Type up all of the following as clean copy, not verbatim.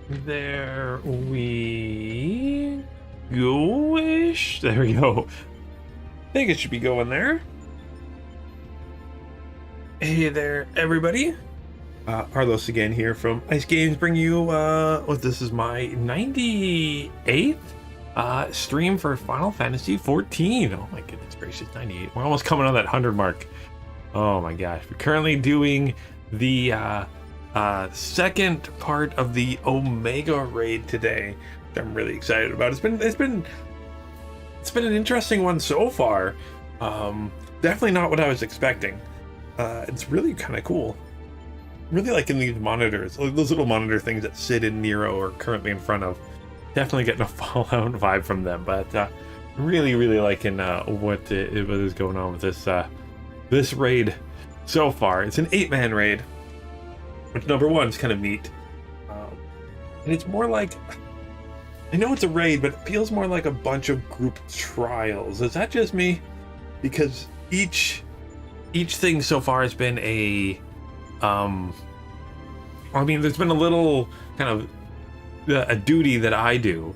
There we go-ish. There we go. I think it should be going there. Hey there, everybody. Arlos again here from Ice Games, bring you, this is my 98th stream for Final Fantasy XIV. Oh my goodness gracious, 98. We're almost coming on that 100 mark. Oh my gosh. We're currently doing the second part of the Omega raid today, which I'm really excited about. It's been an interesting one so far. Definitely not what I was expecting. It's really kind of cool. Really liking these monitors, those little monitor things that Sid and Nero are currently in front of. Definitely getting a Fallout vibe from them, but really liking what is going on with this raid so far. It's an 8-man raid, which number one is kind of neat, and it's more like, I know it's a raid, but it feels more like a bunch of group trials. Is that just me? Because each thing so far has been a I mean, there's been a little kind of a duty that I do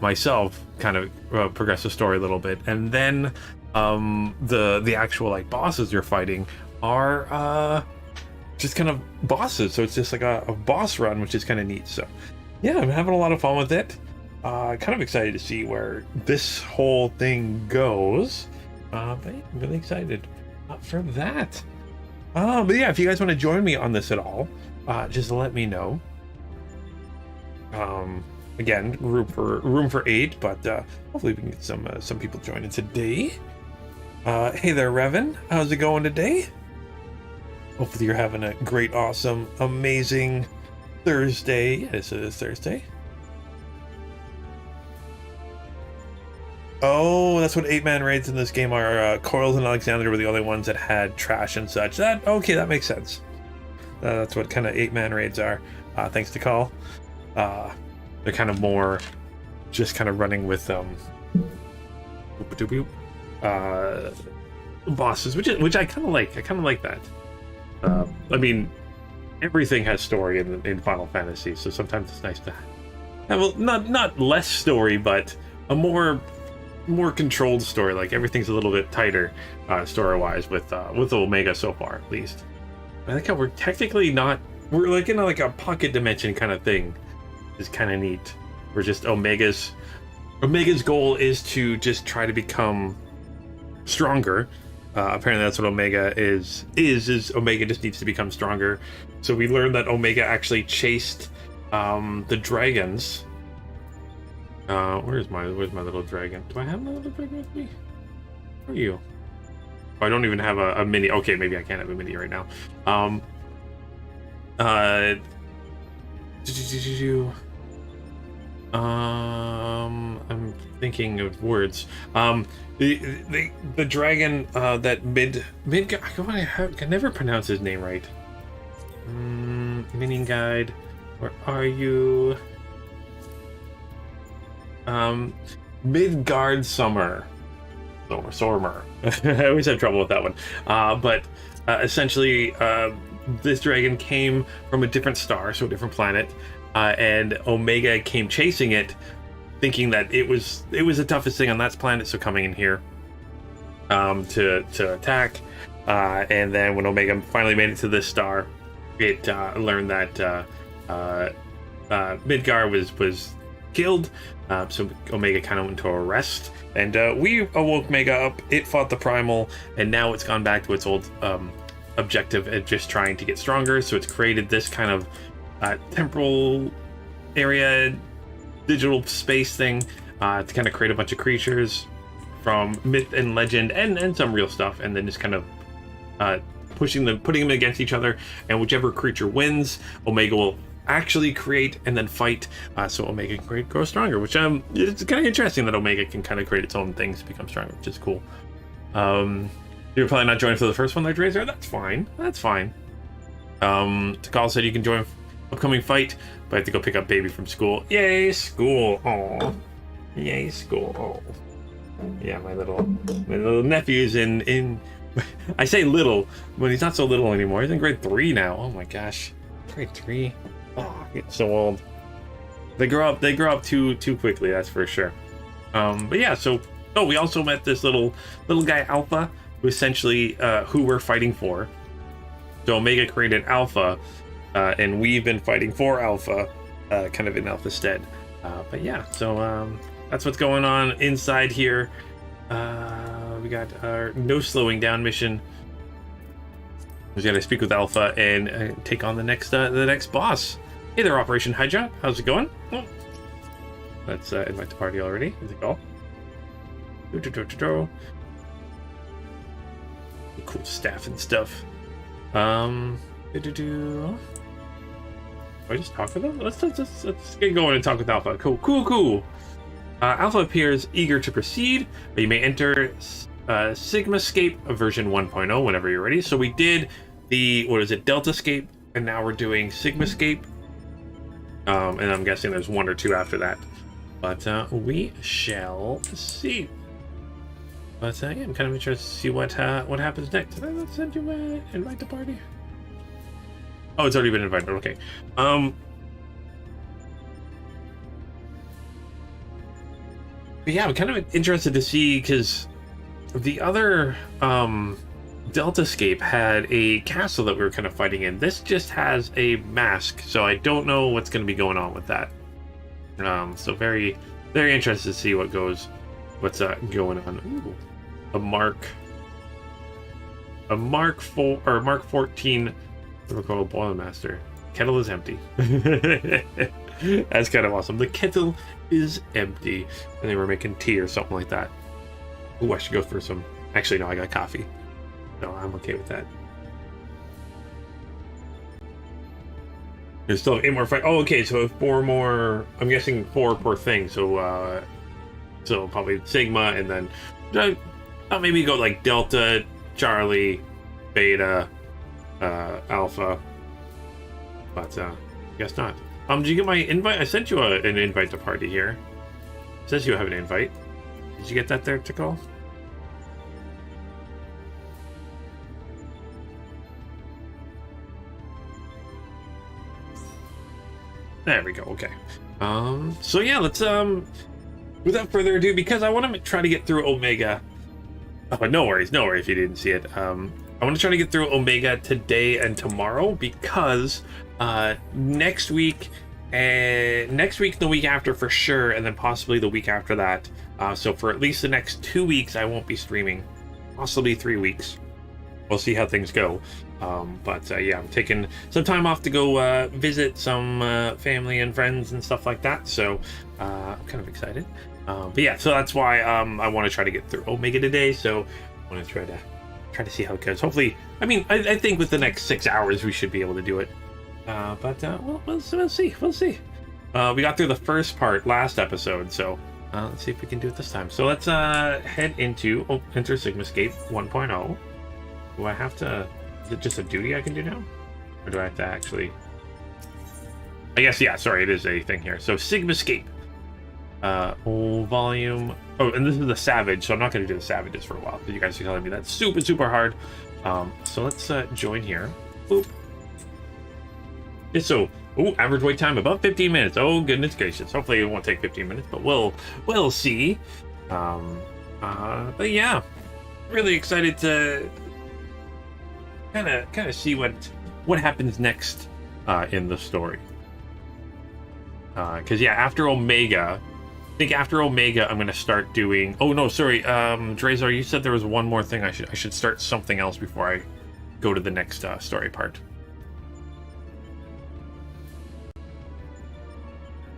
myself, kind of progress the story a little bit, and then the actual like bosses you're fighting are just kind of bosses, so it's just like a boss run, which is kind of neat. So yeah, I'm having a lot of fun with it. Kind of excited to see where this whole thing goes, but yeah, I'm really excited for that. But yeah, if you guys want to join me on this at all, just let me know. Again, room for 8, but hopefully we can get some people joining today. Hey there, Revan. How's it going today? Hopefully you're having a great, awesome, amazing Thursday. Yes, it is Thursday. Oh, that's what 8-man raids in this game are. Coils and Alexander were the only ones that had trash and such. Okay, that makes sense. That's what kind of 8-man raids are. Thanks to Call. They're kind of more just kind of running with bosses, which I kind of like. I kind of like that. I mean, everything has story in Final Fantasy, so sometimes it's nice to have, well, not less story, but a more controlled story. Like everything's a little bit tighter story-wise with Omega so far, at least. I think we're technically not. We're like in like a pocket dimension kind of thing. Is kind of neat. We're just Omega's goal is to just try to become stronger. Apparently that's what Omega is Omega just needs to become stronger. So we learned that Omega actually chased the dragons. Where's my little dragon? Do I have my little dragon with me? Where are you? Oh, I don't even have a mini. Okay, maybe I can't have a mini right now. I'm thinking of words. The dragon that mid I can never pronounce his name right. Mini guide, where are you? Midgard Summer. Sormer. I always have trouble with that one. But essentially, this dragon came from a different star, so a different planet, and Omega came chasing it, thinking that it was the toughest thing on that planet, so coming in here to attack. And then when Omega finally made it to this star, it learned that Midgar was killed. So Omega kind of went to a rest, and we awoke Omega up. It fought the Primal, and now it's gone back to its old objective of just trying to get stronger. So it's created this kind of temporal area, digital space thing to kind of create a bunch of creatures from myth and legend and some real stuff, and then just kind of putting them against each other. And whichever creature wins, Omega will actually create and then fight, so Omega can grow stronger, which it's kind of interesting that Omega can kind of create its own things to become stronger, which is cool. You're probably not joining for the first one, like Razor. That's fine. Takal said you can join upcoming fight, but I have to go pick up baby from school. Yay, school. Oh, yay, school. Oh, yeah, my little nephew's in I say little, but he's not so little anymore. He's in grade 3 now. Oh my gosh, grade 3. Oh, I'm getting so old. They grow up too quickly, that's for sure. But yeah, so we also met this little guy Alpha, who essentially who we're fighting for. So Omega created Alpha, and we've been fighting for Alpha, kind of in Alpha's stead. But yeah, so that's what's going on inside here. We got our no slowing down mission. We gotta speak with Alpha and take on the next boss. Hey there, Operation Hydra. How's it going? Oh. Let's invite the party already. Is it all? Cool staff and stuff. Do I just talk with them? Let's get going and talk with Alpha. Cool. Alpha appears eager to proceed, but you may enter Sigmascape version 1.0 whenever you're ready. So we did the Deltascape, and now we're doing Sigmascape. And I'm guessing there's one or two after that, but we shall see. But yeah, I'm kind of interested to see what happens next. Did I send you invite the party? Oh, it's already been invited. Okay. But yeah, I'm kind of interested to see, because the other Deltascape had a castle that we were kind of fighting in. This just has a mask, so I don't know what's going to be going on with that. So very, very interested to see what's going on. Ooh, a Mark 4 or Mark 14 Chocobo Boilermaster. Kettle is empty. That's kind of awesome. The kettle is empty, and they were making tea or something like that. Ooh, I should go for some. Actually, no, I got coffee. No, I'm okay with that. There's still 8 more fight. Oh, okay, so 4 more. I'm guessing 4 per thing. So, so probably Sigma, and then I'll maybe go like Delta, Charlie, Beta, Alpha. But guess not. Did you get my invite? I sent you an invite to party here. It says you have an invite. Did you get that there, Tickle? There we go. Okay. So yeah, let's without further ado, because I want to try to get through Omega. Oh, no worries if you didn't see it. I want to try to get through Omega today and tomorrow, because next week, the week after for sure, and then possibly the week after that. So for at least the next 2 weeks, I won't be streaming. Possibly 3 weeks. We'll see how things go. But yeah, I'm taking some time off to go visit some family and friends and stuff like that. So I'm kind of excited. But yeah, so that's why I want to try to get through Omega today. So I want to try to see how it goes. Hopefully, I mean, I think with the next 6 hours we should be able to do it. But we'll see. We got through the first part last episode, so let's see if we can do it this time. So let's head into Enter Sigmascape 1.0. Do I have to? Is it just a duty I can do now, or do I have to actually? I guess yeah. Sorry, it is a thing here. So Sigmascape. Volume. Oh, and this is the Savage, so I'm not going to do the Savages for a while because you guys are telling me that's super hard. So let's join here. Boop. So, average wait time about 15 minutes. Oh goodness gracious! Hopefully it won't take 15 minutes, but we'll see. But yeah, really excited to kind of see what happens next in the story. Because yeah, after Omega. I think after Omega, I'm going to start doing... Oh, no, sorry. Drazar, you said there was one more thing. I should start something else before I go to the next story part.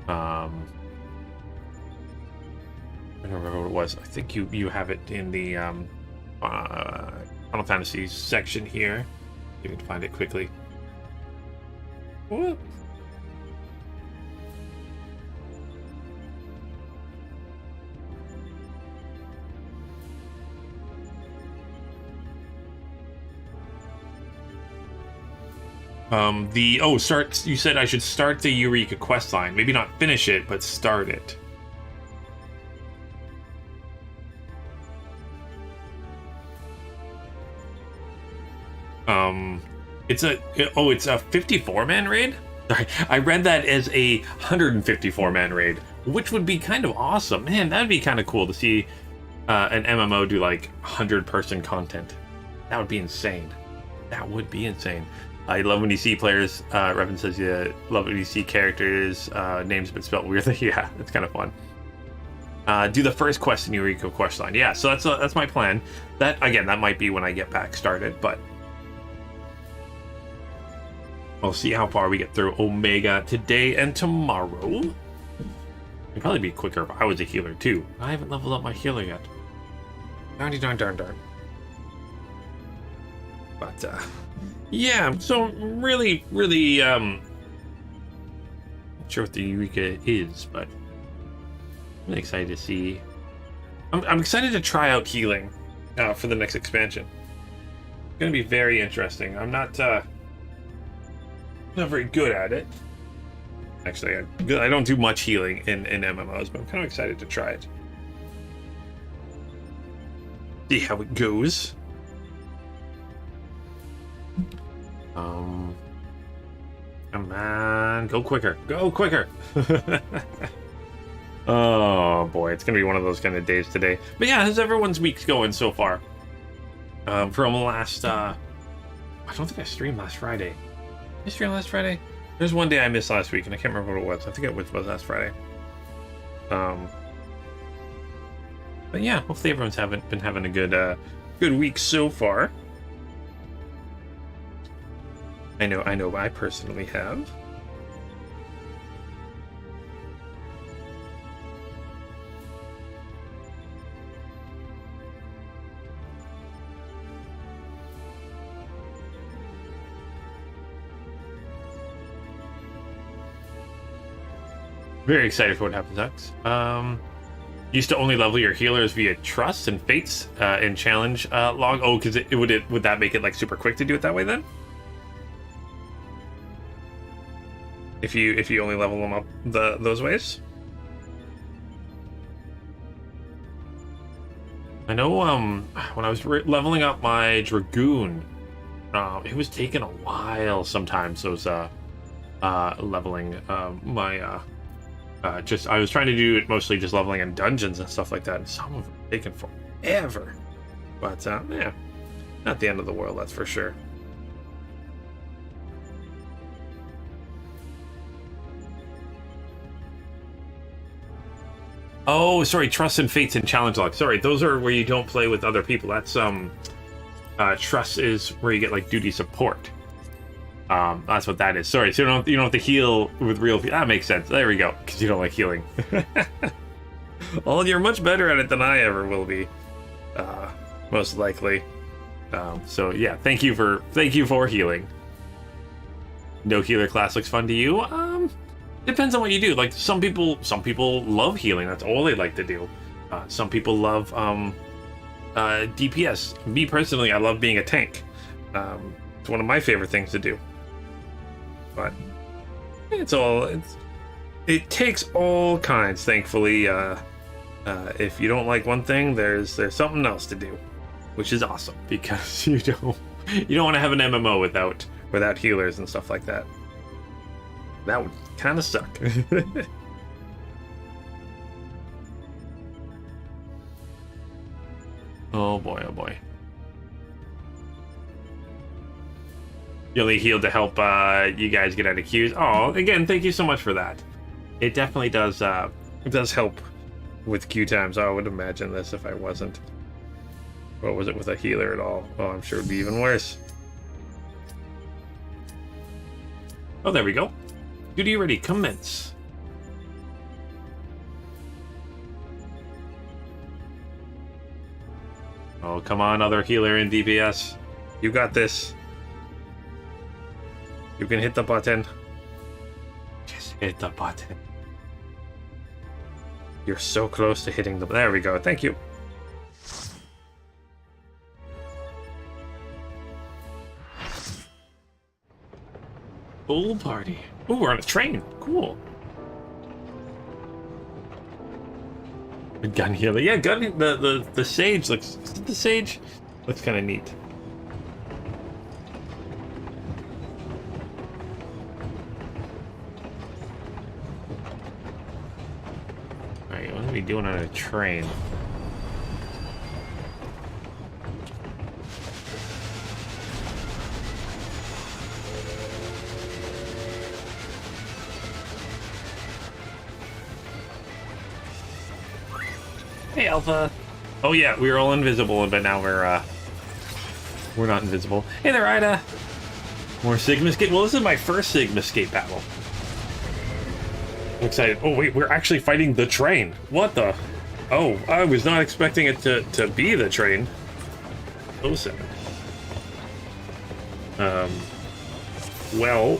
I don't remember what it was. I think you have it in the Final Fantasy section here. You can find it quickly. Whoop. Start. You said I should start the Eureka quest line. Maybe not finish it, but start it. It's a 54-man raid. Sorry, I read that as a 154-man raid, which would be kind of awesome. Man, that'd be kind of cool to see an MMO do like 100-person content. That would be insane. That would be insane. I love when you see players, Revan says you love when you see characters, names but spelled weirdly. Yeah, it's kind of fun. Do the first quest in Eureka quest line. Yeah, so that's my plan. That, again, that might be when I get back started, but we'll see how far we get through Omega today and tomorrow. It'd probably be quicker if I was a healer too. I haven't leveled up my healer yet. Darn. But yeah, so really not sure what the Eureka is, but I'm really excited to see. I'm excited to try out healing for the next expansion. It's going to be very interesting. I'm not very good at it. Actually, I don't do much healing in MMOs, but I'm kind of excited to try it. See how it goes. Come on, go quicker. Oh boy, it's gonna be one of those kind of days today. But yeah, how's everyone's week's going so far? From last, I don't think I streamed last Friday. Did I stream last Friday? There's one day I missed last week, and I can't remember what it was. I think it was last Friday. But yeah, hopefully everyone's been having a good week so far. I know I personally have. Very excited for what happens next. Used to only level your healers via trust and fates in challenge log. Oh, because would that make it like super quick to do it that way then? If you only level them up those ways. I know when I was leveling up my Dragoon, it was taking a while sometimes. Those leveling my I was trying to do it mostly just leveling in dungeons and stuff like that, and some of them taken forever. But yeah, not the end of the world, that's for sure. Oh, sorry, Trust and Fates and Challenge Log. Sorry, those are where you don't play with other people. That's Trust is where you get like duty support. That's what that is. Sorry, so you don't have to heal with real people. That makes sense. There we go, because you don't like healing. Well, you're much better at it than I ever will be, most likely. So yeah, thank you for healing. No healer class looks fun to you. Depends on what you do. Like some people love healing. That's all they like to do. Some people love DPS. Me personally, I love being a tank. It's one of my favorite things to do. But it takes all kinds. Thankfully, if you don't like one thing, there's something else to do, which is awesome because you don't want to have an MMO without healers and stuff like that. That would kind of suck. Oh boy. You only healed to help you guys get out of queues. Oh, again, thank you so much for that. It definitely does help with queue times. I would imagine this if I wasn't. What was it with a healer at all? Oh, I'm sure it'd be even worse. Oh, there we go. Duty ready, commence. Oh, come on, other healer in DPS. You got this. You can hit the button. Just hit the button. You're so close to hitting the... There we go. Thank you. Full party. Ooh, we're on a train. Cool. A gun healer. Yeah, the sage looks... Is it the sage? Looks kind of neat. What are we doing on a train? Hey, Alpha. Oh yeah, we were all invisible, but now we're not invisible. Hey there, Ida. More Sigmascape. Well, this is my first Sigmascape battle. I'm excited. Oh wait, we're actually fighting the train. What the? Oh, I was not expecting it to be the train. 07. Well,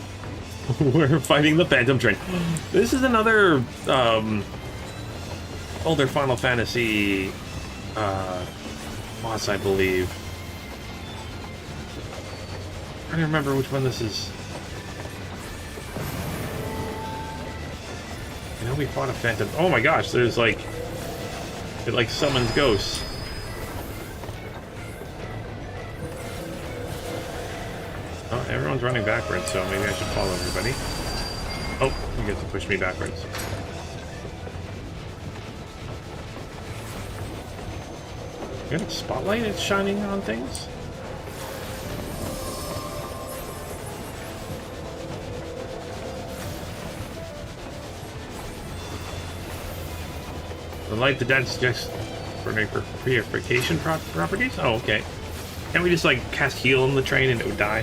we're fighting the Phantom Train. This is another older Final Fantasy boss, I believe. I don't remember which one this is. I know we fought a Phantom. Oh my gosh, there's like... It like summons ghosts. Oh, everyone's running backwards, so maybe I should follow everybody. Oh, you get to push me backwards. You got a spotlight? It's shining on things? The light the dead suggests for purification properties? Oh, okay. Can't we just like cast heal on the train and it would die?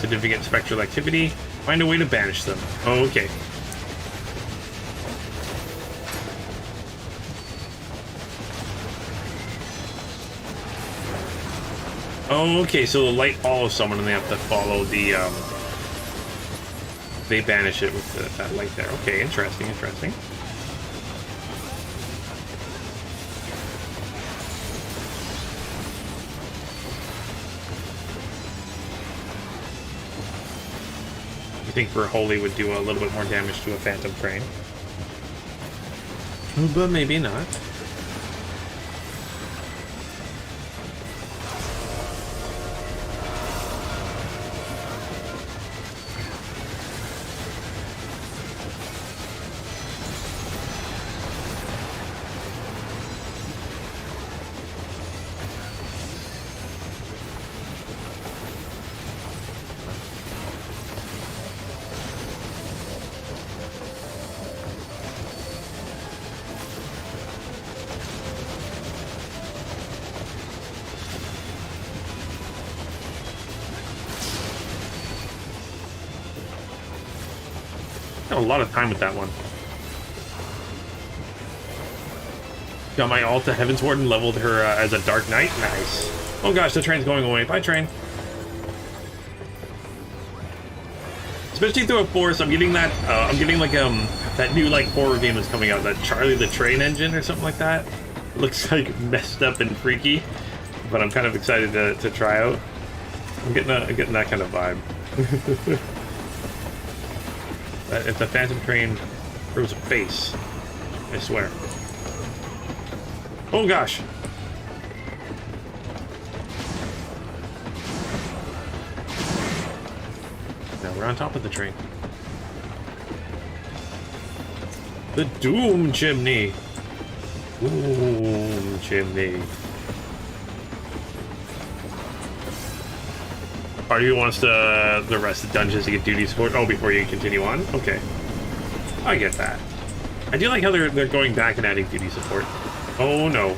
Significant spectral activity. Find a way to banish them. Oh, okay. Oh, okay, so the light follows someone and they have to follow the, they banish it with that light there. Okay, interesting, interesting. I think for Holy would do a little bit more damage to a Phantom Train. But maybe not. Got a lot of time with that one. Got my ult to Heaven's Ward and leveled her as a Dark Knight. Nice. Oh gosh, the train's going away. Bye, train. Especially through a forest, I'm getting that. I'm getting like that new like horror game that's coming out, that Charlie the Train Engine or something like that. It looks like messed up and freaky, but I'm kind of excited to try out. I'm getting that kind of vibe. If the Phantom Train throws a face, I swear. Oh gosh! Now we're on top of the train. The Doom Chimney! Doom Chimney. Or do you want us to the rest of the dungeons to get duty support? Oh, before you continue on? Okay. I get that. I do like how they're going back and adding duty support. Oh no.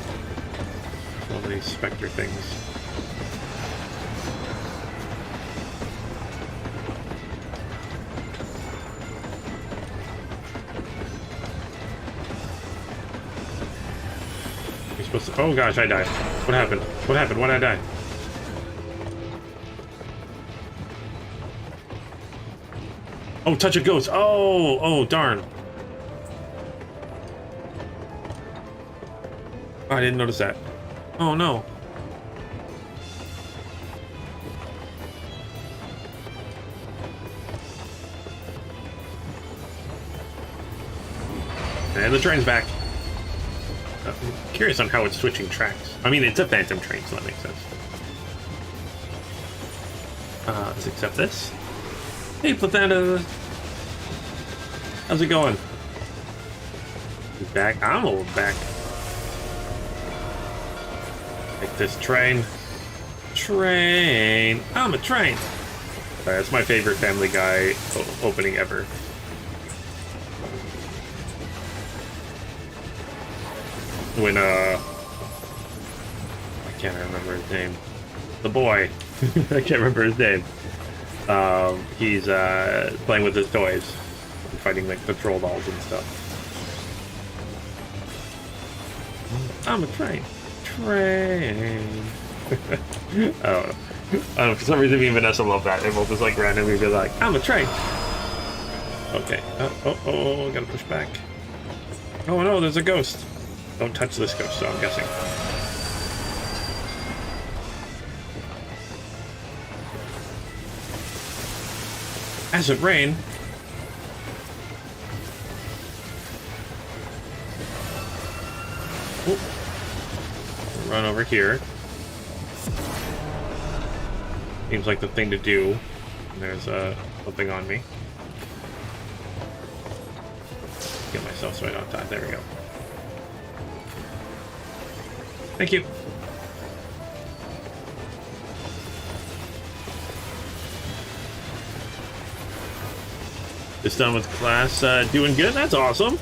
So many Spectre things. You're supposed to... Oh gosh, I died. What happened? What happened? Why did I die? Oh, touch a ghost. Oh, oh, darn. Oh, I didn't notice that. Oh, no. And the train's back. I'm curious on how it's switching tracks. I mean, it's a phantom train, so that makes sense. Let's accept this. Hey, Platanda! How's it going? He's back. I'm a little back. Take this train. Train! I'm a train! That's my favorite Family Guy opening ever. When, I can't remember his name. The boy. I can't remember his name. He's, playing with his toys. And fighting, like, the troll dolls and stuff. I'm a train. Train. Oh. I don't know, for some reason me and Vanessa love that. They both just, like, randomly be like, I'm a train. Okay. Oh, gotta push back. Oh, no, there's a ghost. Don't touch this ghost, so I'm guessing. Acid rain. Oop. Run over here. Seems like the thing to do. And there's something on me. Get myself so I don't die. There we go. Thank you. Just done with class. Doing good? That's awesome.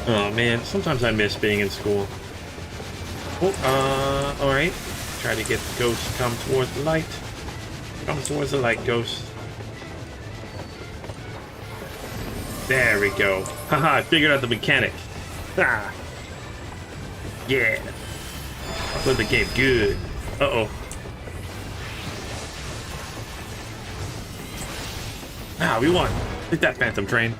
Oh man, sometimes I miss being in school. Oh, alright. Try to get the ghost to come towards the light. Come towards the light, ghost. There we go. Haha, I figured out the mechanic. Ha! Yeah. I played the game good. Uh-oh. Ah, we won. Hit that phantom train.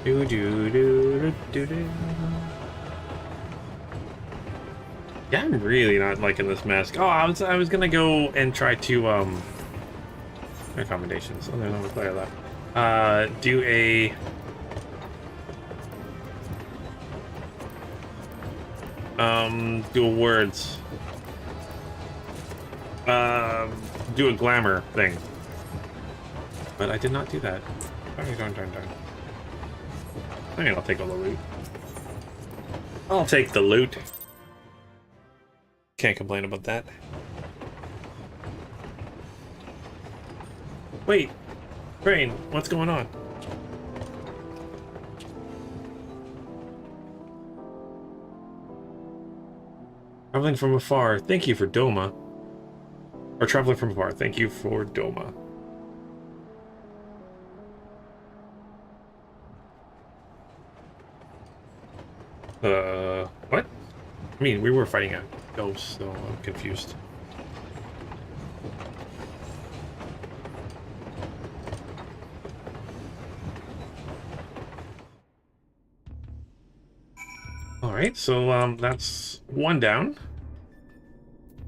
Do do do do do. Yeah, I'm really not liking this mask. Oh, I was gonna go and try to accommodations. Oh, there's no player left. Do a dual words. Do a glamour thing. But I did not do that. Darn. I mean, I'll take all the loot. I'll take the loot. Can't complain about that. Wait, Brain, what's going on? Traveling from afar, thank you for Doma. Or traveling from afar, thank you for Doma. What? I mean, we were fighting a ghost, so I'm confused. Alright, so, that's one down.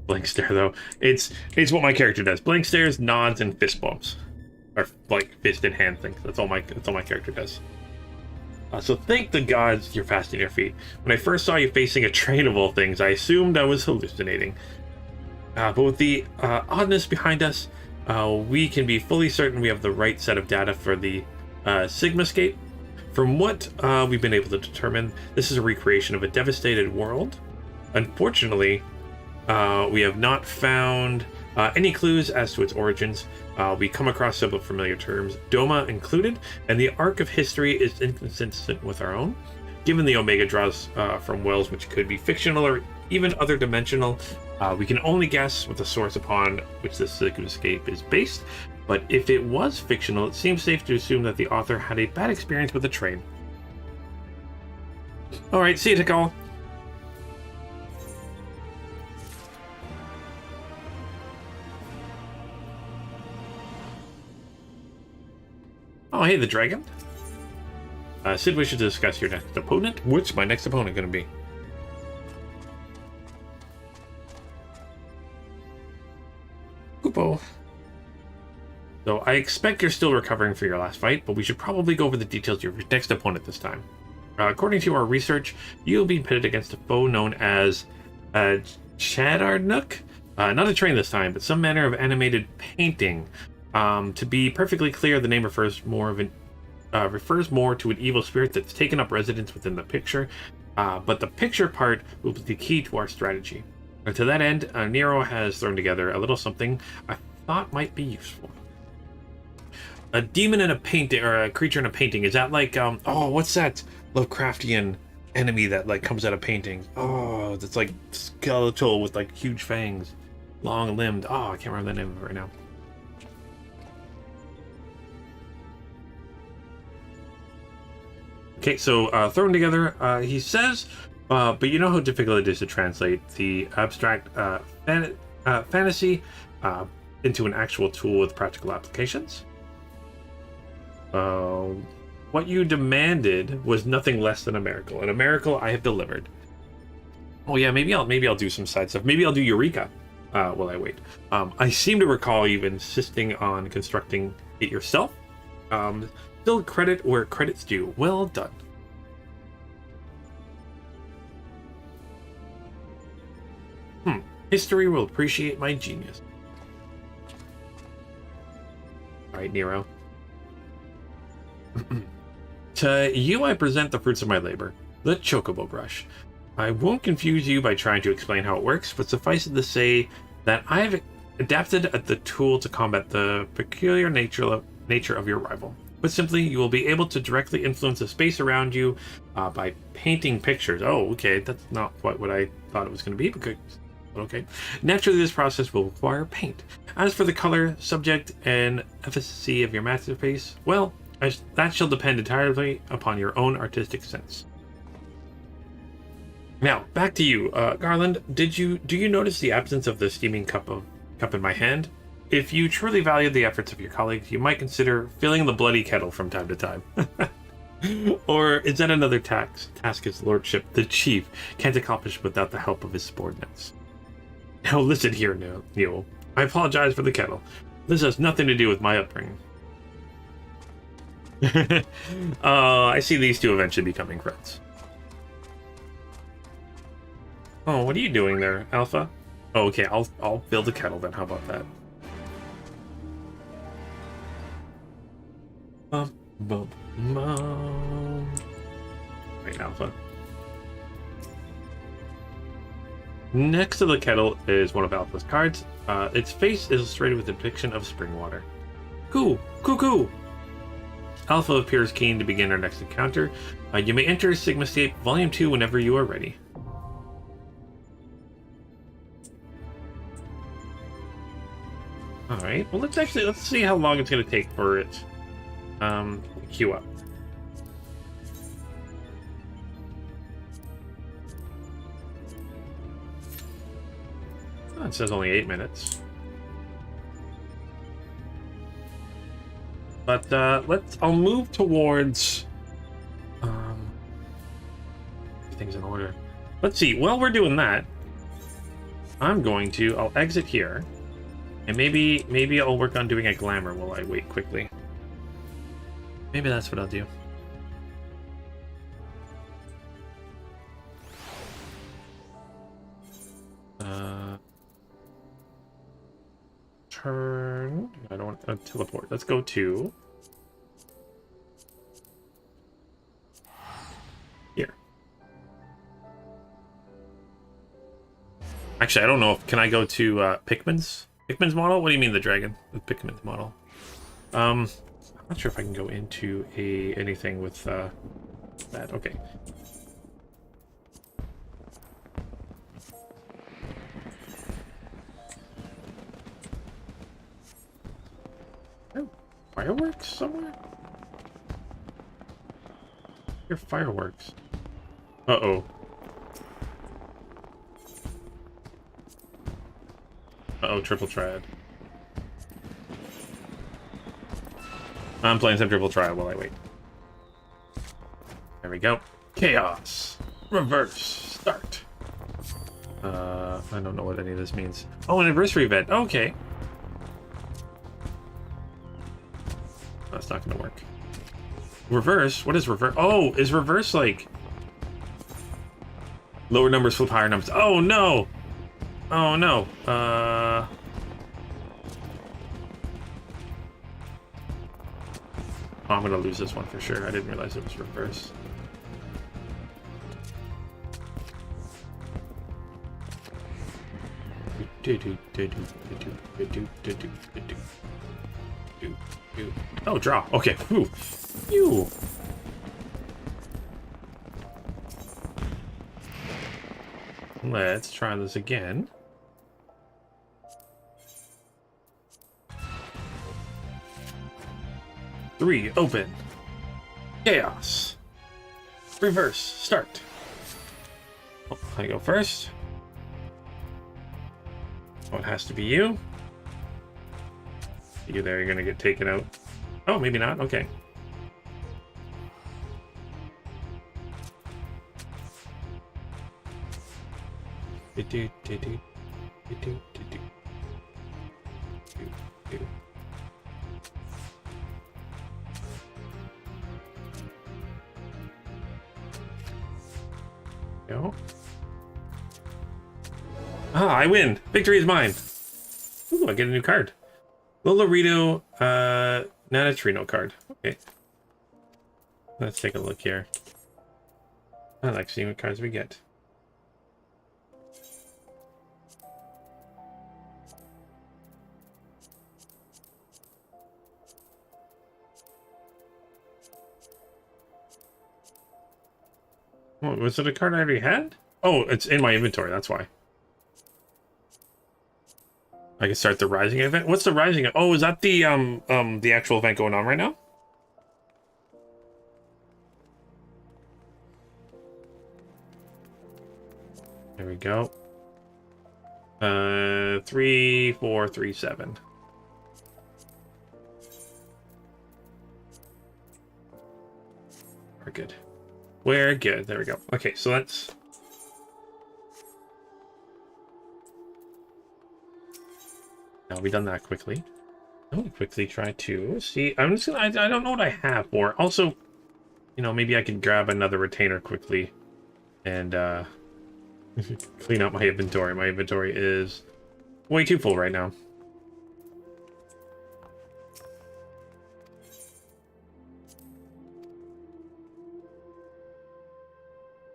Blank stare, though. It's what my character does. Blank stares, nods, and fist bumps. Or, like, fist in hand things. That's all my character does. So thank the gods you're fast on your feet. When I first saw you facing a train of all things, I assumed I was hallucinating. But with the oddness behind us, we can be fully certain we have the right set of data for the Sigmascape. From what we've been able to determine, this is a recreation of a devastated world. Unfortunately, we have not found any clues as to its origins. We come across several familiar terms, Doma included, and the arc of history is inconsistent with our own. Given the Omega draws from wells which could be fictional or even other dimensional, we can only guess what the source upon which this Sigmascape is based, but if it was fictional, it seems safe to assume that the author had a bad experience with a train. Alright, see you, Tikal. Oh, hey, the dragon. Sid wishes to discuss your next opponent. What's my next opponent going to be? Chocobo. So I expect you're still recovering from your last fight, but we should probably go over the details of your next opponent this time. According to our research, you'll be pitted against a foe known as Chadardnook. Not a train this time, but some manner of animated painting. To be perfectly clear, the name refers more to an evil spirit that's taken up residence within the picture, but the picture part will be the key to our strategy. To that end, Nero has thrown together a little something I thought might be useful. A demon in a painting, or a creature in a painting. Is that like, oh, what's that Lovecraftian enemy that like comes out of paintings? Oh, that's like skeletal with like huge fangs, long-limbed. Oh, I can't remember the name of it right now. Okay, so thrown together, he says, but you know how difficult it is to translate the abstract fantasy into an actual tool with practical applications? What you demanded was nothing less than a miracle, and a miracle I have delivered. Oh yeah, maybe I'll do some side stuff. Maybe I'll do Eureka while I wait. I seem to recall you insisting on constructing it yourself. Still credit where credit's due. Well done. History will appreciate my genius. Alright, Nero. To you I present the fruits of my labor, the Chocobo Brush. I won't confuse you by trying to explain how it works, but suffice it to say that I've adapted the tool to combat the peculiar nature of your rival. But simply, you will be able to directly influence the space around you by painting pictures. Oh, okay, that's not quite what I thought it was going to be, but okay. Naturally, this process will require paint. As for the color, subject, and efficacy of your masterpiece, well, that shall depend entirely upon your own artistic sense. Now, back to you, Garland. Do you notice the absence of the steaming cup in my hand? If you truly value the efforts of your colleagues, you might consider filling the bloody kettle from time to time. Or is that another task his lordship, the chief, can't accomplish without the help of his subordinates? Now listen here, Neil. I apologize for the kettle. This has nothing to do with my upbringing. I see these two eventually becoming friends. Oh, what are you doing there, Alpha? Oh, okay, I'll build a kettle then. How about that? Right, Alpha. Next to the kettle is one of Alpha's cards. Its face is illustrated with a depiction of spring water. Coo! Alpha appears keen to begin our next encounter. You may enter Sigma State Volume 2 whenever you are ready. Alright, well let's see how long it's going to take for it queue up. Oh, it says only 8 minutes. But I'll move towards things in order. Let's see, while we're doing that, I'll exit here. And maybe I'll work on doing a glamour while I wait quickly. Maybe that's what I'll do. Turn. I don't want to teleport. Let's go to here. Actually, I don't know if can I go to Pikmin's model. What do you mean the dragon? The Pikmin's model. I'm not sure if I can go into anything with that. Okay. Oh, fireworks somewhere? Your fireworks. Uh-oh. Uh-oh, triple trad. I'm playing some triple trial while I wait. There we go. Chaos. Reverse. Start. I don't know what any of this means. Oh, an anniversary event. Okay. That's not gonna work. Reverse? What is reverse? Oh, is reverse like... lower numbers flip higher numbers. Oh, no! Oh, no. Oh, I'm gonna lose this one for sure. I didn't realize it was reverse. Oh, draw. Okay. Ooh. Phew. Let's try this again. Three, open. Chaos. Reverse, start. Oh, I go first. Oh, it has to be you. You there, you're gonna get taken out. Oh, maybe not, okay. Go. Ah, I win. Victory is mine. Ooh, I get a new card. Lolorito, Nanatrino card. Okay. Let's take a look here. I like seeing what cards we get. Oh, was it a card I already had? Oh, it's in my inventory, that's why. I can start the Rising event. What's the Rising? Oh, is that the actual event going on right now? There we go. 3, 4, 3, 7. We're good. We're good. There we go. Okay, so let's... Now we done that quickly. I'm gonna quickly try to see. I'm just gonna. I don't know what I have for. Also, you know, maybe I can grab another retainer quickly, and clean out my inventory. My inventory is way too full right now.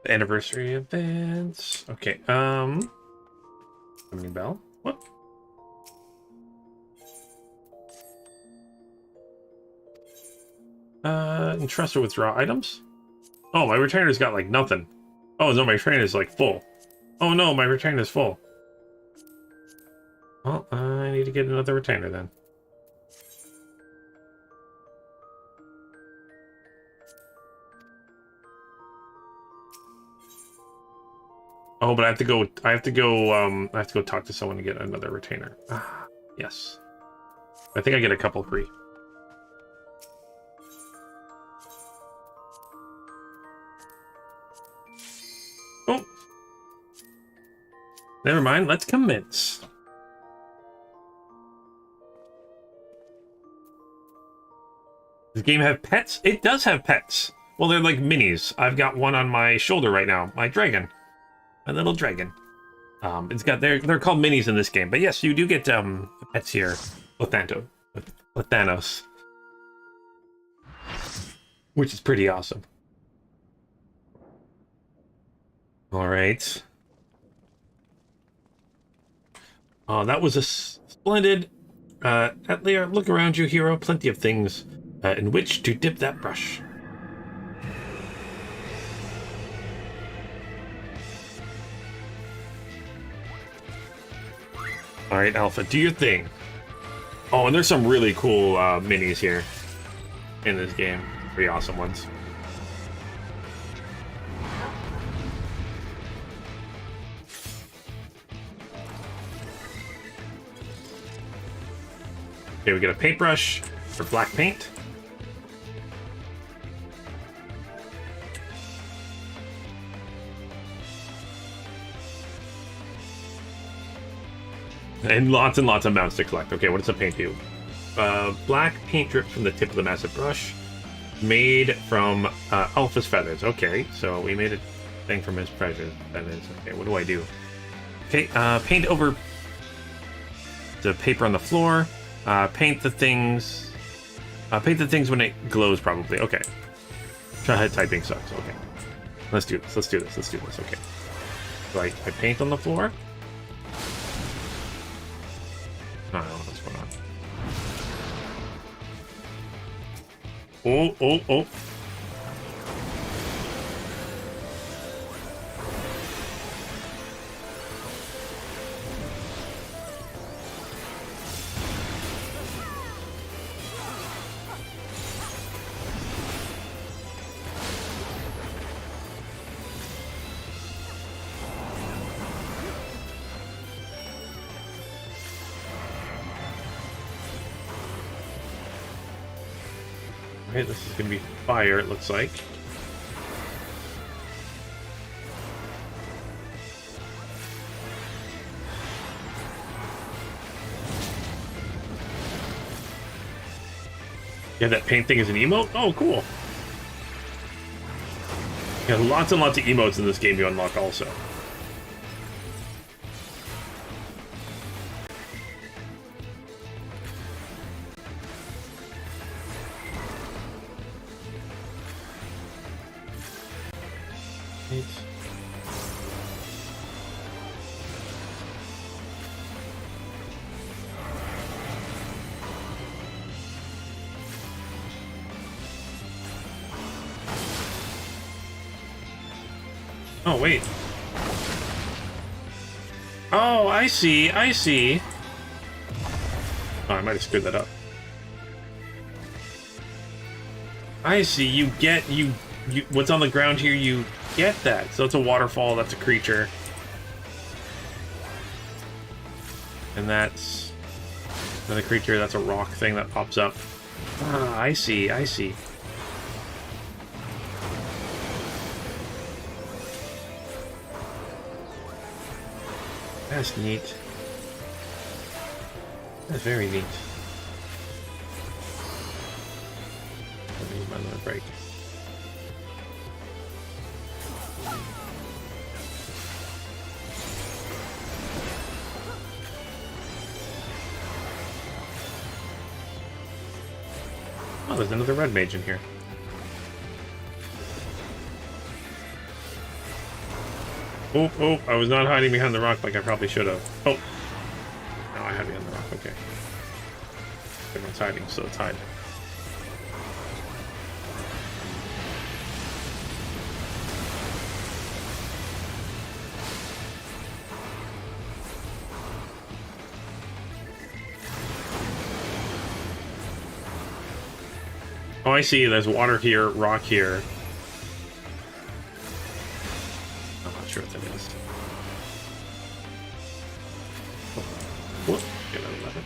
Anniversary events. Okay. Summoning bell. What? Entrust or withdraw items? Oh, my retainer's got like nothing. Oh no, my retainer's like full. Oh no, my retainer's full. Well, I need to get another retainer then. Oh, but I have to go talk to someone to get another retainer. Ah, yes. I think I get a couple free. Oh. Never mind, let's commence. Does the game have pets? It does have pets. Well, they're like minis. I've got one on my shoulder right now. My dragon. My little dragon. It's got they're called minis in this game, but yes, you do get pets here. Lathanos, which is pretty awesome. All right. Oh, that was a splendid. Atlia, look around you, hero. Plenty of things in which to dip that brush. All right, Alpha, do your thing. Oh, and there's some really cool minis here in this game. Pretty awesome ones. Okay, we get a paintbrush for black paint. and lots of mounts to collect. Okay, what does the paint do? Black paint drips from the tip of the massive brush, made from Alpha's feathers. Okay, so we made a thing from his feathers. Okay, what do I do? Okay, paint over the paper on the floor. Paint the things when it glows, probably. Okay. Try typing sucks. Okay. Let's do this. Okay. So I paint on the floor. I don't know what's going on. Oh. Okay, this is gonna be fire, it looks like. Yeah, that paint thing is an emote? Oh, cool. Yeah, lots and lots of emotes in this game you unlock also. Oh, wait. Oh, I see. Oh, I might have screwed that up. I see. You what's on the ground here, you get that. So it's a waterfall, that's a creature. And that's another creature, that's a rock thing that pops up. Ah, I see. That's neat. That's very neat. Let me use my limit break. Oh, there's another red mage in here. Oh, I was not hiding behind the rock like I probably should have. Oh. No, I had behind the rock, okay. Everyone's hiding, so let's hide. Oh, I see. There's water here, rock here. I'm not sure what that is. Oh. Whoop. Get out of that.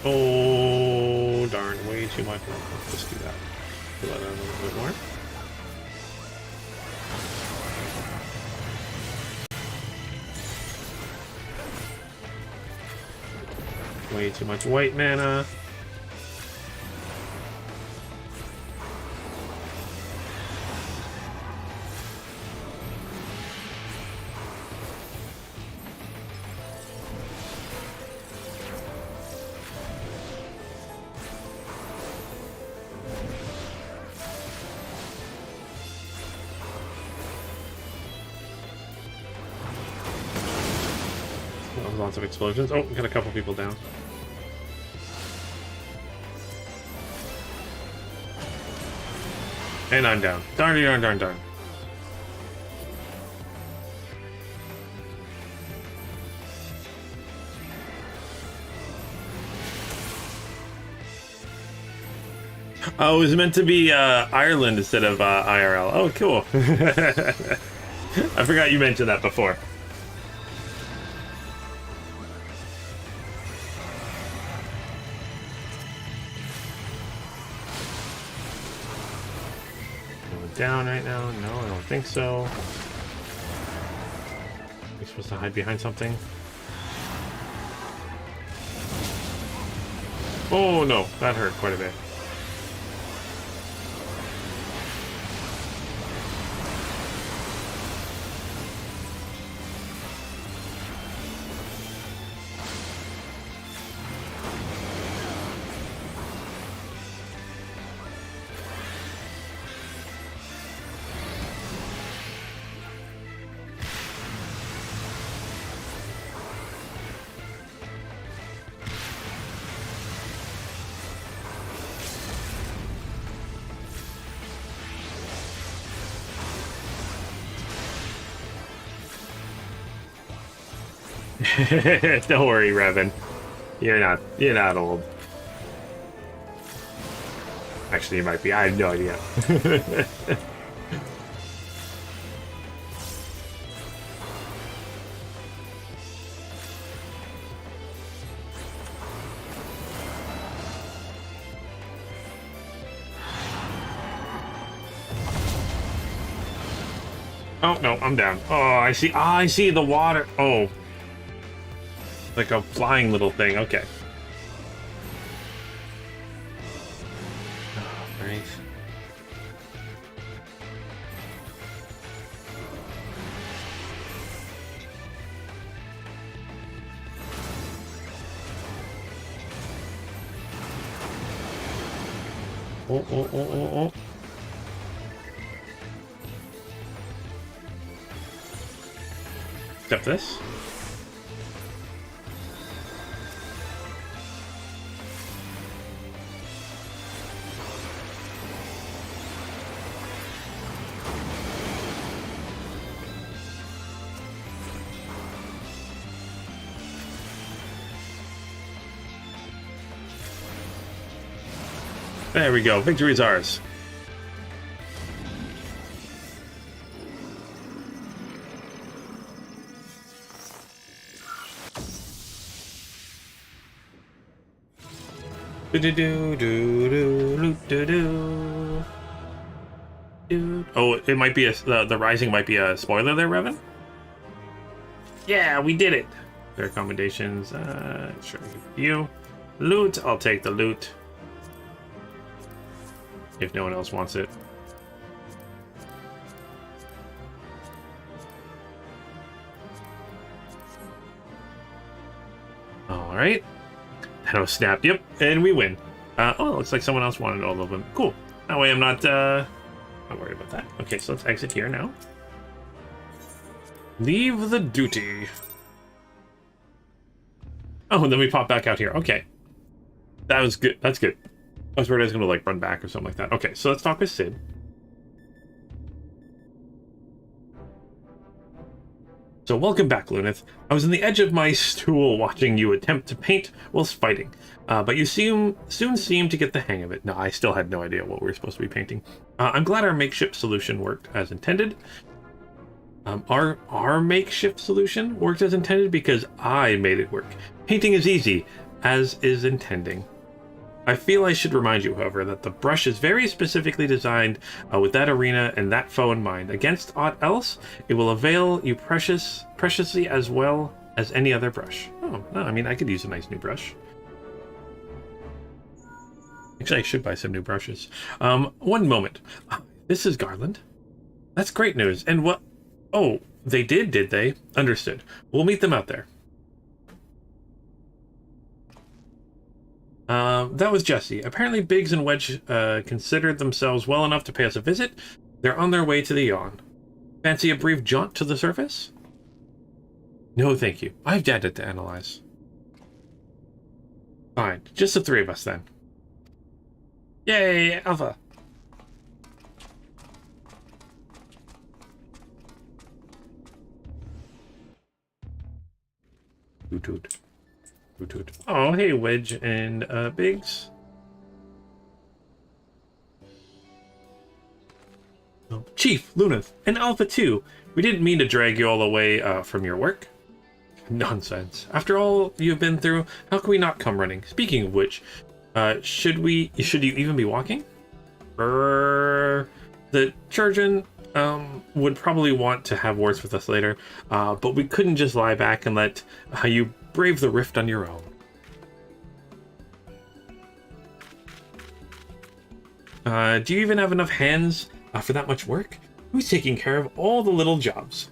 Oh, darn. Way too much. Let's just do that. Let out a little bit more. Way too much white mana. Lots of explosions. Oh, got a couple people down. And I'm down. Darn. Oh, it was meant to be Ireland instead of IRL. Oh, cool. I forgot you mentioned that before. down right now? No, I don't think so. We're supposed to hide behind something. Oh no, that hurt quite a bit. Don't worry, Revan. You're not old. Actually, you might be. I have no idea. Oh no, I'm down. Oh, I see. Ah, I see the water. Oh. Like a flying little thing. Okay. Oh, right. Oh. Step this. There we go. Victory's ours. Oh, it might be the rising might be a spoiler there, Revan. Yeah, we did it. Their accommodations. Sure, you loot. I'll take the loot. If no one else wants it. All right. That was snapped. Yep, and we win. Oh, looks like someone else wanted all of them. Cool. That way I'm not worried about that. Okay, so let's exit here now. Leave the duty. Oh, and then we pop back out here. Okay. That was good. That's good. I was worried I was going to, like, run back or something like that. Okay, so let's talk with Sid. So welcome back, Lunith. I was on the edge of my stool watching you attempt to paint whilst fighting, but you soon seemed to get the hang of it. No, I still had no idea what we were supposed to be painting. I'm glad our makeshift solution worked as intended. Our makeshift solution worked as intended because I made it work. Painting is easy, as is intending. I feel I should remind you, however, that the brush is very specifically designed with that arena and that foe in mind. Against aught else, it will avail you preciously as well as any other brush. Oh, no, I mean, I could use a nice new brush. Actually, I should buy some new brushes. One moment. This is Garland. That's great news. And what... Oh, they did they? Understood. We'll meet them out there. That was Jesse. Apparently Biggs and Wedge considered themselves well enough to pay us a visit. They're on their way to the yawn. Fancy a brief jaunt to the surface? No, thank you. I have data to analyze. Fine. Just the three of us, then. Yay, Alpha! Toot toot. Toot toot. Oh, hey, Wedge and Biggs. Oh, Chief, Lunith, and Alpha too. We didn't mean to drag you all away from your work. Nonsense. After all you've been through, how can we not come running? Speaking of which, should you even be walking? The children would probably want to have words with us later, but we couldn't just lie back and let you brave the rift on your own. Do you even have enough hands for that much work? Who's taking care of all the little jobs?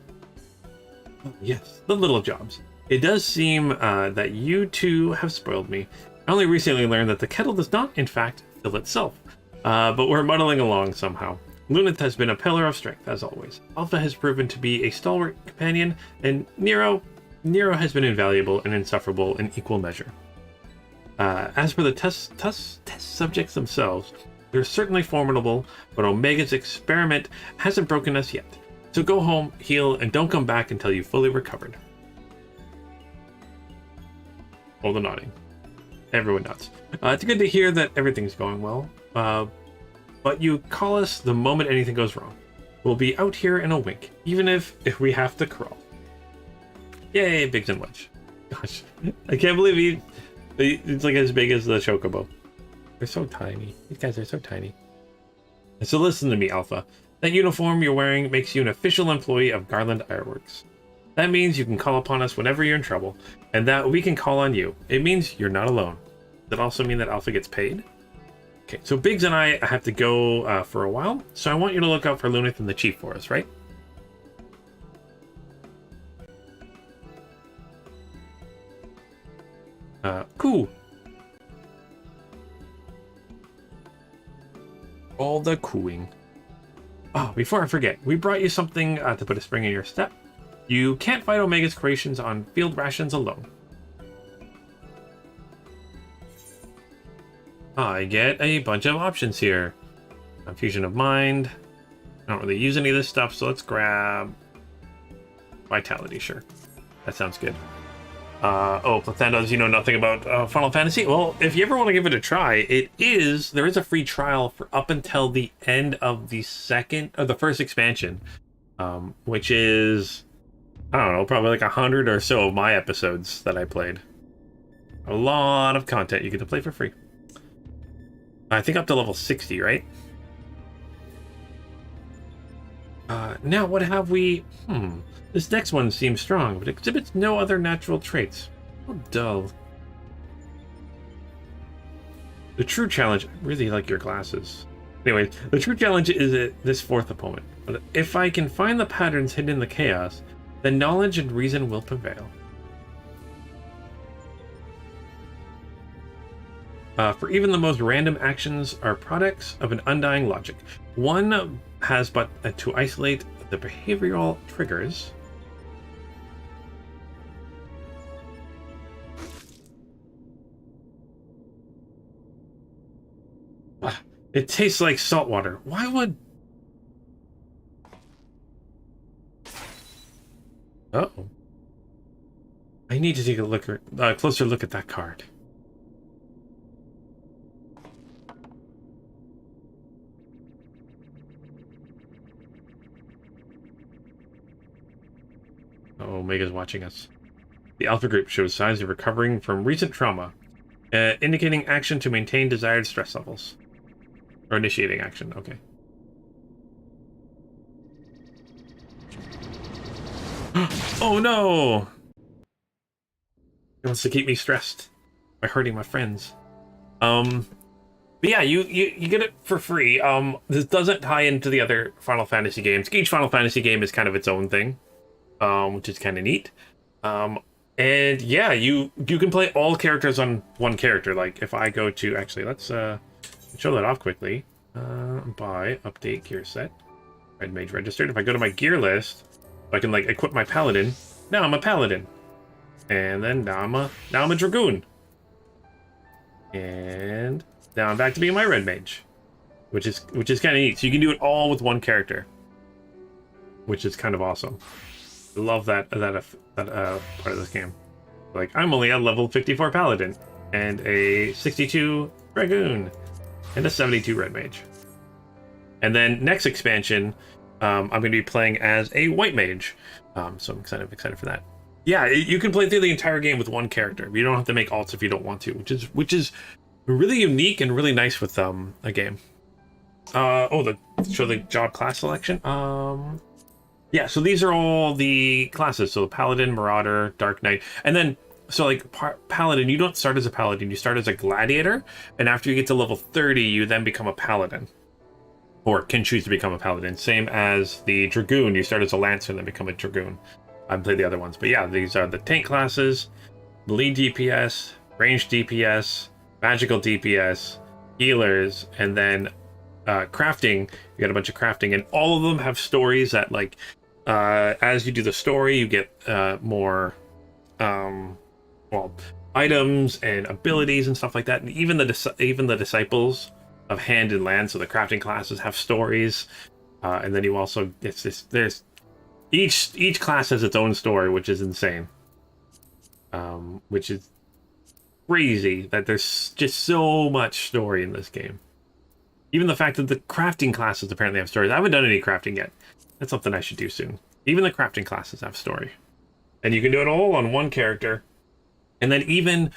Oh, yes, the little jobs. It does seem that you two have spoiled me. I only recently learned that the kettle does not, in fact, fill itself. But we're muddling along somehow. Lunith has been a pillar of strength, as always. Alpha has proven to be a stalwart companion, and Nero has been invaluable and insufferable in equal measure. As for the test subjects themselves, they're certainly formidable, but Omega's experiment hasn't broken us yet. So go home, heal, and don't come back until you've fully recovered. All the nodding. Everyone nods. It's good to hear that everything's going well. But you call us the moment anything goes wrong. We'll be out here in a wink, even if we have to crawl. Yay, Biggs and Wedge. Gosh, I can't believe it's like as big as the Chocobo. They're so tiny. These guys are so tiny. So listen to me, Alpha. That uniform you're wearing makes you an official employee of Garlean Ironworks. That means you can call upon us whenever you're in trouble, and that we can call on you. It means you're not alone. Does that also mean that Alpha gets paid? Okay, so Biggs and I have to go for a while, so I want you to look out for Lunith and the Chief for us, right? Cool. All the cooing. Oh, before I forget, we brought you something to put a spring in your step. You can't fight Omega's creations on field rations alone. I get a bunch of options here. Fusion of mind. I don't really use any of this stuff, so let's grab Vitality, sure. That sounds good. Oh, Plathandos, you know nothing about Final Fantasy? Well, if you ever want to give it a try, there is a free trial for up until the end of the first expansion, which is, I don't know, probably like 100 or so of my episodes that I played. A lot of content you get to play for free. I think up to level 60, right? Now what have we? This next one seems strong, but exhibits no other natural traits. How dull. The true challenge, I really like your glasses. Anyway, the true challenge is this fourth opponent. But if I can find the patterns hidden in the chaos, then knowledge and reason will prevail. For even the most random actions are products of an undying logic. One has but to isolate the behavioral triggers. It tastes like salt water. Why would... Uh-oh. I need to take a closer look at that card. Oh, Omega's watching us. The Alpha Group shows signs of recovering from recent trauma, indicating action to maintain desired stress levels. Or initiating action, okay. Oh no! He wants to keep me stressed by hurting my friends. But yeah, you get it for free. This doesn't tie into the other Final Fantasy games. Each Final Fantasy game is kind of its own thing. Which is kind of neat. And yeah, you can play all characters on one character. Like if I go to, actually, let's show that off quickly. Buy, update gear set. Red Mage registered. If I go to my gear list, I can like equip my paladin. Now I'm a paladin. And then now I'm a dragoon. And now I'm back to being my Red Mage. Which is kind of neat. So you can do it all with one character. Which is kind of awesome. I love that part of this game. Like, I'm only a level 54 Paladin, and a 62 Dragoon, and a 72 Red Mage. And then next expansion, I'm going to be playing as a White Mage. So I'm excited for that. Yeah, you can play through the entire game with one character. You don't have to make alts if you don't want to, which is really unique and really nice with a game. Show the job class selection. Yeah, so these are all the classes. So the Paladin, Marauder, Dark Knight, and then so like Paladin, you don't start as a Paladin, you start as a Gladiator, and after you get to level 30, you then become a Paladin, or can choose to become a Paladin. Same as the Dragoon, you start as a Lancer and then become a Dragoon. I haven't played the other ones, but yeah, these are the tank classes: the lead DPS, ranged DPS, magical DPS, healers, and then crafting. You got a bunch of crafting, and all of them have stories that, like, as you do the story, you get more items and abilities and stuff like that. And even the disciples of Hand and Land, so the crafting classes, have stories. And then you also there's each class has its own story, which is insane. Which is crazy that there's just so much story in this game. Even the fact that the crafting classes apparently have stories. I haven't done any crafting yet. That's something I should do soon. Even the crafting classes have story. And you can do it all on one character. And then even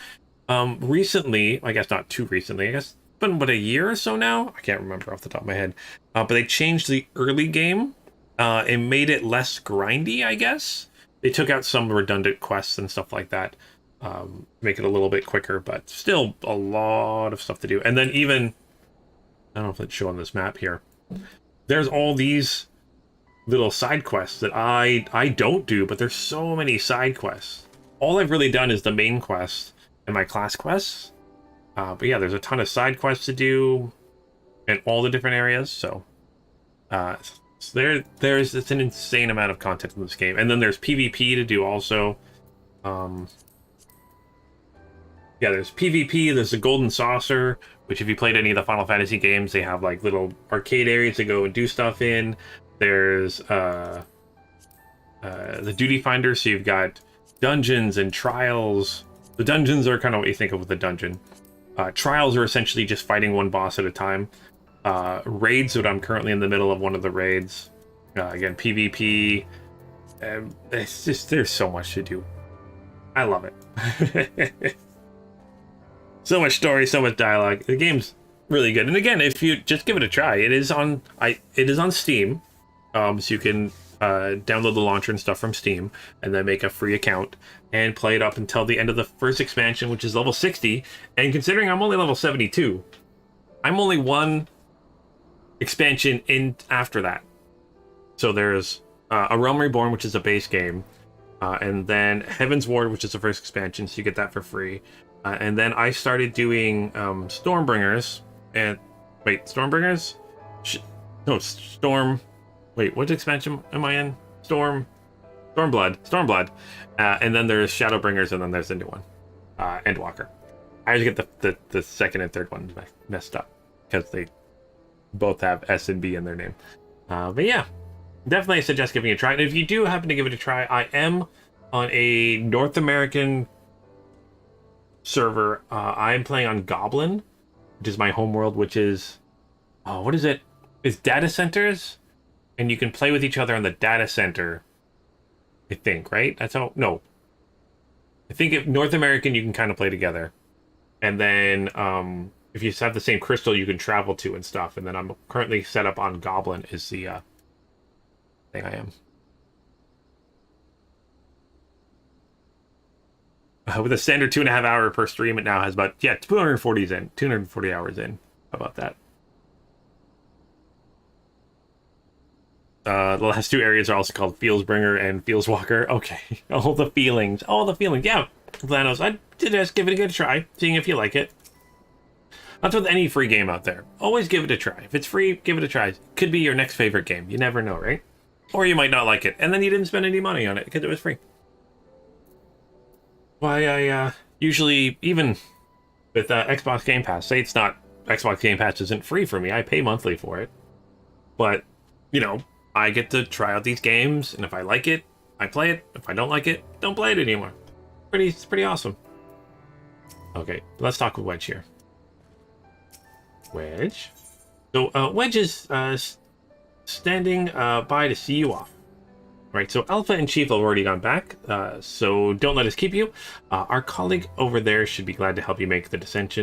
recently, I guess not too recently, I guess it's been about a year or so now. I can't remember off the top of my head. But they changed the early game and made it less grindy, I guess. They took out some redundant quests and stuff like that. Make it a little bit quicker, but still a lot of stuff to do. And then even, I don't know if it's showing this map here, there's all these little side quests that I don't do, but there's so many side quests. All I've really done is the main quest and my class quests. But yeah, there's a ton of side quests to do in all the different areas. So, it's an insane amount of content in this game. And then there's PvP to do also. Yeah, there's PvP, there's the Golden Saucer, which if you played any of the Final Fantasy games, they have like little arcade areas to go and do stuff in. There's the Duty Finder, so you've got dungeons and trials. The dungeons are kind of what you think of with a dungeon. Trials are essentially just fighting one boss at a time. Raids, but I'm currently in the middle of one of the raids. Again, PvP. It's just, there's so much to do. I love it. So much story, so much dialogue. The game's really good. And again, if you just give it a try, it is on Steam. So you can download the launcher and stuff from Steam and then make a free account and play it up until the end of the first expansion, which is level 60. And considering I'm only level 72, I'm only one expansion in after that. So there's A Realm Reborn, which is a base game, and then Heaven's Ward, which is the first expansion, so you get that for free. And then I started doing Stormbringers, and Stormbringers? What expansion am I in? Stormblood. And then there's Shadowbringers, and then there's the new one, Endwalker. I always get the second and third one messed up because they both have S and B in their name. But yeah, definitely suggest giving it a try. And if you do happen to give it a try, I am on a North American server. I'm playing on Goblin, which is my homeworld, which is what is it? It's data centers, and you can play with each other on the data center. I think, right? That's how. No, I think if North American, you can kind of play together, and then if you have the same crystal, you can travel to and stuff. And then I'm currently set up on Goblin is the thing I am. With a standard 2.5 hour per stream, it now has about 240 hours in. How about that? The last two areas are also called Fieldsbringer and Fieldswalker. Okay, all the feelings. Yeah, Vlanos, I'd just give it a good try, seeing if you like it. That's with any free game out there. Always give it a try. If it's free, give it a try. Could be your next favorite game. You never know, right? Or you might not like it, and then you didn't spend any money on it because it was free. Why I usually, even with Xbox Game Pass, say it's not, Xbox Game Pass isn't free for me. I pay monthly for it. But, I get to try out these games, and if I like it, I play it. If I don't like it, don't play it anymore. It's pretty awesome. Okay, let's talk with Wedge here. Wedge? So, Wedge is standing by to see you off. Right, so Alpha and Chief have already gone back, so don't let us keep you. Our colleague over there should be glad to help you make the descent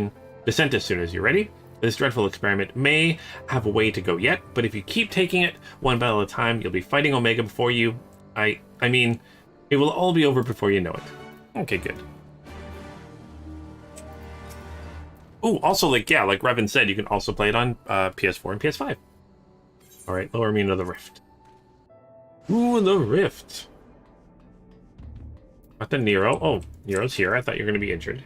as soon as you're ready. This dreadful experiment may have a way to go yet, but if you keep taking it one battle at a time, you'll be fighting Omega before you. I mean, it will all be over before you know it. Okay, good. Oh, also, like Revan said, you can also play it on PS4 and PS5. All right, lower me into the Rift. Ooh, the Rift. Got the Nero. Oh, Nero's here. I thought you were going to be injured.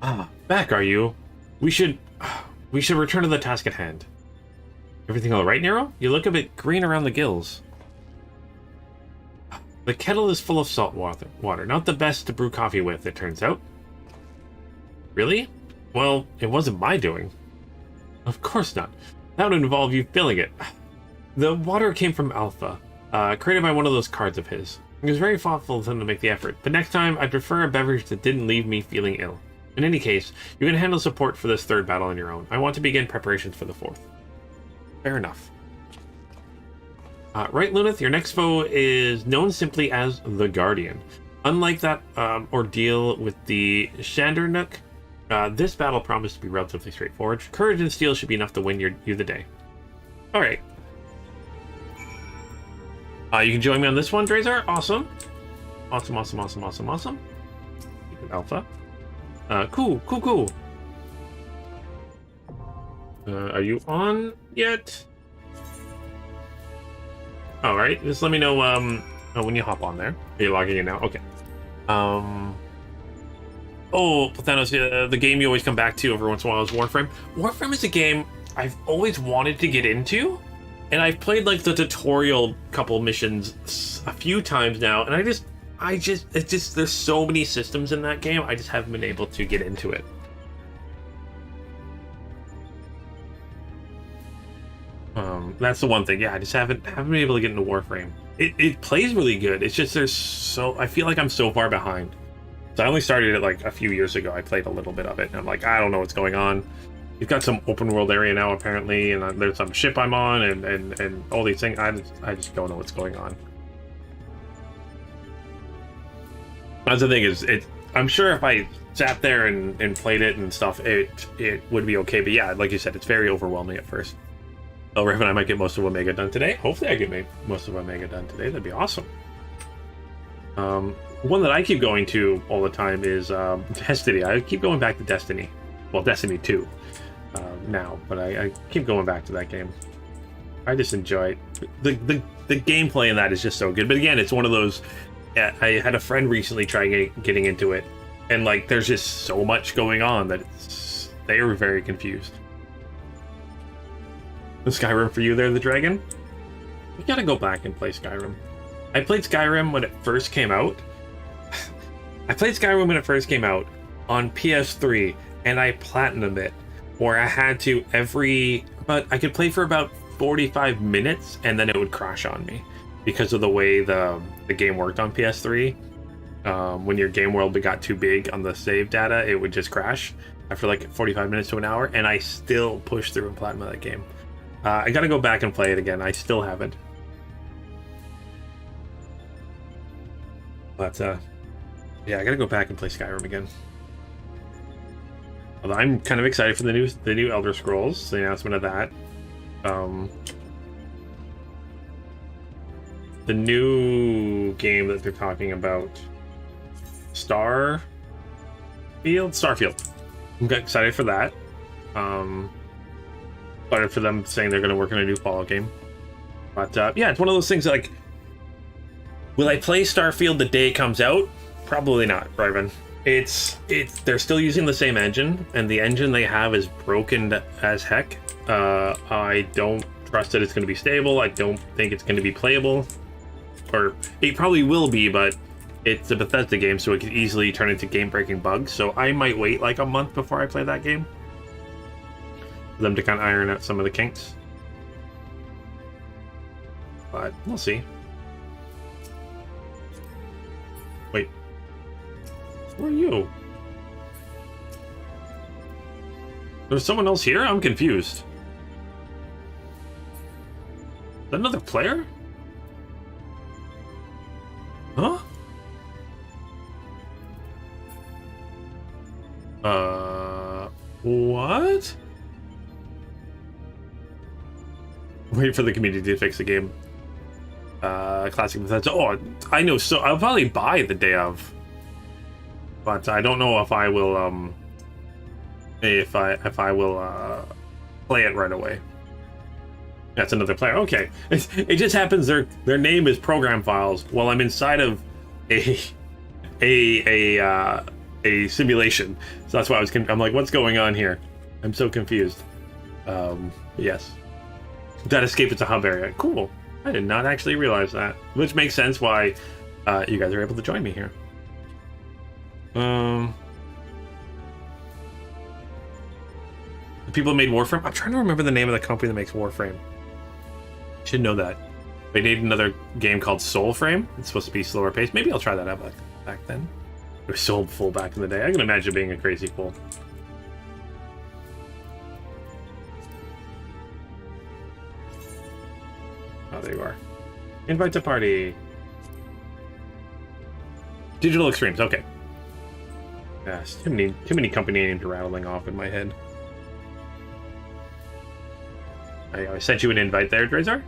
Ah, back are you? We should return to the task at hand. Everything all right, Nero? You look a bit green around the gills. The kettle is full of salt water. Not the best to brew coffee with, it turns out. Really? Well, it wasn't my doing. Of course not. That would involve you filling it. The water came from Alpha, created by one of those cards of his. It was very thoughtful of him to make the effort, but next time I'd prefer a beverage that didn't leave me feeling ill. In any case, you can handle support for this third battle on your own. I want to begin preparations for the fourth. Fair enough. Right, Lunith, your next foe is known simply as the Guardian. Unlike that ordeal with the Shandernuk, this battle promised to be relatively straightforward. Courage and steel should be enough to win you the day. Alright. You can join me on this one, Drazar. Awesome. Awesome. Alpha. Cool. Are you on yet? Alright, just let me know when you hop on there. Are you logging in now? Okay. Oh, Plathanos, the game you always come back to every once in a while is Warframe. Warframe is a game I've always wanted to get into, and I've played like the tutorial couple missions a few times now, and it's just there's so many systems in that game, I just haven't been able to get into it. That's the one thing. Yeah, I just haven't been able to get into Warframe. It plays really good. It's just I feel like I'm so far behind. So I only started it like a few years ago. I played a little bit of it, and I'm like, I don't know what's going on. You've got some open world area now apparently, and there's some ship I'm on, and all these things. I just don't know what's going on. That's the thing is, I'm sure if I sat there and played it and stuff, it would be okay. But yeah, like you said, it's very overwhelming at first. Oh, Raven, I might get most of Omega done today. Hopefully I get most of Omega done today. That'd be awesome. One that I keep going to all the time is Destiny. I keep going back to Destiny. Well, Destiny 2 now, but I keep going back to that game. I just enjoy it. The gameplay in that is just so good. But again, it's one of those... Yeah, I had a friend recently try getting into it, and like there's just so much going on that they were very confused. The Skyrim for you there, the dragon? You gotta go back and play Skyrim. I played Skyrim when it first came out. I played Skyrim when it first came out on PS3, and I platinumed it, where I had to but I could play for about 45 minutes, and then it would crash on me because of the way the game worked on PS3. When your game world got too big on the save data, it would just crash after like 45 minutes to an hour, and I still pushed through and platinumed that game. I gotta go back and play it again. I still haven't. But yeah, I gotta go back and play Skyrim again. Although I'm kind of excited for the new Elder Scrolls, the announcement of that. The new game that they're talking about, Starfield. I'm excited for that. Excited for them saying they're going to work on a new Fallout game. But yeah, it's one of those things that, like, will I play Starfield the day it comes out? Probably not, Raven. They're still using the same engine, and the engine they have is broken as heck. I don't trust that it's going to be stable. I don't think it's going to be playable. Or it probably will be, but it's a Bethesda game, so it could easily turn into game-breaking bugs. So I might wait like a month before I play that game, for them to kind of iron out some of the kinks. But we'll see. Wait. Where are you? There's someone else here? I'm confused. Is that another player? Huh? What? Wait for the community to fix the game. Classic Bethesda. Oh, I know. So I'll probably buy the day of, but I don't know if I will. If I will play it right away. That's another player. Okay, it just happens their name is program files while I'm inside of a simulation. So that's why I'm like, what's going on here? I'm so confused. Yes. That escape is a hub area. Cool. I did not actually realize that, which makes sense why you guys are able to join me here. The people who made Warframe. I'm trying to remember the name of the company that makes Warframe. Should know that. They made another game called Soulframe. It's supposed to be slower paced. Maybe I'll try that out back then. It was so full back in the day. I can imagine being a crazy full. Oh, there you are. Invite to party. Digital Extremes. Okay. Yes, too many company names rattling off in my head. I sent you an invite there, Drazar.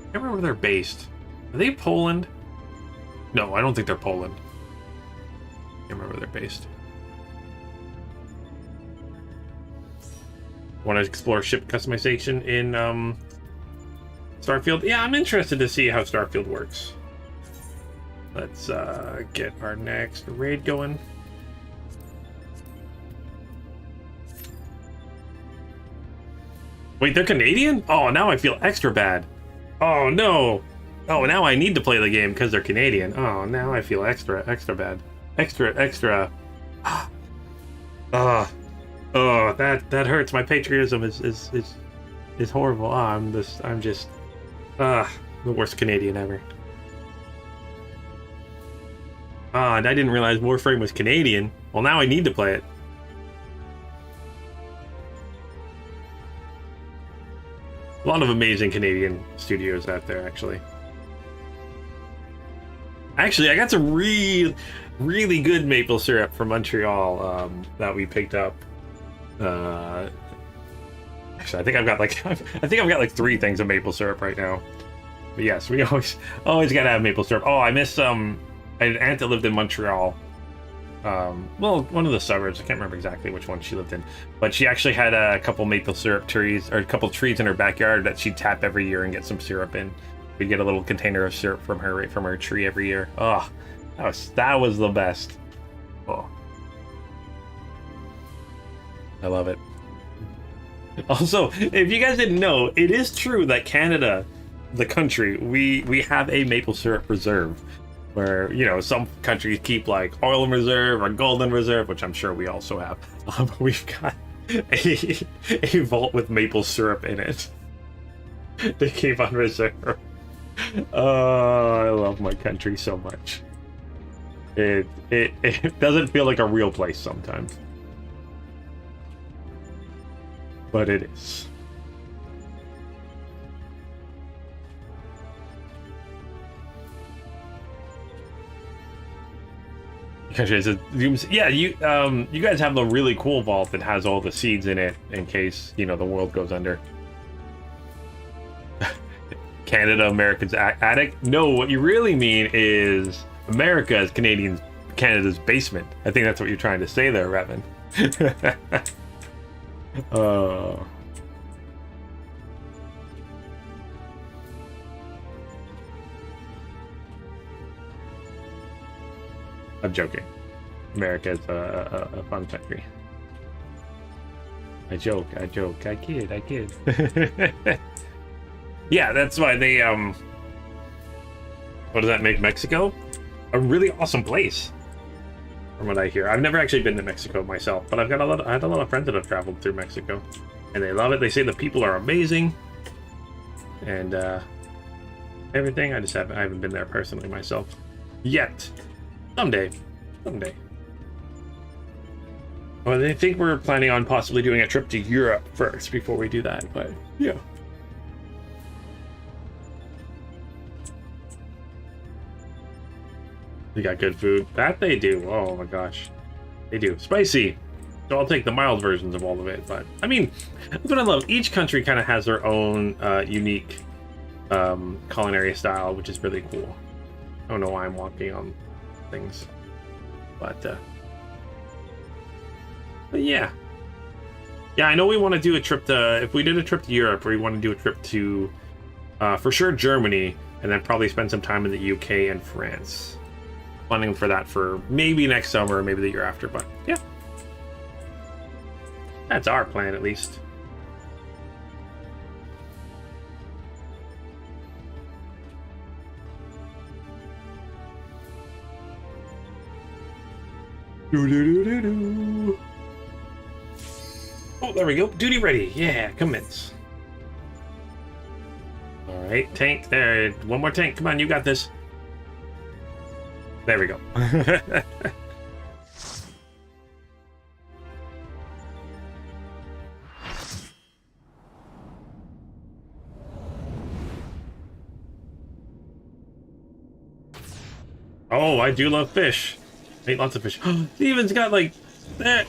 I can't remember where they're based. Are they Poland? No, I don't think they're Poland. I can't remember where they're based. Want to explore ship customization in Starfield? Yeah, I'm interested to see how Starfield works. Let's get our next raid going. Wait, they're Canadian? Oh, now I feel extra bad. Oh, no. Oh, now I need to play the game because they're Canadian. Oh, now I feel extra bad. Extra. Oh, that hurts. My patriotism is horrible. Oh, I'm just the worst Canadian ever. Ah, and I didn't realize Warframe was Canadian. Well, now I need to play it. A lot of amazing Canadian studios out there, actually. Actually, I got some really good maple syrup from Montreal that we picked up. Actually, I think I've got like 3 things of maple syrup right now. But yes, we always gotta have maple syrup. Oh, I miss I had an aunt that lived in Montreal. Well, one of the suburbs. I can't remember exactly which one she lived in, but she actually had a couple maple syrup trees, or a couple trees in her backyard that she'd tap every year and get some syrup in. We'd get a little container of syrup from her tree every year. Oh, that was the best. Oh, I love it. Also, if you guys didn't know, it is true that Canada, the country, we have a maple syrup reserve. Where, you know, some countries keep like oil in reserve or gold in reserve, which I'm sure we also have. We've got a vault with maple syrup in it. They keep on reserve. Oh, I love my country so much. It doesn't feel like a real place sometimes, but it is. Yeah, you guys have the really cool vault that has all the seeds in it in case, you know, the world goes under. Canada, America's attic? No, what you really mean is America is Canada's basement. I think that's what you're trying to say there, Revan. I'm joking. America is a fun country. I joke. I kid. Yeah, that's why they what does that make Mexico? A really awesome place, from what I hear. I've never actually been to Mexico myself, but I had a lot of friends that have traveled through Mexico, and they love it. They say the people are amazing, and everything. I haven't been there personally myself yet. Someday. Well, I think we're planning on possibly doing a trip to Europe first before we do that, but yeah. They got good food. That they do. Oh my gosh. They do. Spicy. So I'll take the mild versions of all of it. But, I mean, that's what I love. Each country kind of has their own unique culinary style, which is really cool. I don't know why I'm walking on things. But yeah. Yeah, I know we want to do a trip to... If we did a trip to Europe, we want to do a trip to, for sure, Germany, and then probably spend some time in the UK and France. Planning for that for maybe next summer or maybe the year after, but yeah. That's our plan, at least. Do-do-do-do-do. Oh, there we go. Duty ready. Yeah, commence. All right, tank there. One more tank. Come on, you got this. There we go. Oh, I do love fish. I eat lots of fish. Steven's got like that.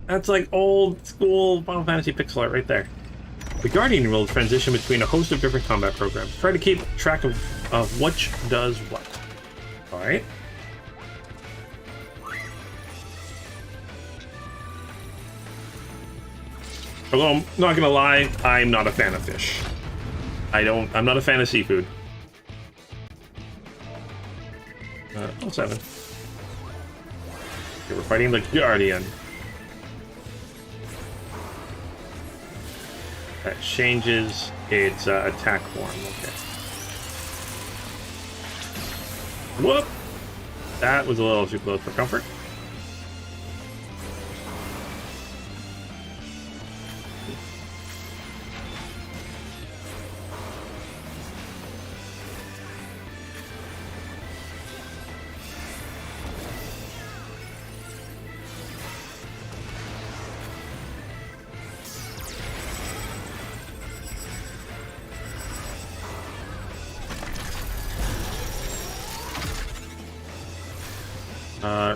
That's like old school Final Fantasy pixel art right there. The Guardian will transition between a host of different combat programs. Try to keep track of which does what. Alright. Although I'm not gonna lie, I'm not a fan of fish. I'm not a fan of seafood. Oh, 7. Okay, we're fighting the Guardian. That changes its attack form. Okay. Whoop! That was a little too close for comfort.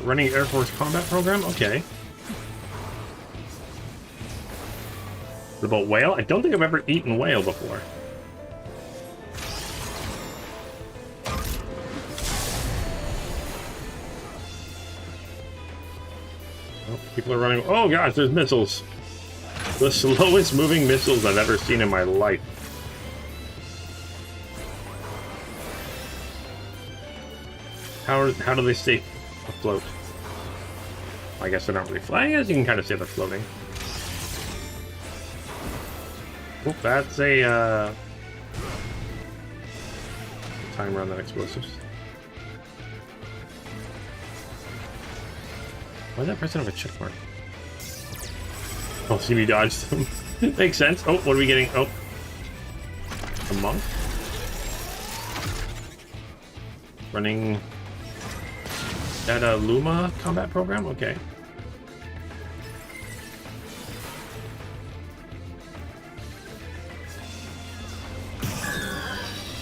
Running Air Force combat program? Okay. What about whale? I don't think I've ever eaten whale before. Oh, people are running. Oh gosh, there's missiles. The slowest moving missiles I've ever seen in my life. How do they stay afloat? I guess they're not really flying, as you can kind of see they're floating. Oh, that's a timer on that explosives. Why is that person have a check mark? Oh, see me dodge them. Makes sense. Oh, what are we getting? Oh, a monk running. That a Luma combat program? Okay.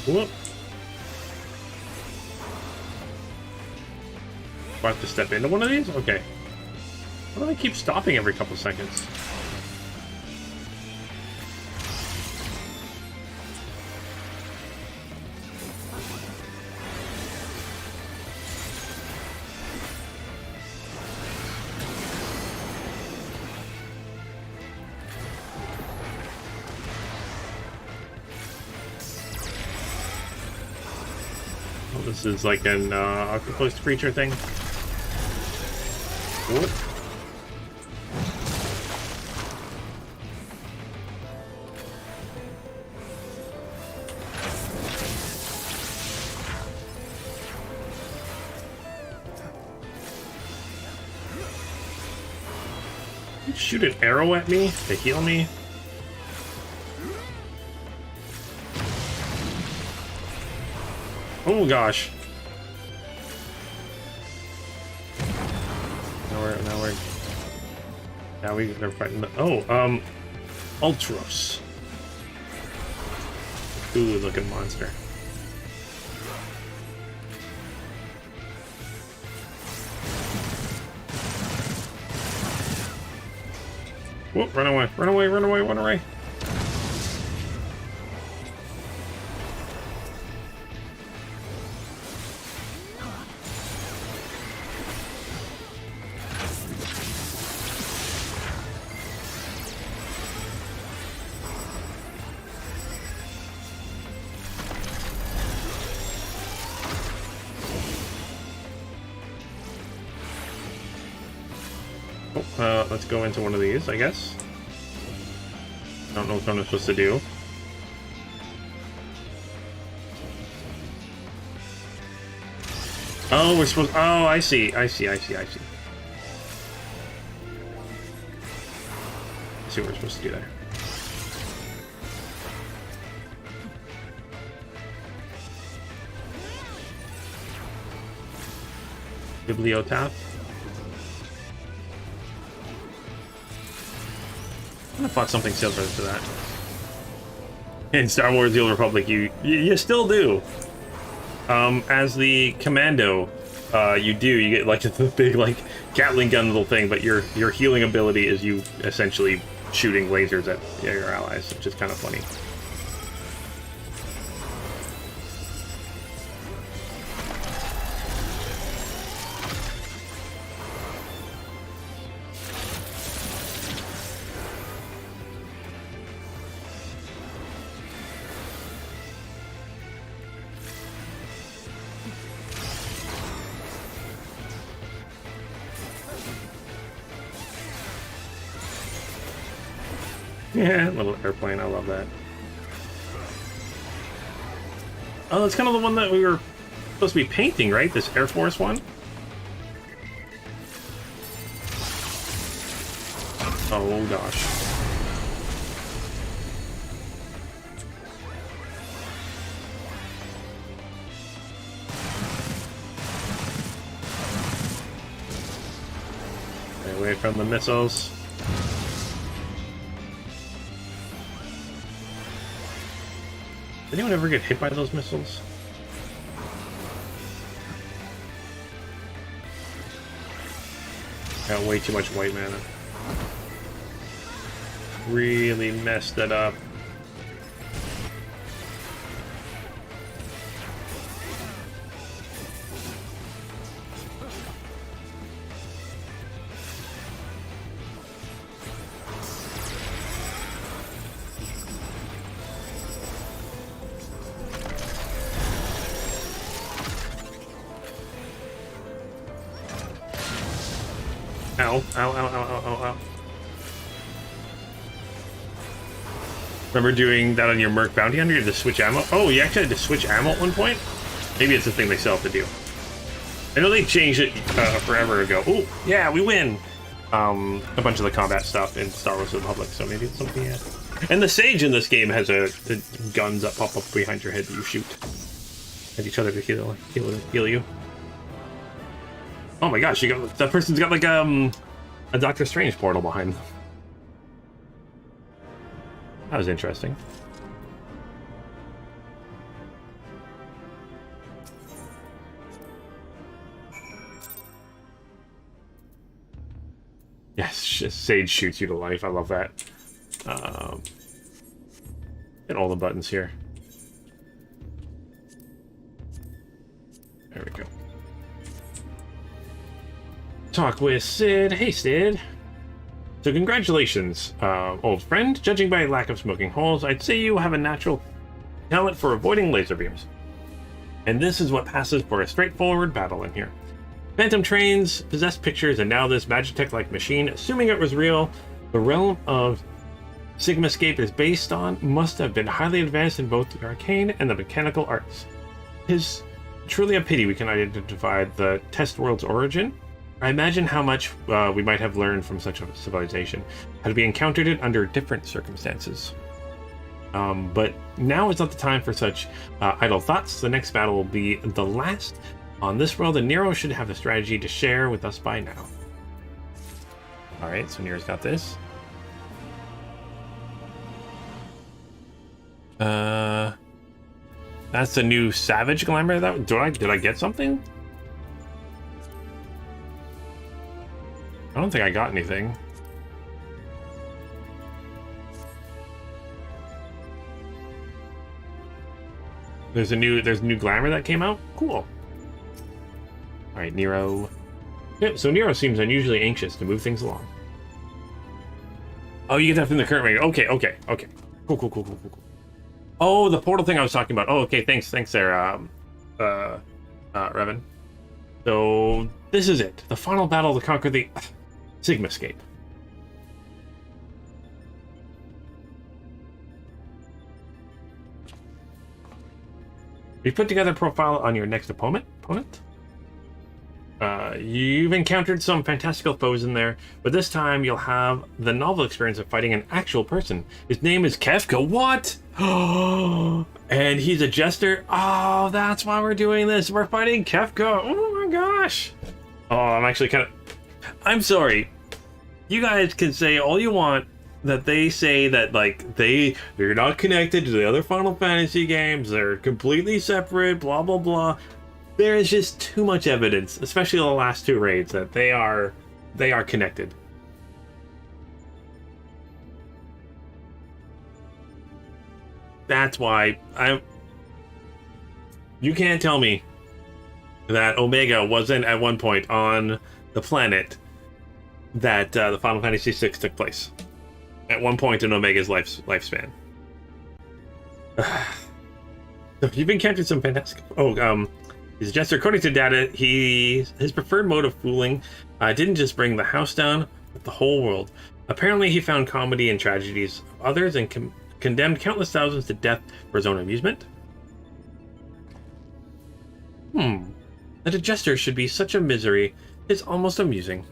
Whoop. Do I have to step into one of these? Okay. Why do they keep stopping every couple seconds? This is like an octopus creature thing. What? You shoot an arrow at me to heal me? Oh gosh. Now they're fighting the, Ultros. Good looking monster. Whoop, run away, run away, run away, run away. Let's go into one of these, I guess. I don't know what I'm supposed to do. Oh, we're supposed... Oh, I see. I see what we're supposed to do there. Bibliotaph. I thought something similar to that. In Star Wars: The Old Republic, you still do. As the commando, you get like the big like Gatling gun little thing, but your healing ability is you essentially shooting lasers at your allies, which is kind of funny. Yeah, little airplane, I love that. Oh, it's kind of the one that we were supposed to be painting, right? This Air Force one? Oh, gosh. Stay away from the missiles. Did anyone ever get hit by those missiles? Got way too much white mana. Really messed it up. Ow, ow, ow, ow, ow, ow, ow. Remember doing that on your Merc Bounty Hunter? You had to switch ammo? Oh, you actually had to switch ammo at one point? Maybe it's a thing they still have to do. I know they changed it forever ago. Oh, yeah, we win! A bunch of the combat stuff in Star Wars: The Republic, so maybe it's something, yeah. And the Sage in this game has the guns that pop up behind your head that you shoot at each other to heal you. Oh my gosh, that person's got like a Doctor Strange portal behind them. That was interesting. Yes, Sage shoots you to life. I love that. Hit all the buttons here. There we go. Talk with Sid. Hey, Sid. So congratulations, old friend. Judging by lack of smoking holes, I'd say you have a natural talent for avoiding laser beams. And this is what passes for a straightforward battle in here. Phantom trains, possessed pictures, and now this Magitech-like machine, assuming it was real, the realm of Sigmascape is based on, must have been highly advanced in both the arcane and the mechanical arts. It is truly a pity we cannot identify the test world's origin. I imagine how much we might have learned from such a civilization had we encountered it under different circumstances. But now is not the time for such idle thoughts. The next battle will be the last on this world, and Nero should have a strategy to share with us by now. Alright, so Nero's got this. That's the new Savage Glamour. Did I get something? I don't think I got anything. There's a new glamour that came out. Cool. All right, Nero. Yeah, so Nero seems unusually anxious to move things along. Oh, you get that from the current rating. Okay. Cool. Oh, the portal thing I was talking about. Oh, okay. Thanks there, Revan. So this is it. The final battle to conquer the Sigmascape. You put together a profile on your next opponent. You've encountered some fantastical foes in there, but this time you'll have the novel experience of fighting an actual person. His name is Kefka. What? And he's a jester. Oh, that's why we're doing this. We're fighting Kefka. Oh my gosh. Oh, I'm actually I'm sorry. You guys can say all you want that they say that like they're not connected to the other Final Fantasy games. They're completely separate. Blah blah blah. There is just too much evidence, especially the last two raids, that they are connected. That's why you can't tell me that Omega wasn't at one point on the planet that the Final Fantasy VI took place. At one point in Omega's lifespan. So you've encountered some fantastic... he's a jester. According to data, his preferred mode of fooling didn't just bring the house down, but the whole world. Apparently, he found comedy in tragedies of others and condemned countless thousands to death for his own amusement. That a jester should be such a misery is almost amusing.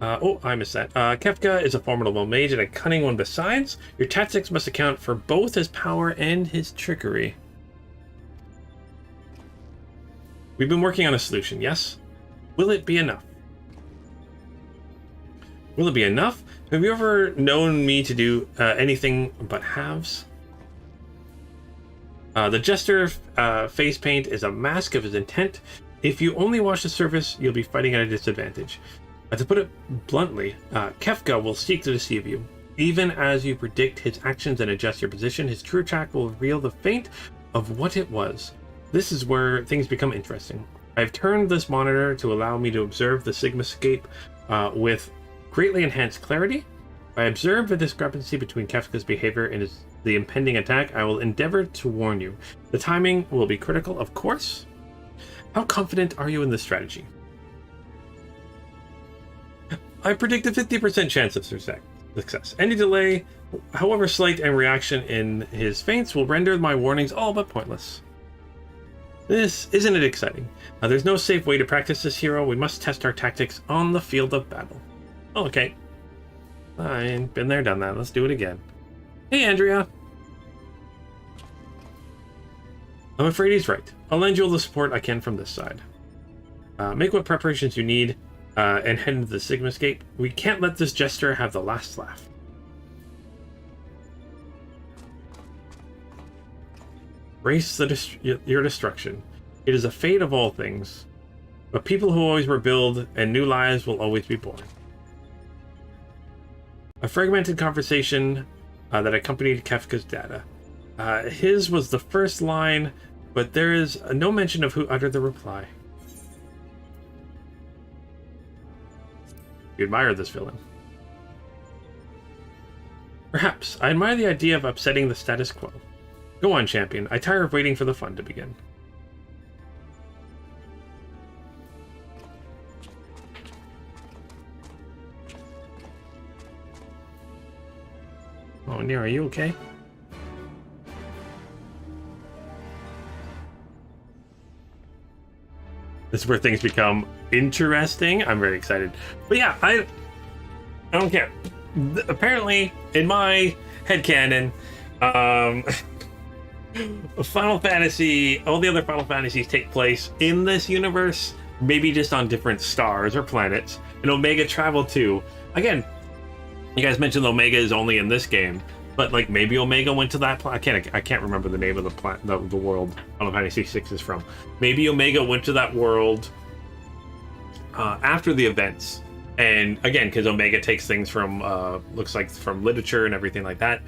I missed that. Kefka is a formidable mage and a cunning one besides. Your tactics must account for both his power and his trickery. We've been working on a solution, yes? Will it be enough? Will it be enough? Have you ever known me to do anything but halves? The Jester face paint is a mask of his intent. If you only watch the surface, you'll be fighting at a disadvantage. To put it bluntly, Kefka will seek to deceive you. Even as you predict his actions and adjust your position, his true track will reveal the feint of what it was. This is where things become interesting. I've turned this monitor to allow me to observe the Sigmascape with greatly enhanced clarity. If I observe a discrepancy between Kefka's behavior and the impending attack, I will endeavor to warn you. The timing will be critical, of course. How confident are you in this strategy? I predict a 50% chance of success. Any delay, however slight, and reaction in his feints will render my warnings all but pointless. Isn't it exciting? There's no safe way to practice this hero. We must test our tactics on the field of battle. Oh, okay. I've been there, done that. Let's do it again. Hey, Andrea. I'm afraid he's right. I'll lend you all the support I can from this side. Make what preparations you need and head into the Sigmascape. We can't let this jester have the last laugh. Race your destruction. It is a fate of all things. But people who always rebuild and new lives will always be born. A fragmented conversation that accompanied Kefka's data. His was the first line, but there is no mention of who uttered the reply. You admire this villain. Perhaps. I admire the idea of upsetting the status quo. Go on, champion. I tire of waiting for the fun to begin. Oh, Nero, are you okay? This is where things become interesting. I'm very excited. But yeah, I don't care. Apparently, in my headcanon, Final Fantasy, all the other Final Fantasies take place in this universe, maybe just on different stars or planets, and Omega traveled to. Again, you guys mentioned Omega is only in this game, but like maybe Omega went to that planet. I can't remember the name of the world Final Fantasy VI is from. Maybe Omega went to that world after the events, and again, because Omega takes things from looks like from literature and everything like that.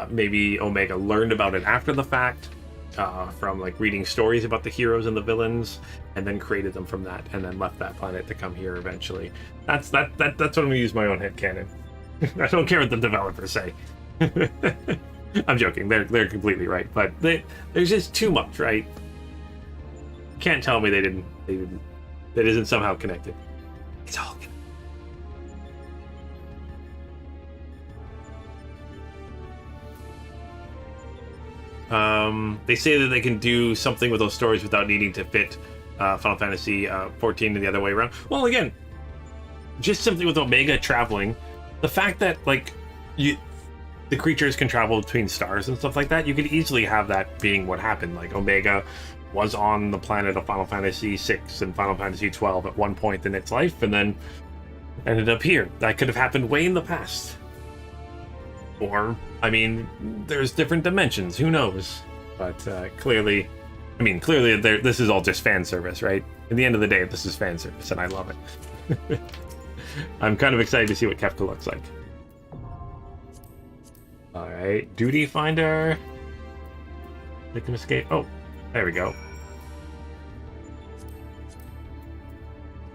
Maybe Omega learned about it after the fact. from like reading stories about the heroes and the villains, and then created them from that, and then left that planet to come here eventually. That's what I'm gonna use my own headcanon. I don't care what the developers say. I'm joking. They're completely right, but there's just too much, right? Can't tell me they didn't. That isn't somehow connected. It's all connected. They say that they can do something with those stories without needing to fit Final Fantasy XIV and the other way around. Well, again, just simply with Omega traveling, the fact that like the creatures can travel between stars and stuff like that, you could easily have that being what happened. Like Omega was on the planet of Final Fantasy VI and Final Fantasy XII at one point in its life, and then ended up here. That could have happened way in the past. Or, I mean, there's different dimensions. Who knows? But clearly, this is all just fan service, right? At the end of the day, this is fan service, and I love it. I'm kind of excited to see what Kefka looks like. All right, duty finder. Victim escape. Oh, there we go.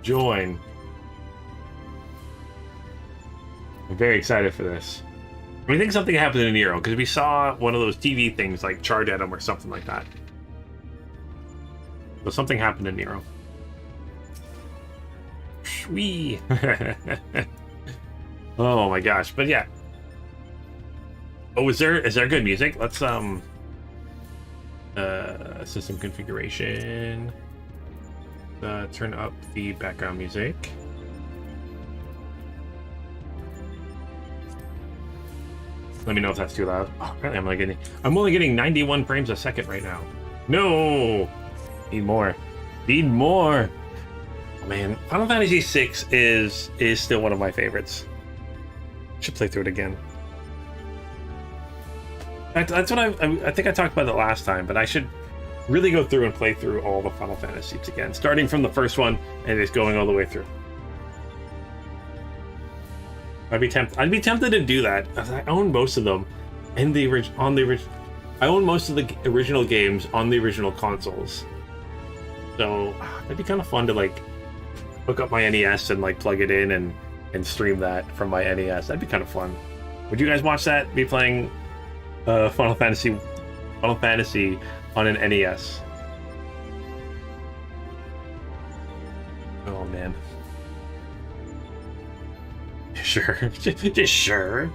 Join. I'm very excited for this. I think something happened in Nero, because we saw one of those TV things like charge at him or something like that. So something happened in Nero. Shwee! Oh my gosh, but yeah. Oh, is there good music? Let's system configuration. Turn up the background music. Let me know if that's too loud. Oh, apparently I'm only getting 91 frames a second right now. No! Need more. Need more! Oh, man, Final Fantasy VI is still one of my favorites. Should play through it again. That's what I think I talked about it last time, but I should really go through and play through all the Final Fantasies again, starting from the first one and just going all the way through. I'd be tempted to do that. I own most of them in the I own most of the original games on the original consoles. So it'd be kind of fun to like hook up my NES and like plug it in and stream that from my NES. That'd be kind of fun. Would you guys watch that? Be playing Final Fantasy on an NES. Oh man. Sure. Just sure.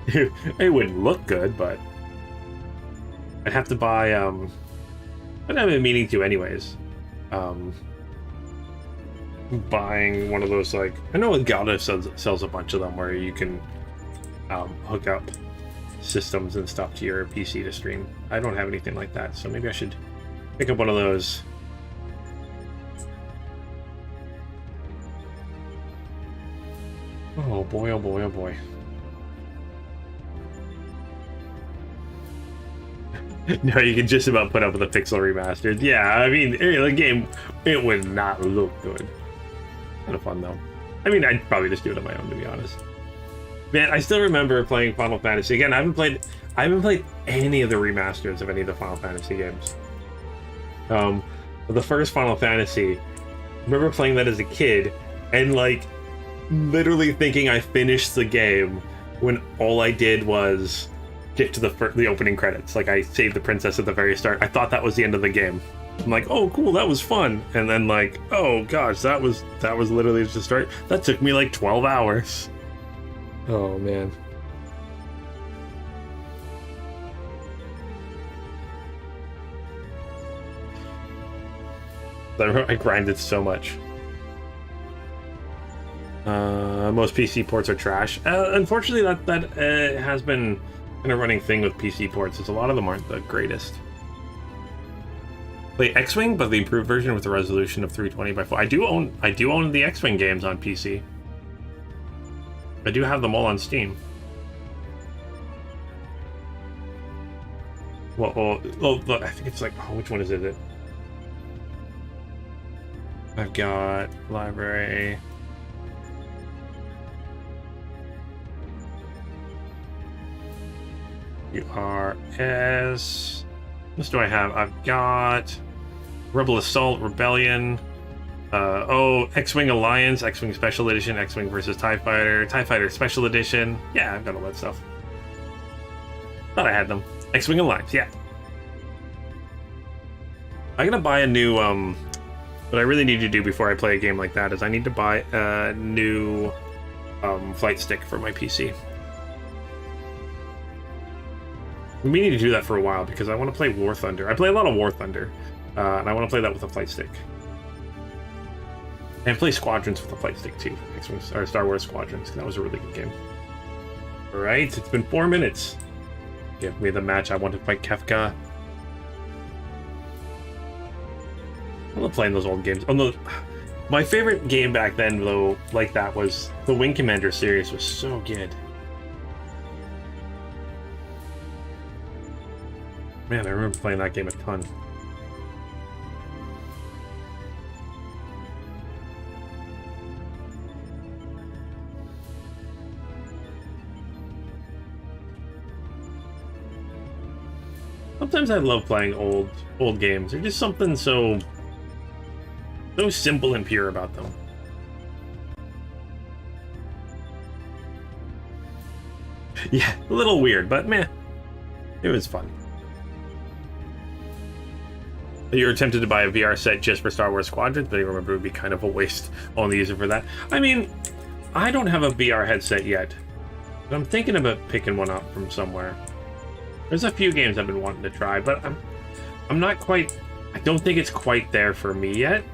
It wouldn't look good, but I'd have to buy I'd have been meaning to anyways. Buying one of those, like, I know Gauda sells a bunch of them where you can hook up systems and stuff to your PC to stream. I don't have anything like that, so maybe I should pick up one of those. Oh boy, oh boy, oh boy. No, you can just about put up with the pixel remastered. Yeah, I mean, the game, it would not look good. Kind of fun, though. I mean, I'd probably just do it on my own, to be honest. Man, I still remember playing Final Fantasy. Again, I haven't played any of the remasters of any of the Final Fantasy games. The first Final Fantasy, I remember playing that as a kid, and, like, literally thinking I finished the game when all I did was get to the opening credits. Like, I saved the princess at the very start. I thought that was the end of the game. I'm like, oh cool, that was fun. And then like, oh gosh, that was literally just the start. That took me like 12 hours. Oh man. I grinded so much. Most PC ports are trash. Unfortunately, that has been kind of running thing with PC ports, is a lot of them aren't the greatest. Play X-Wing, but the improved version with a resolution of 320 by 4. I do own the X-Wing games on PC. I do have them all on Steam. Well, I think it's like, oh, which one is it? I've got library. You are S. What do I have? I've got Rebel Assault, Rebellion. X-Wing Alliance, X-Wing Special Edition, X-Wing versus TIE Fighter Special Edition. Yeah, I've got all that stuff. Thought I had them. X-Wing Alliance, yeah. I'm gonna buy a new, what I really need to do before I play a game like that is I need to buy a new, flight stick for my PC. We need to do that for a while because I want to play War Thunder. I play a lot of War Thunder, and I want to play that with a flight stick. And play Squadrons with a flight stick too, or Star Wars Squadrons. That was a really good game. All right, it's been 4 minutes. Give me the match. I want to fight Kefka. I love playing those old games. Oh no, my favorite game back then, though, like that, was the Wing Commander series. Was so good. Man, I remember playing that game a ton. Sometimes I love playing old games. There's just something so simple and pure about them. Yeah, a little weird, but meh, it was fun. You're tempted to buy a VR set just for Star Wars Squadrons, but I remember it would be kind of a waste only use it for that. I mean, I don't have a VR headset yet, but I'm thinking about picking one up from somewhere. There's a few games I've been wanting to try, but I'm not quite. I don't think it's quite there for me yet.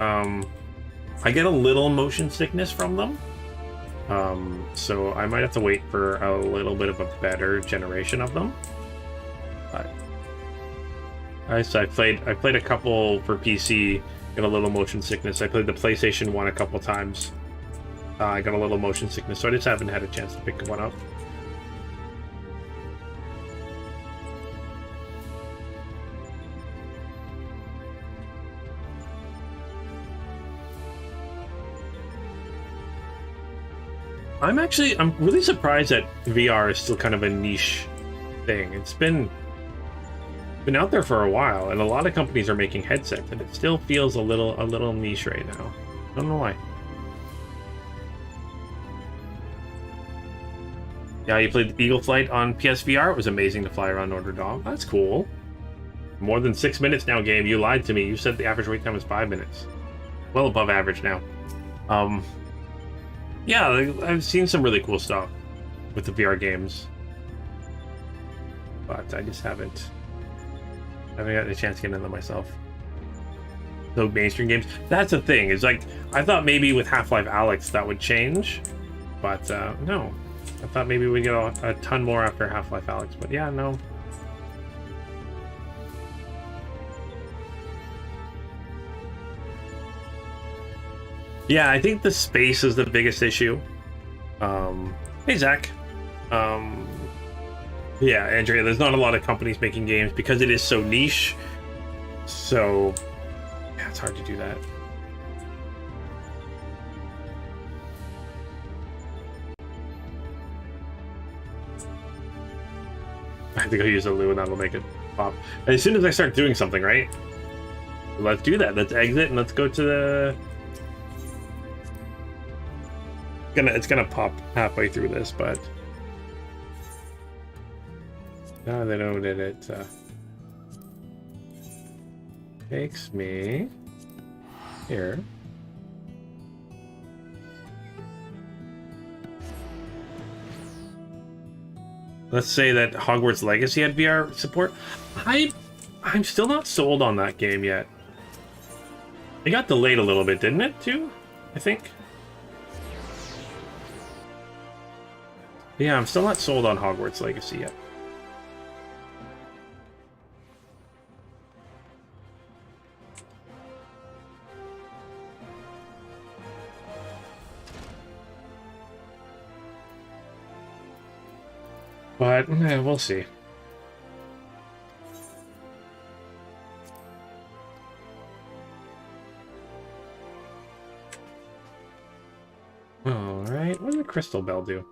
I get a little motion sickness from them, so I might have to wait for a little bit of a better generation of them. But I played a couple for PC. Got a little motion sickness. I played the PlayStation 1 a couple times. I got a little motion sickness, so I just haven't had a chance to pick one up. I'm really surprised that VR is still kind of a niche thing. It's been out there for a while, and a lot of companies are making headsets, and it still feels a little niche right now. I don't know why. Yeah, you played Eagle Flight on PSVR. It was amazing to fly around Notre Dame. That's cool. More than 6 minutes now, game. You lied to me. You said the average wait time was 5 minutes. Well above average now. Yeah, I've seen some really cool stuff with the VR games, but I just haven't gotten a chance to get into them myself. So mainstream games, that's the thing. Is like I thought maybe with Half-Life Alyx that would change, but no. I thought maybe we'd get a ton more after Half-Life Alyx, but yeah, no. Yeah, I think the space is the biggest issue. Hey, Zach. Yeah, Andrea, there's not a lot of companies making games because it is so niche. So, yeah, it's hard to do that. I have to go use a loo and that'll make it pop. As soon as I start doing something, right? Let's do that. Let's exit and let's go to the... It's gonna pop halfway through this, but now they know that it takes me here. Let's say that Hogwarts Legacy had VR support. I'm still not sold on that game yet. It got delayed a little bit, didn't it, too? I think. Yeah, I'm still not sold on Hogwarts Legacy yet. But, we'll see. Alright, what did the crystal bell do?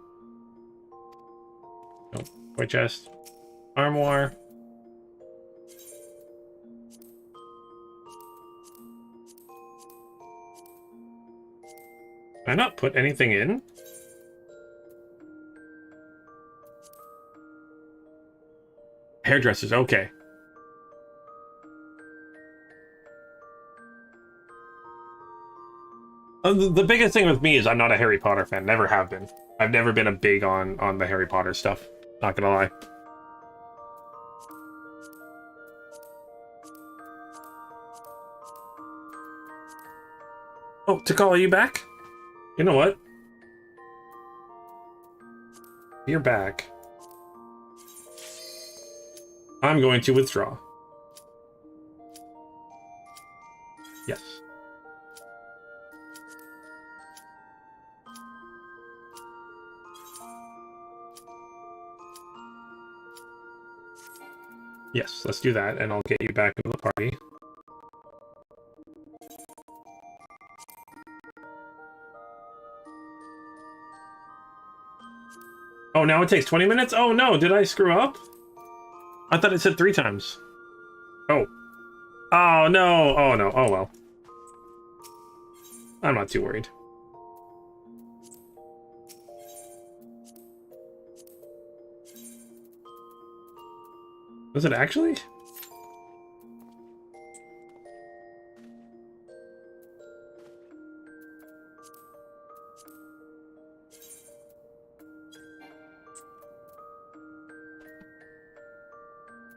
Nope. Toy chest. Armoire. Can I not put anything in? Hairdressers, okay. The biggest thing with me is I'm not a Harry Potter fan. Never have been. I've never been a big on the Harry Potter stuff. Not gonna lie. Oh, Takala, you back? You know what? You're back. I'm going to withdraw. Yes. Yes, let's do that, and I'll get you back into the party. Oh, now it takes 20 minutes? Oh no, did I screw up? I thought it said 3 times. Oh. Oh no, oh no, oh well. I'm not too worried. Was it actually?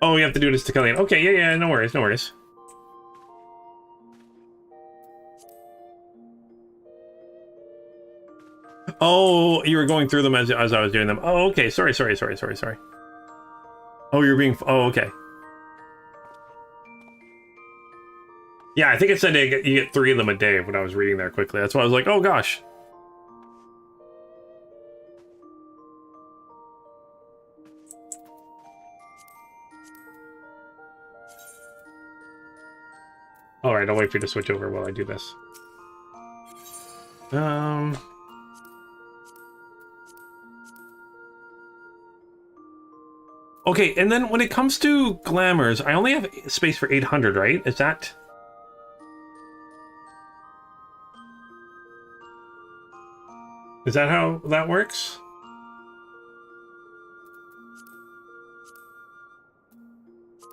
Oh, you have to do this to Kellyanne. Okay, yeah, no worries, no worries. Oh, you were going through them as I was doing them. Oh, okay, sorry. Oh, you're being... Oh, okay. Yeah, I think it said you get 3 of them a day when I was reading there quickly. That's why I was like, oh gosh. Alright, I'll wait for you to switch over while I do this. Okay, and then when it comes to glamours, I only have space for 800, right? Is that... Is that how that works?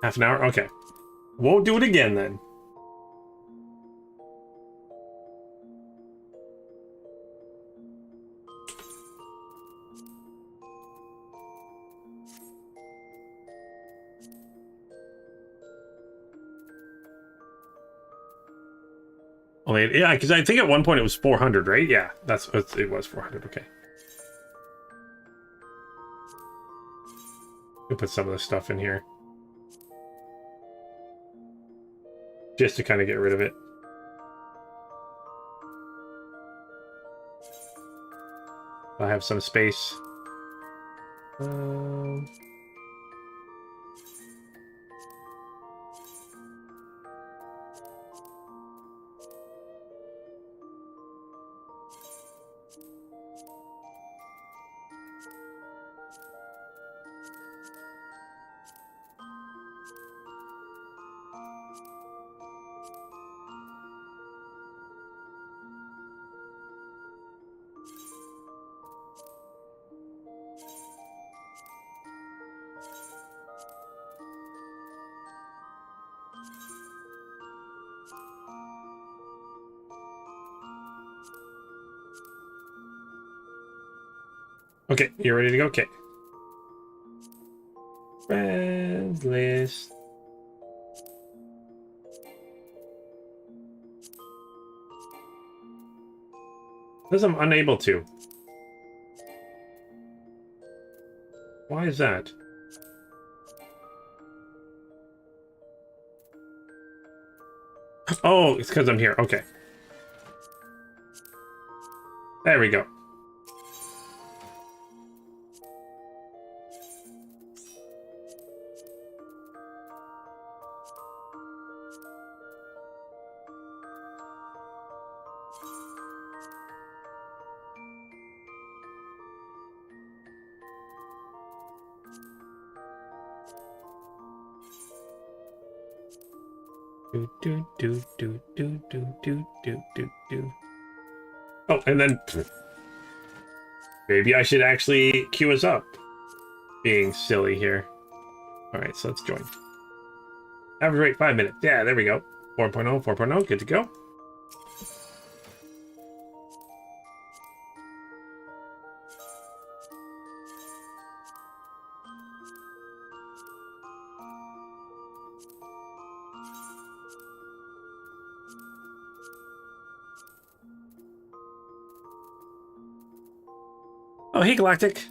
Half an hour? Okay. Won't do it again, then. Only, yeah, because I think at one point it was 400, right? Yeah, it was 400, okay. We'll put some of this stuff in here. Just to kind of get rid of it. I have some space. Okay, you're ready to go? Okay. Friends list. Says I'm unable to. Why is that? Oh, it's because I'm here. Okay. There we go. Do, do, do, do, do, do, do, do, do, do. Oh, and then maybe I should actually queue us up. Being silly here. Alright, so let's join. Average rate 5 minutes. Yeah, there we go. 4.0, 4.0, good to go. Oh, hey, Galactic.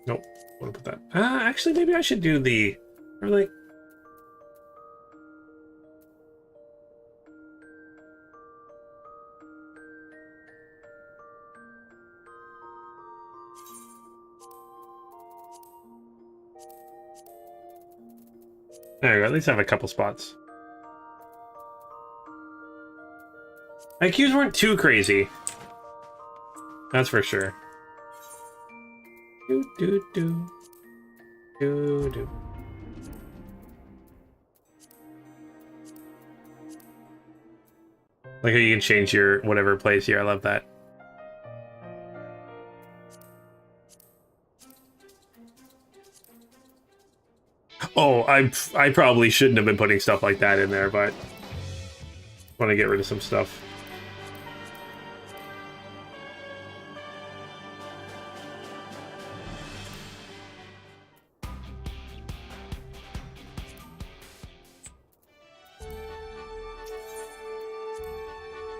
Nope. I want to put that. Actually, maybe I should do the. Or like. There we go. At least I have a couple spots. My queues weren't too crazy. That's for sure. Do do do do do. Like how you can change your whatever place here. I love that. Oh, I probably shouldn't have been putting stuff like that in there, but I want to get rid of some stuff.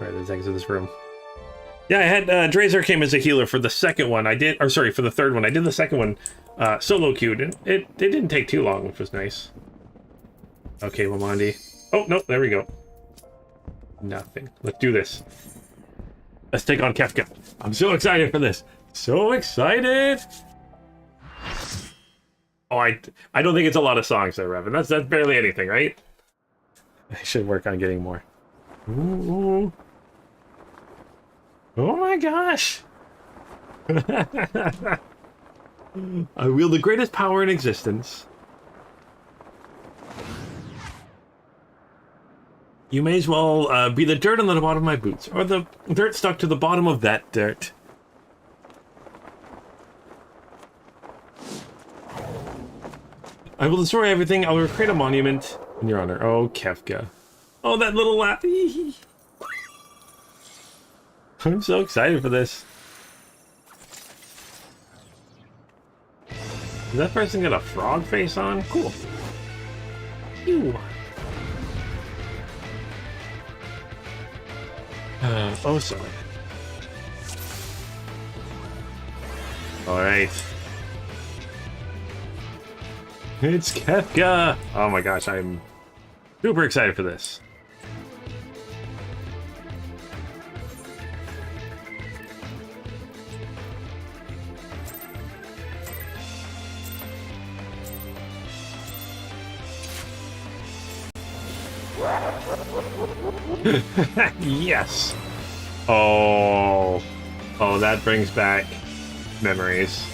Alright, let's exit this room. Yeah, I had Drazer came as a healer for the second one. I did, or sorry, for the third one. I did the second one solo queued, and it didn't take too long, which was nice. Okay, Mamandi. Oh, no, there we go. Nothing. Let's do this. Let's take on Kefka. I'm so excited for this. So excited! Oh, I don't think it's a lot of songs there, Revan. That's barely anything, right? I should work on getting more. Ooh. Oh my gosh! I wield the greatest power in existence. You may as well be the dirt on the bottom of my boots, or the dirt stuck to the bottom of that dirt. I will destroy everything. I will create a monument in your honor. Oh, Kefka. Oh, that little laugh. I'm so excited for this. Does that person got a frog face on? Cool. Ew. Oh, sorry. Alright. It's Kefka! Oh my gosh, I'm super excited for this. Yes! Oh, that brings back memories.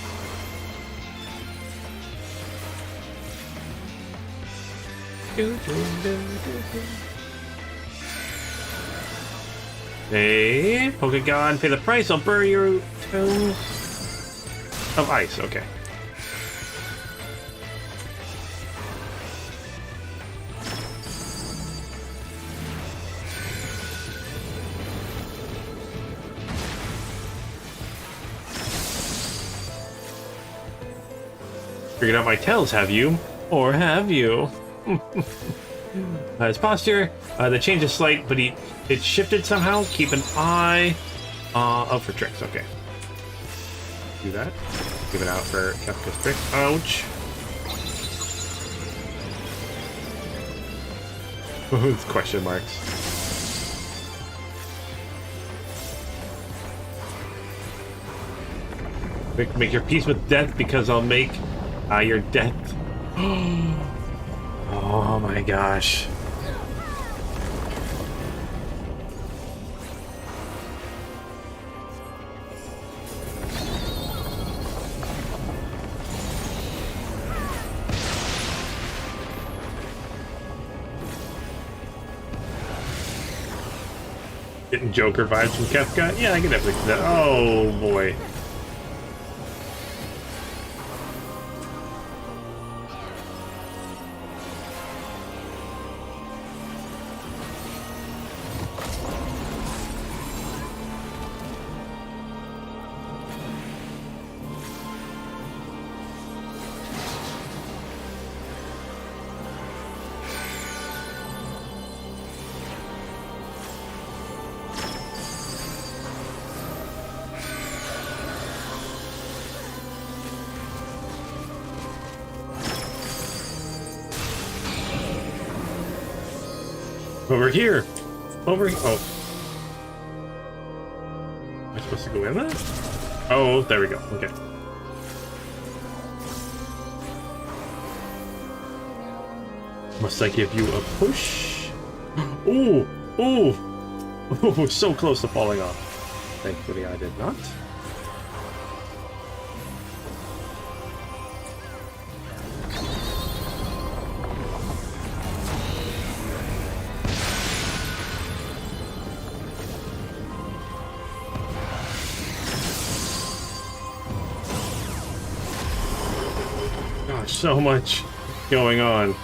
Hey, Pokegon, pay the price, I'll bury your tombs of ice, okay. Figured out my tells, have you? Or have you? His posture, the change is slight, but it shifted somehow. Keep an eye out for tricks. Okay. Do that. Give it out for Kefka's trick. Ouch. It's question marks. Make your peace with death, because I'll make your death. Oh my gosh. Getting Joker vibes from Kefka? Yeah, I can definitely do that. Oh, boy. Over here! Over here! Oh. Am I supposed to go in there? Oh, there we go. Okay. Must I give you a push? Ooh! Ooh! Ooh, so close to falling off. Thankfully, I did not. Gosh, so much going on.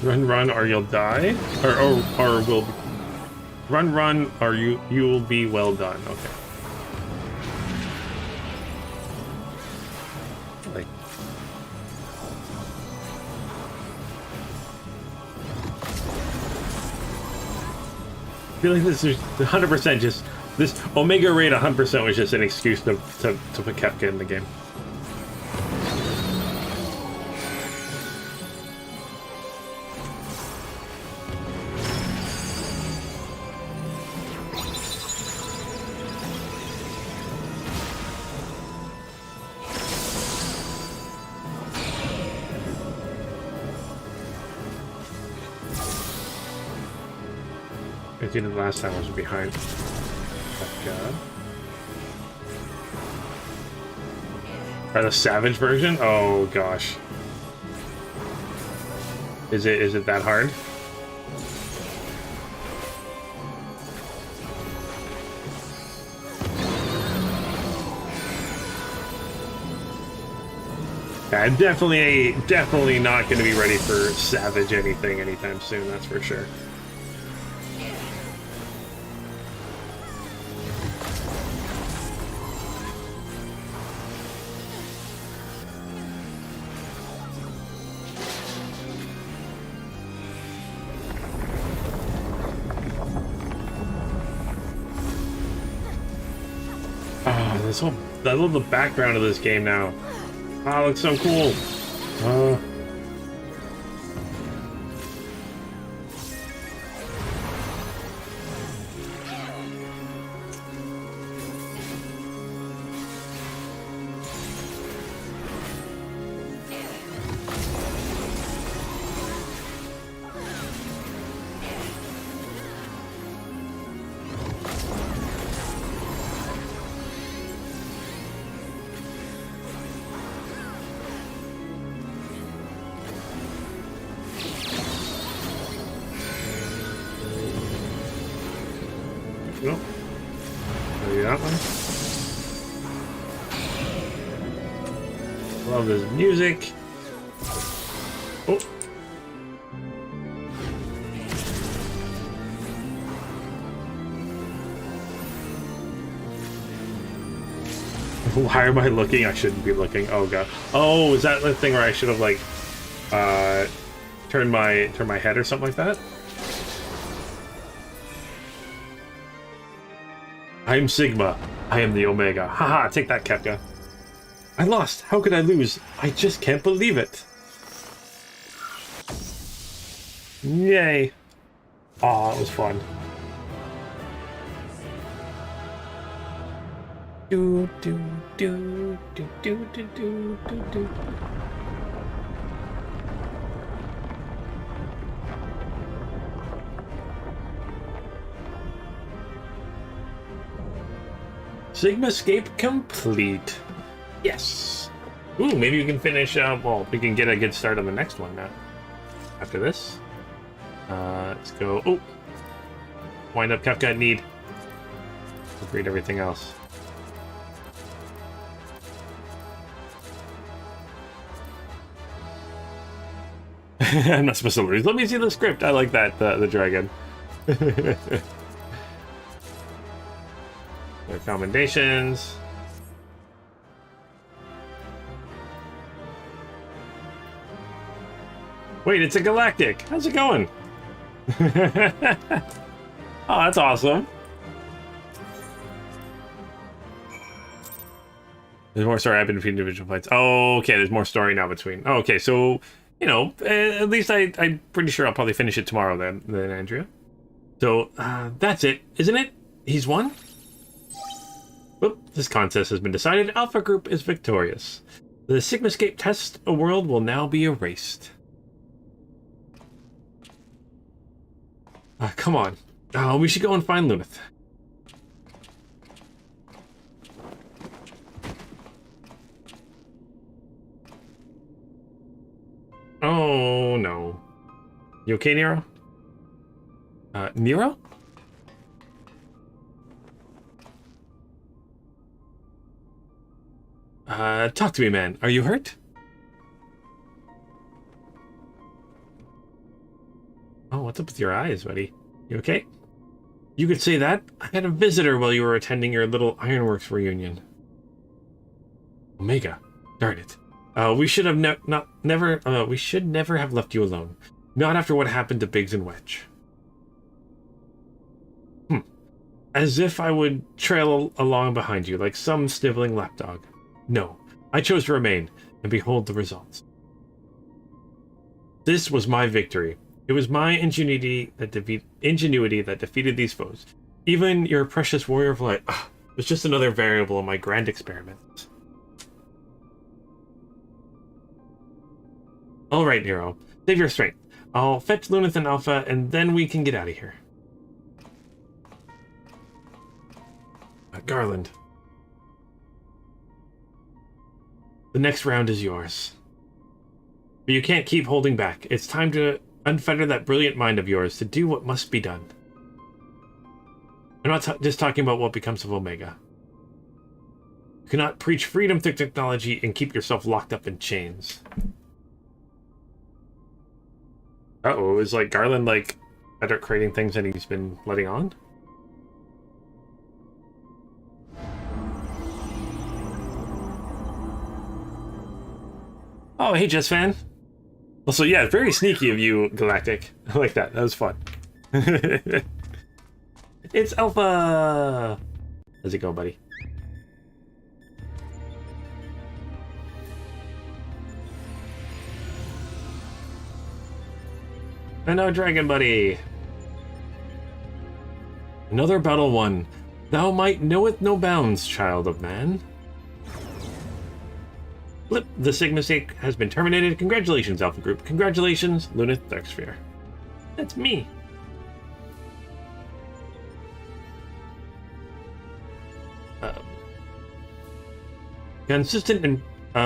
Run, run, or you'll die, or will run, run, or you'll be well done. Okay. Like, I feel like this is 100% just this Omega raid. 100% was just an excuse to put Kefka in the game. I did it last time. I was behind. God. Or the Savage version? Oh gosh. Is it that hard? I'm definitely not going to be ready for Savage anything anytime soon. That's for sure. I love the background of this game now. Oh, it looks so cool. Nope. Maybe that one. Love his music. Oh. Why am I looking? I shouldn't be looking. Oh god. Oh, is that the thing where I should have like turned my head or something like that? I'm Sigma. I am the Omega. Haha, take that, Kefka. I lost. How could I lose? I just can't believe it. Yay. Aw, it was fun. Do do do do do do do do do. Sigmascape complete. Yes. Ooh, maybe we can finish. Well, we can get a good start on the next one now. After this, let's go. Oh, wind up Kafka need. Let's read everything else. I'm not supposed to lose. Let me see the script. I like that, the dragon. Their commendations. Wait, it's a galactic. How's it going? Oh, that's awesome. There's more story happening between individual fights. Oh, okay. There's more story now between. Oh, okay, so you know, at least I'm pretty sure I'll probably finish it tomorrow then Andrea. So that's it, isn't it? He's won. Whoop, this contest has been decided. Alpha Group is victorious. The Sigmascape test world will now be erased. Come on. We should go and find Lunith. Oh, no. You okay, Nero? Nero? Talk to me, man. Are you hurt? Oh, what's up with your eyes, buddy? You okay? You could say that. I had a visitor while you were attending your little ironworks reunion. Omega. Darn it. We should have we should never have left you alone. Not after what happened to Biggs and Wedge. As if I would trail along behind you like some sniveling lapdog. No, I chose to remain, and behold the results. This was my victory. It was my ingenuity that defeated these foes. Even your precious warrior of light was just another variable in my grand experiments. All right, Nero. Save your strength. I'll fetch Lunith and Alpha, and then we can get out of here. Garland. The next round is yours. But you can't keep holding back. It's time to unfetter that brilliant mind of yours to do what must be done. I'm not just talking about what becomes of Omega. You cannot preach freedom through technology and keep yourself locked up in chains. Uh-oh, is like Garland like better at creating things than he's been letting on? Oh, hey, Jess fan. Also, yeah, very sneaky of you, Galactic. I like that. That was fun. It's Alpha! How's it going, buddy? Hello, Dragon Buddy! Another battle won. Thou might knoweth no bounds, child of man. Flip, the Sigmascape has been terminated. Congratulations, Alpha Group. Congratulations, Lunith Darksphere. That's me. Consistent in,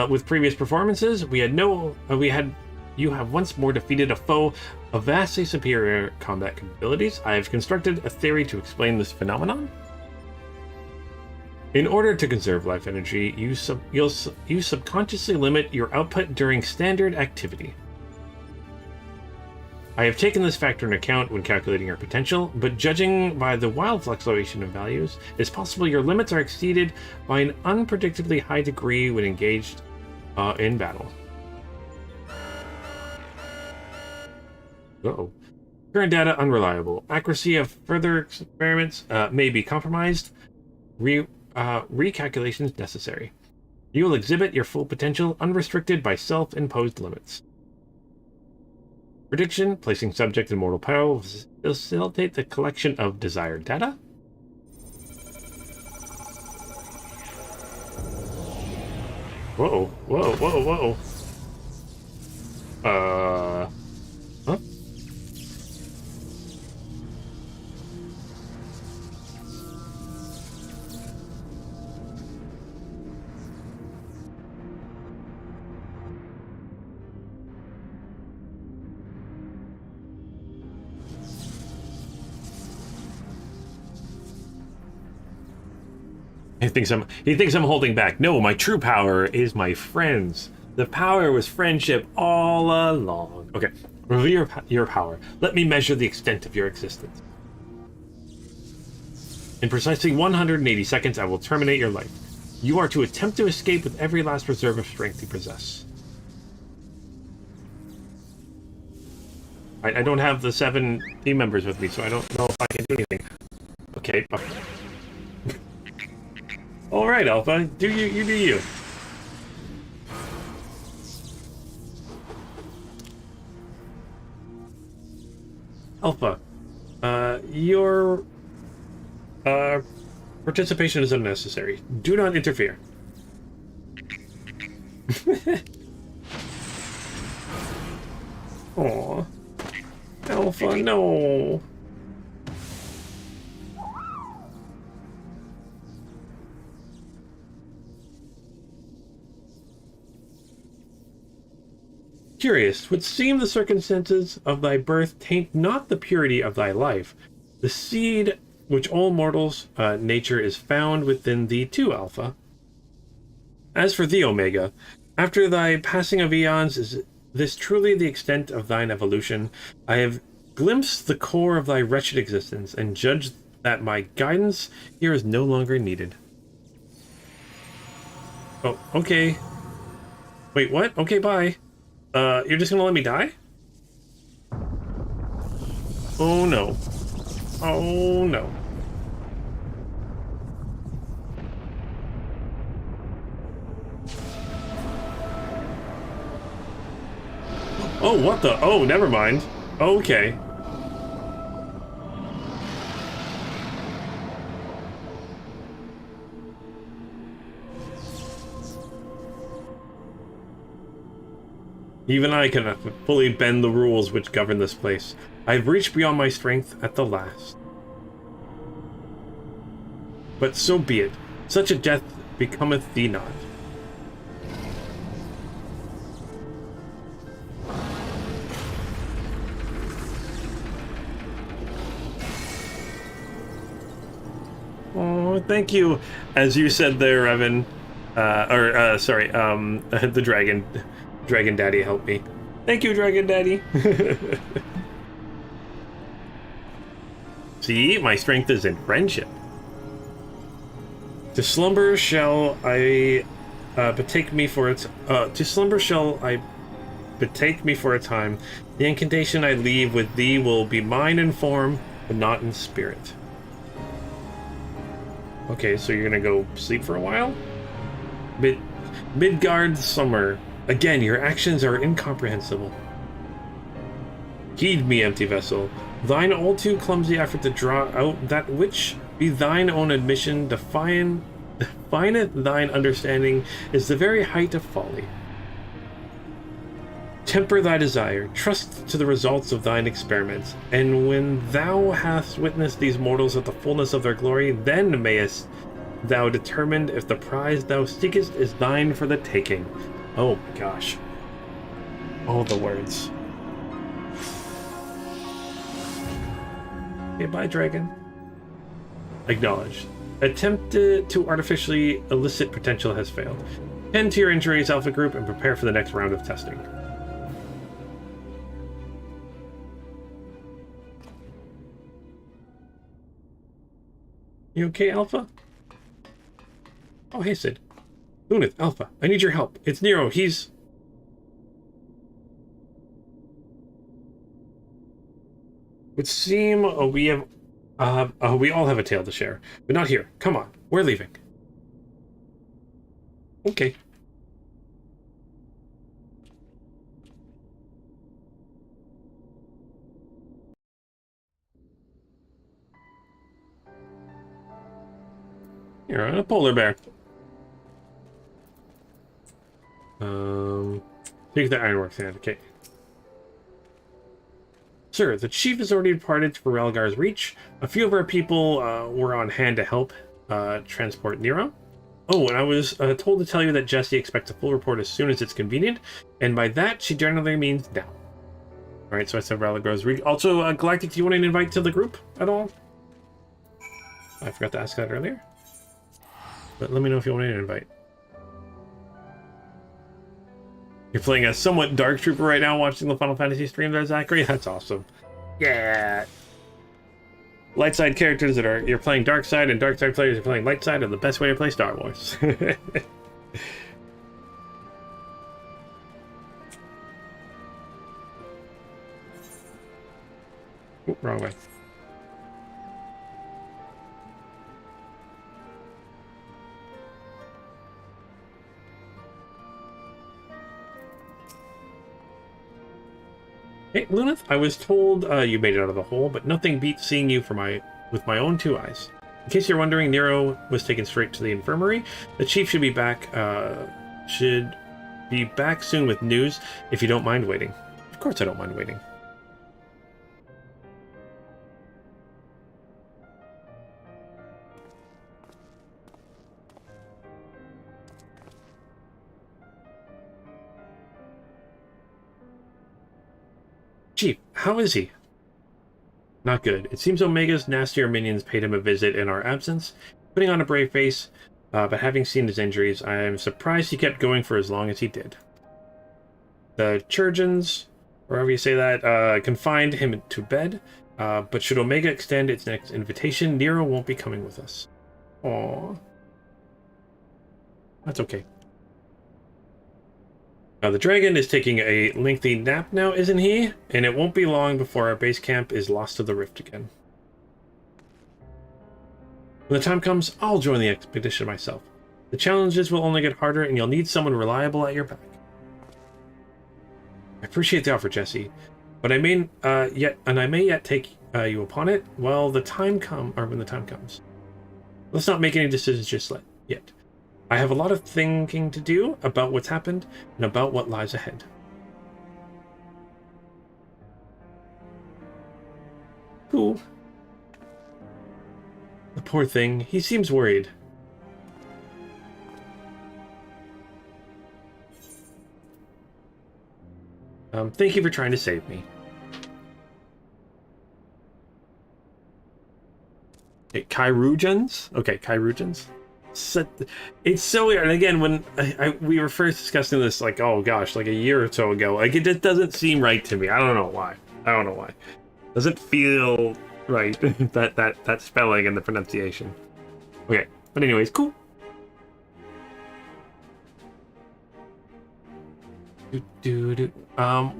with previous performances, you have once more defeated a foe of vastly superior combat capabilities. I have constructed a theory to explain this phenomenon. In order to conserve life energy, you subconsciously limit your output during standard activity. I have taken this factor into account when calculating your potential, but judging by the wild fluctuation of values, it's possible your limits are exceeded by an unpredictably high degree when engaged in battle. Uh-oh. Current data unreliable. Accuracy of further experiments may be compromised. Recalculations necessary. You will exhibit your full potential unrestricted by self-imposed limits. Prediction: placing subject in mortal peril will facilitate the collection of desired data. Whoa, whoa, whoa, whoa. Huh? He thinks I'm holding back. No, my true power is my friends. The power was friendship all along. Okay, reveal your power. Let me measure the extent of your existence. In precisely 180 seconds, I will terminate your life. You are to attempt to escape with every last reserve of strength you possess. I don't have the 7 team members with me, so I don't know if I can do anything. Okay. All right, Alpha. Do you do you. Alpha, your participation is unnecessary. Do not interfere. Aw. Alpha, no. Curious, would seem the circumstances of thy birth taint not the purity of thy life. The seed which all mortals' nature is found within thee too, Alpha. As for thee, Omega, after thy passing of eons, is this truly the extent of thine evolution? I have glimpsed the core of thy wretched existence, and judged that my guidance here is no longer needed. Oh, okay. Wait, what? Okay, bye. You're just gonna let me die? Oh no. Oh no. Oh, what the? Oh, never mind. Okay. Even I cannot fully bend the rules which govern this place. I have reached beyond my strength at the last. But so be it. Such a death becometh thee not. Oh, thank you. As you said there, Evan. Sorry, the dragon. Dragon Daddy help me. Thank you, Dragon Daddy. See, my strength is in friendship. To slumber shall I betake me for its. To slumber shall I betake me for a time. The incantation I leave with thee will be mine in form, but not in spirit. Okay, so you're gonna go sleep for a while? Midgard Summer. Again, your actions are incomprehensible. Heed me, empty vessel. Thine all too clumsy effort to draw out that which, be thine own admission, defiant thine understanding, is the very height of folly. Temper thy desire, trust to the results of thine experiments, and when thou hast witnessed these mortals at the fullness of their glory, then mayest thou determine if the prize thou seekest is thine for the taking. Oh my gosh. All the words. Okay, bye, dragon. Acknowledged. Attempted to artificially elicit potential has failed. Tend to your injuries, Alpha Group, and prepare for the next round of testing. You okay, Alpha? Oh, hey, Sid. Lunith, Alpha, I need your help. It's Nero, he's... Would seem we all have a tale to share, but not here. Come on, we're leaving. Okay. You're on a polar bear. Speak of the ironworks hand. Okay. Sir, the chief has already departed for Relgar's Reach. A few of our people were on hand to help transport Nero. Oh, and I was told to tell you that Jessie expects a full report as soon as it's convenient, and by that, she generally means now. Alright, so I said Relgar's Reach. Also, Galactic, do you want an invite to the group at all? I forgot to ask that earlier. But let me know if you want an invite. You're playing a somewhat Dark Trooper right now, watching the Final Fantasy stream there, Zachary? That's awesome. Yeah! Light side characters that are... You're playing Dark Side, and Dark Side players are playing Light Side are the best way to play Star Wars. Ooh, wrong way. Hey, Lunith, I was told you made it out of the hole, but nothing beats seeing you with my own two eyes. In case you're wondering, Nero was taken straight to the infirmary. The chief should be back soon with news, if you don't mind waiting. Of course I don't mind waiting. Chief, how is he? Not good. It seems Omega's nastier minions paid him a visit in our absence, putting on a brave face, but having seen his injuries, I am surprised he kept going for as long as he did. The Churgeons, or however you say that, confined him to bed, but should Omega extend its next invitation, Nero won't be coming with us. Aww. That's okay. The dragon is taking a lengthy nap now, isn't he? And it won't be long before our base camp is lost to the rift again. When the time comes, I'll join the expedition myself. The challenges will only get harder, and you'll need someone reliable at your back. I appreciate the offer, Jessie, but I may yet take you upon it. Well, when the time comes. Let's not make any decisions just yet. I have a lot of thinking to do about what's happened and about what lies ahead. Cool. The poor thing. He seems worried. Thank you for trying to save me. Okay, Kyrugens? Okay, Kyrugens. It's so weird. And again, when we were first discussing this, like, oh gosh, like a year or so ago, like it just doesn't seem right to me. I don't know why. Doesn't feel right. that spelling and the pronunciation. Okay, but anyways, cool.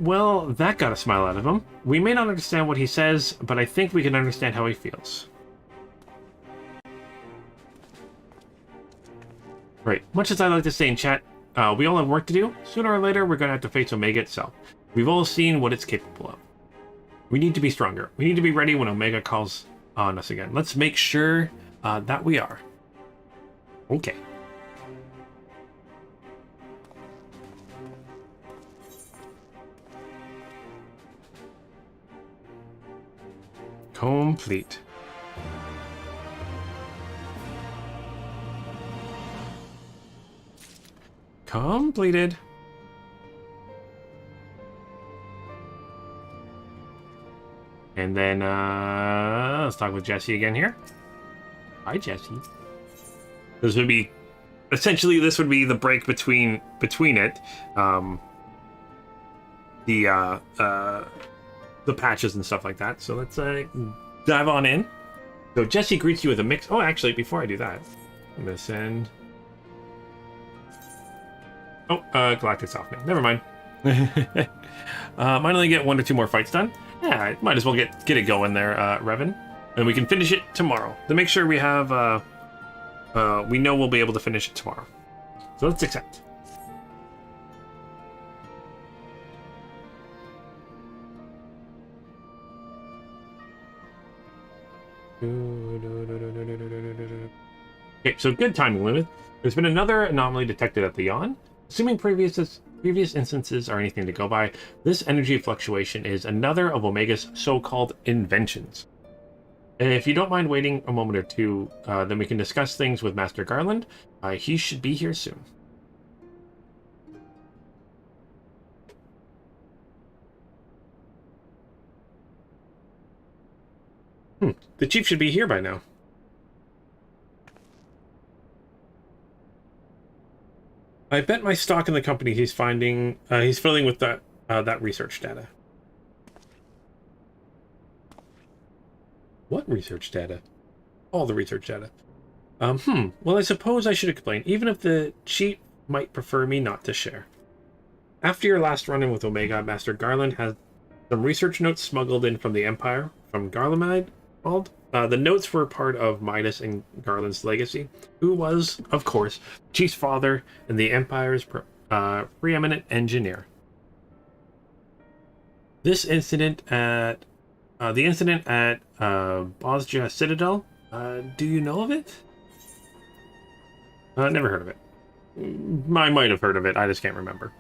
Well, that got a smile out of him. We may not understand what he says, but I think we can understand how he feels. Right. Much as I like to say in chat, we all have work to do. Sooner or later, we're going to have to face Omega itself. We've all seen what it's capable of. We need to be stronger. We need to be ready when Omega calls on us again. Let's make sure that we are. Okay. Complete. Completed. And then let's talk with Jessie again here. Hi, Jessie. This would be essentially the break between it. The patches and stuff like that. So let's dive on in. So Jessie greets you with a mix. Oh, actually, before I do that, I'm gonna send. Oh, Galactic's off now. Never mind. Might only get 1 or 2 more fights done. Yeah, I might as well get it going there, Revan. And we can finish it tomorrow. To make sure we have, we know we'll be able to finish it tomorrow. So let's accept. Okay, so good timing, Lunith. There's been another anomaly detected at the Yawn. Assuming previous instances are anything to go by, this energy fluctuation is another of Omega's so-called inventions. And if you don't mind waiting a moment or two, then we can discuss things with Master Garland. He should be here soon. The chief should be here by now. I bet my stock in the company he's filling with that research data. What research data? All the research data. Well, I suppose I should explain, even if the chief might prefer me not to share. After your last run-in with Omega, Master Garland has some research notes smuggled in from the Empire, from Garlean. The notes were part of Midas and Garland's legacy, who was, of course, Chief's father and the Empire's preeminent engineer. The incident at Bosja Citadel, do you know of it? Never heard of it. I might have heard of it, I just can't remember.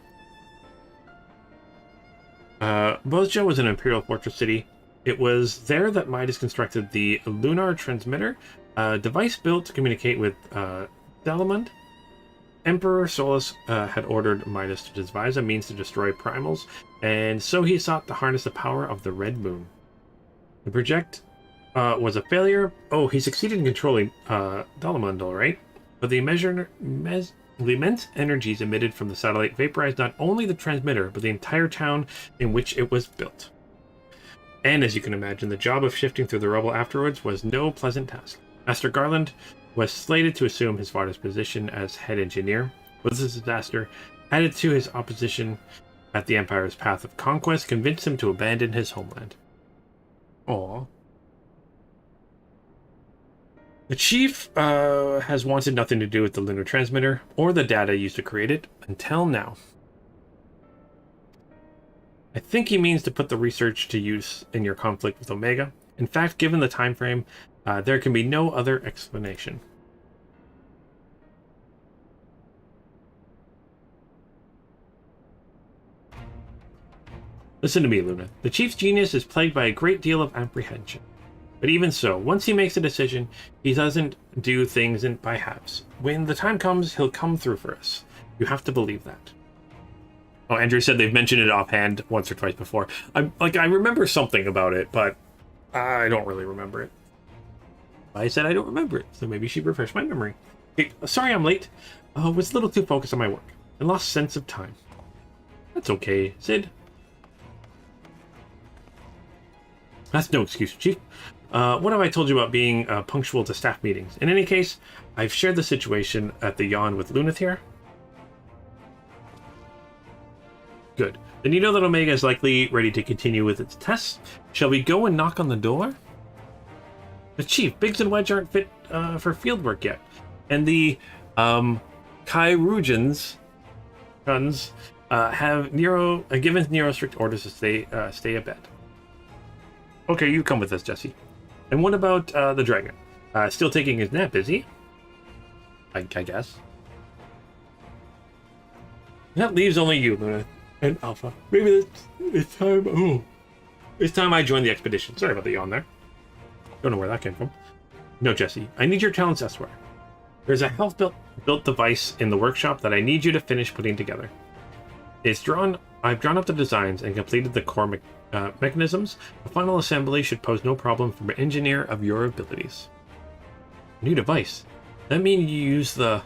Bosja was an Imperial fortress city. It was there that Midas constructed the Lunar Transmitter, a device built to communicate with Delamund. Emperor Solus had ordered Midas to devise a means to destroy primals, and so he sought to harness the power of the Red Moon. The project was a failure. Oh, he succeeded in controlling Delamund, all right. But the immense energies emitted from the satellite vaporized not only the transmitter, but the entire town in which it was built. And as you can imagine, the job of shifting through the rubble afterwards was no pleasant task. Master Garland was slated to assume his father's position as head engineer, but this disaster, added to his opposition at the Empire's path of conquest, convinced him to abandon his homeland. Aww. The chief has wanted nothing to do with the Lunar Transmitter or the data used to create it until now. I think he means to put the research to use in your conflict with Omega. In fact, given the time frame, there can be no other explanation. Listen to me, Luna. The Chief's genius is plagued by a great deal of apprehension. But even so, once he makes a decision, he doesn't do things by halves. When the time comes, he'll come through for us. You have to believe that. Oh, Andrew said they've mentioned it offhand once or twice before. I remember something about it, but I don't really remember it. I said I don't remember it, so maybe she refreshed my memory. Okay, sorry I'm late. Was a little too focused on my work and lost sense of time. That's okay, Sid. That's no excuse, Chief. What have I told you about being punctual to staff meetings? In any case, I've shared the situation at the Yawn with Lunith here. Good. Then you know that Omega is likely ready to continue with its tests. Shall we go and knock on the door? The Chief, Biggs and Wedge aren't fit for field work yet. And the Kyrugians have given Nero strict orders to stay abed. Okay, you come with us, Jesse. And what about the dragon? Still taking his nap, is he? I guess. That leaves only you, Luna. And Alpha. Maybe it's time. Oh, it's time I join the expedition. Sorry about the yawn there. Don't know where that came from. No, Jesse. I need your talents elsewhere. There's a health built device in the workshop that I need you to finish putting together. I've drawn up the designs and completed the core mechanisms. The final assembly should pose no problem for an engineer of your abilities. New device. That means you use the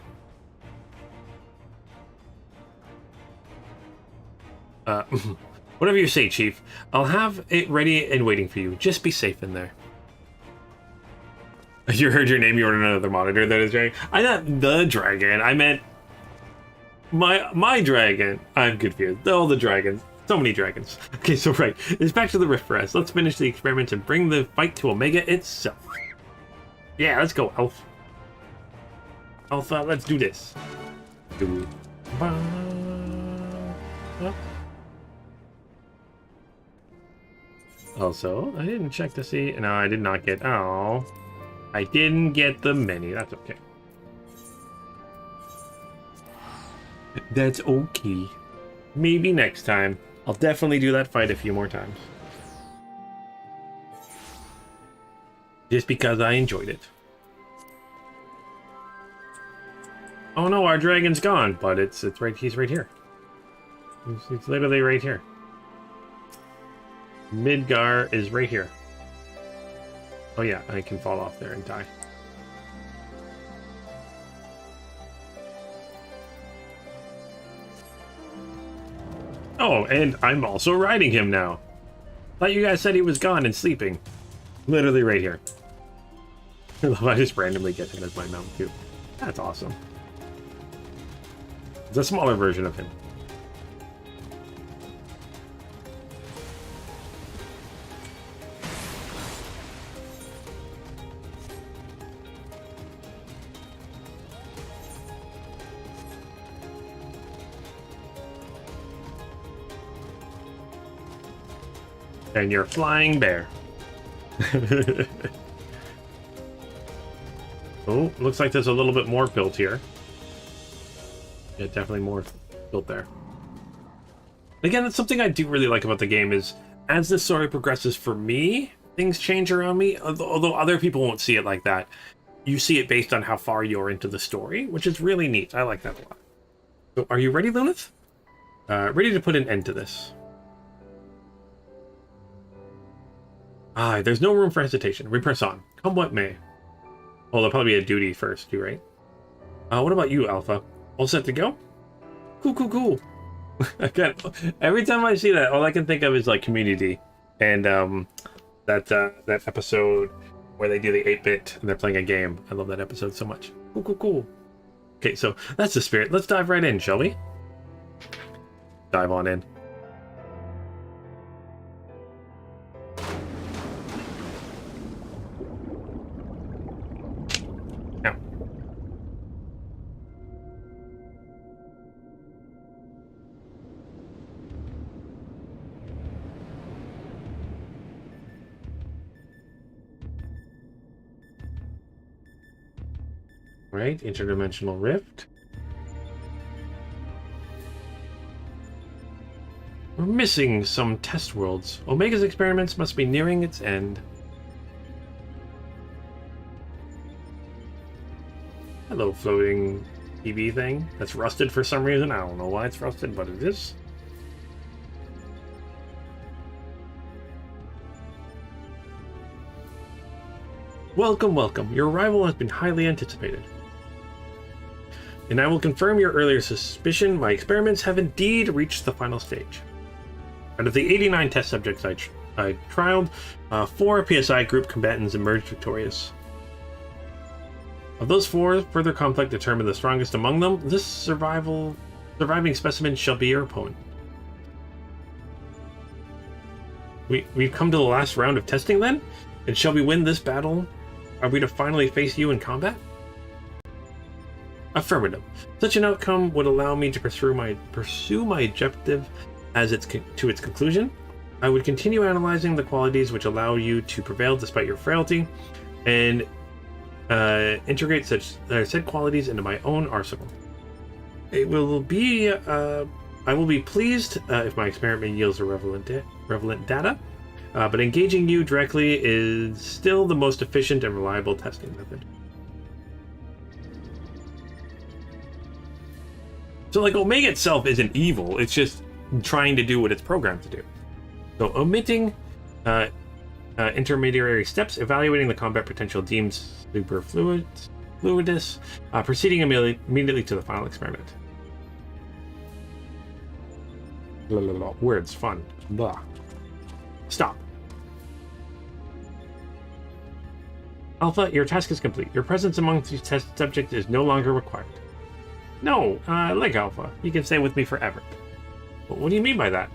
whatever you say, Chief. I'll have it ready and waiting for you. Just be safe in there. You heard your name, you ordered another monitor that is dragon. I not the dragon. I meant my dragon. I'm confused. All the dragons. So many dragons. Okay, so right. It's back to the Rift for us. Let's finish the experiment and bring the fight to Omega itself. Yeah, let's go, Elf. Alpha, let's do this. Also, I didn't check to see. No, I did not get. Oh, I didn't get the menu. That's okay. That's okay. Maybe next time. I'll definitely do that fight a few more times. Just because I enjoyed it. Oh no, our dragon's gone, but it's right. He's right here. He's literally right here. Midgar is right here. Oh yeah, I can fall off there and die. Oh, and I'm also riding him now. Thought you guys said he was gone and sleeping. Literally right here. I just randomly get him as my mount too. That's awesome. It's a smaller version of him. And you're flying bear. Oh, looks like there's a little bit more built here. Yeah, definitely more built there. Again, that's something I do really like about the game is as the story progresses for me, things change around me, although other people won't see it like that. You see it based on how far you're into the story, which is really neat. I like that a lot. So are you ready, Lunith? Ready to put an end to this. There's no room for hesitation. We press on. Come what may. Oh, there'll probably be a duty first, too, right? What about you, Alpha? All set to go? Cool, cool, cool. Again, every time I see that, all I can think of is, like, Community. And, that episode where they do the 8-bit and they're playing a game. I love that episode so much. Cool, cool, cool. Okay, so that's the spirit. Let's dive right in, shall we? Dive on in. Right, Interdimensional Rift. We're missing some test worlds. Omega's experiments must be nearing its end. Hello, floating TV thing. That's rusted for some reason. I don't know why it's rusted, but it is. Welcome, welcome. Your arrival has been highly anticipated. And I will confirm your earlier suspicion. My experiments have indeed reached the final stage. Out of the 89 test subjects I trialed, 4 PSI group combatants emerged victorious. Of those 4, further conflict determined the strongest among them. This surviving specimen shall be your opponent. We've come to the last round of testing then? And shall we win this battle? Are we to finally face you in combat? Affirmative. Such an outcome would allow me to pursue my objective to its conclusion. I would continue analyzing the qualities which allow you to prevail despite your frailty, and integrate said qualities into my own arsenal. I will be pleased if my experiment yields a relevant data, but engaging you directly is still the most efficient and reliable testing method. So, like, Omega itself isn't evil, it's just trying to do what it's programmed to do. So, omitting intermediary steps, evaluating the combat potential deemed superfluidous, proceeding immediately to the final experiment. Blah, blah, blah. Words, fun. Blah. Stop. Alpha, your task is complete. Your presence among these test subjects is no longer required. No, like Alpha. You can stay with me forever. But what do you mean by that?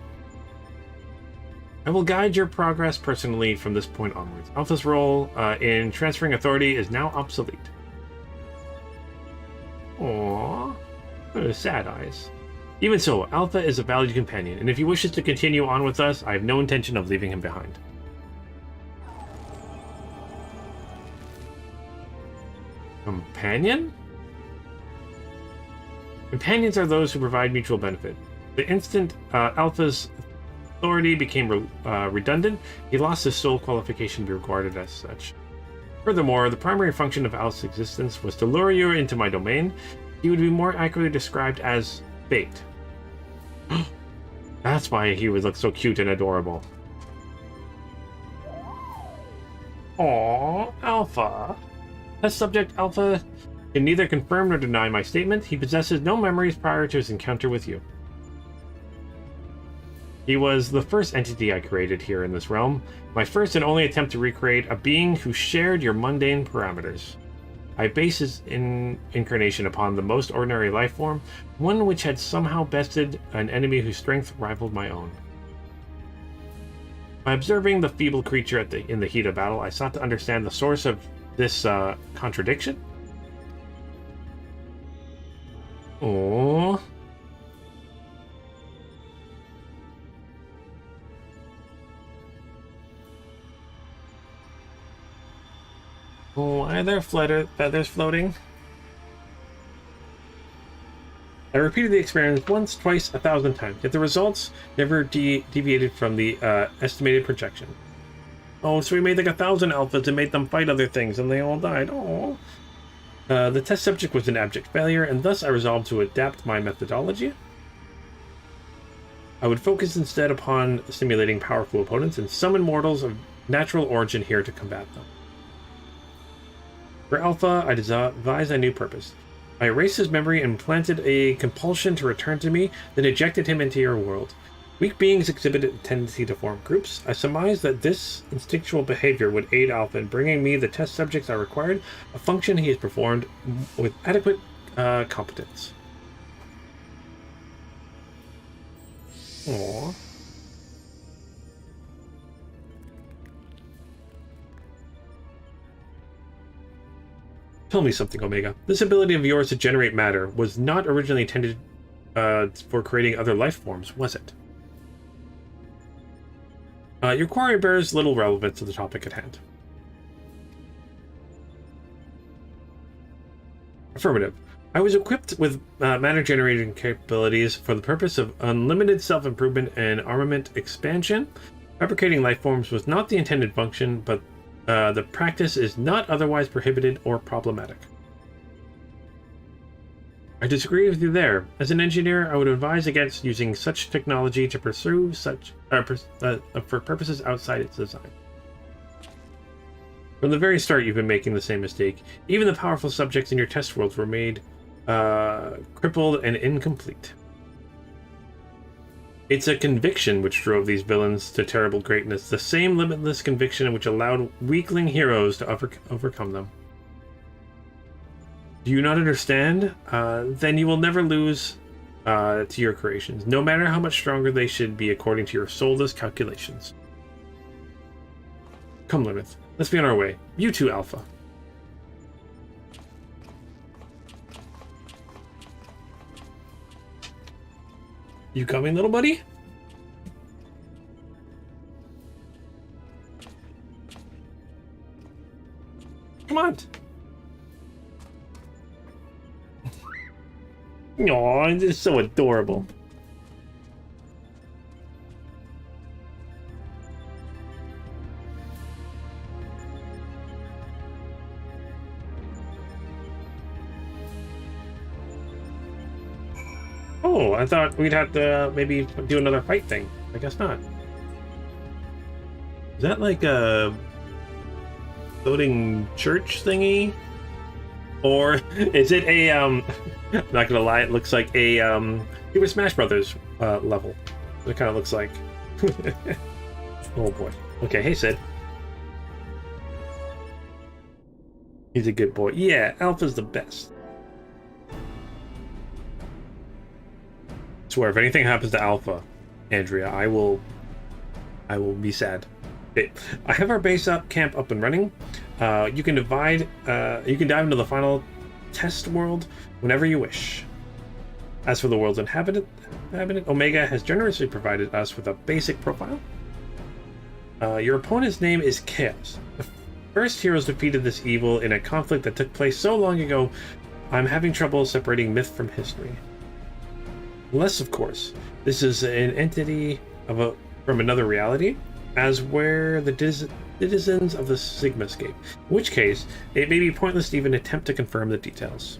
I will guide your progress personally from this point onwards. Alpha's role in transferring authority is now obsolete. Aww. Sad eyes. Even so, Alpha is a valued companion, and if he wishes to continue on with us, I have no intention of leaving him behind. Companion? Companions are those who provide mutual benefit. The instant Alpha's authority became redundant, he lost his sole qualification to be regarded as such. Furthermore, the primary function of Alpha's existence was to lure you into my domain. He would be more accurately described as bait. That's why he would look so cute and adorable. Aww, Alpha. Test subject Alpha can neither confirm nor deny my statement. He possesses no memories prior to his encounter with you. He was the first entity I created here in this realm, my first and only attempt to recreate a being who shared your mundane parameters. I base his incarnation upon the most ordinary life form, one which had somehow bested an enemy whose strength rivaled my own. By observing the feeble creature in the heat of battle, I sought to understand the source of this contradiction. Aww. Why are there feathers floating? I repeated the experiment once, twice, 1,000 times, yet the results never deviated from the estimated projection. Oh, so we made like 1,000 alphas and made them fight other things, and they all died. Oh. The test subject was an abject failure, and thus I resolved to adapt my methodology. I would focus instead upon simulating powerful opponents and summon mortals of natural origin here to combat them. For Alpha, I devised a new purpose. I erased his memory and planted a compulsion to return to me, then ejected him into your world. Weak beings exhibit a tendency to form groups. I surmised that this instinctual behavior would aid Alpha in bringing me the test subjects I required, a function he has performed with adequate competence. Aww. Tell me something, Omega. This ability of yours to generate matter was not originally intended for creating other life forms, was it? Your query bears little relevance to the topic at hand. Affirmative. I was equipped with matter-generating capabilities for the purpose of unlimited self-improvement and armament expansion. Fabricating life forms was not the intended function, but the practice is not otherwise prohibited or problematic. I disagree with you there. As an engineer, I would advise against using such technology to pursue such for purposes outside its design. From the very start, you've been making the same mistake. Even the powerful subjects in your test worlds were made crippled and incomplete. It's a conviction which drove these villains to terrible greatness, the same limitless conviction which allowed weakling heroes to overcome them. Do you not understand? Then you will never lose to your creations, no matter how much stronger they should be according to your soulless calculations. Come, Lilith. Let's be on our way. You too, Alpha. You coming, little buddy? Come on. Aw, it's so adorable. Oh, I thought we'd have to maybe do another fight thing. I guess not. Is that like a floating church thingy? Or is it a, I'm not gonna lie, it looks like a, Super Smash Brothers level. It kind of looks like. Oh boy. Okay, hey Sid. He's a good boy. Yeah, Alpha's the best. I swear, if anything happens to Alpha, Andrea, I will be sad. Okay. I have our base camp up and running. You can dive into the final test world whenever you wish. As for the world's inhabitant, Omega has generously provided us with a basic profile. Your opponent's name is Chaos. The first heroes defeated this evil in a conflict that took place so long ago, I'm having trouble separating myth from history. Unless, of course, this is an entity from another reality, as where the citizens of the Sigma escape. In which case, it may be pointless to even attempt to confirm the details.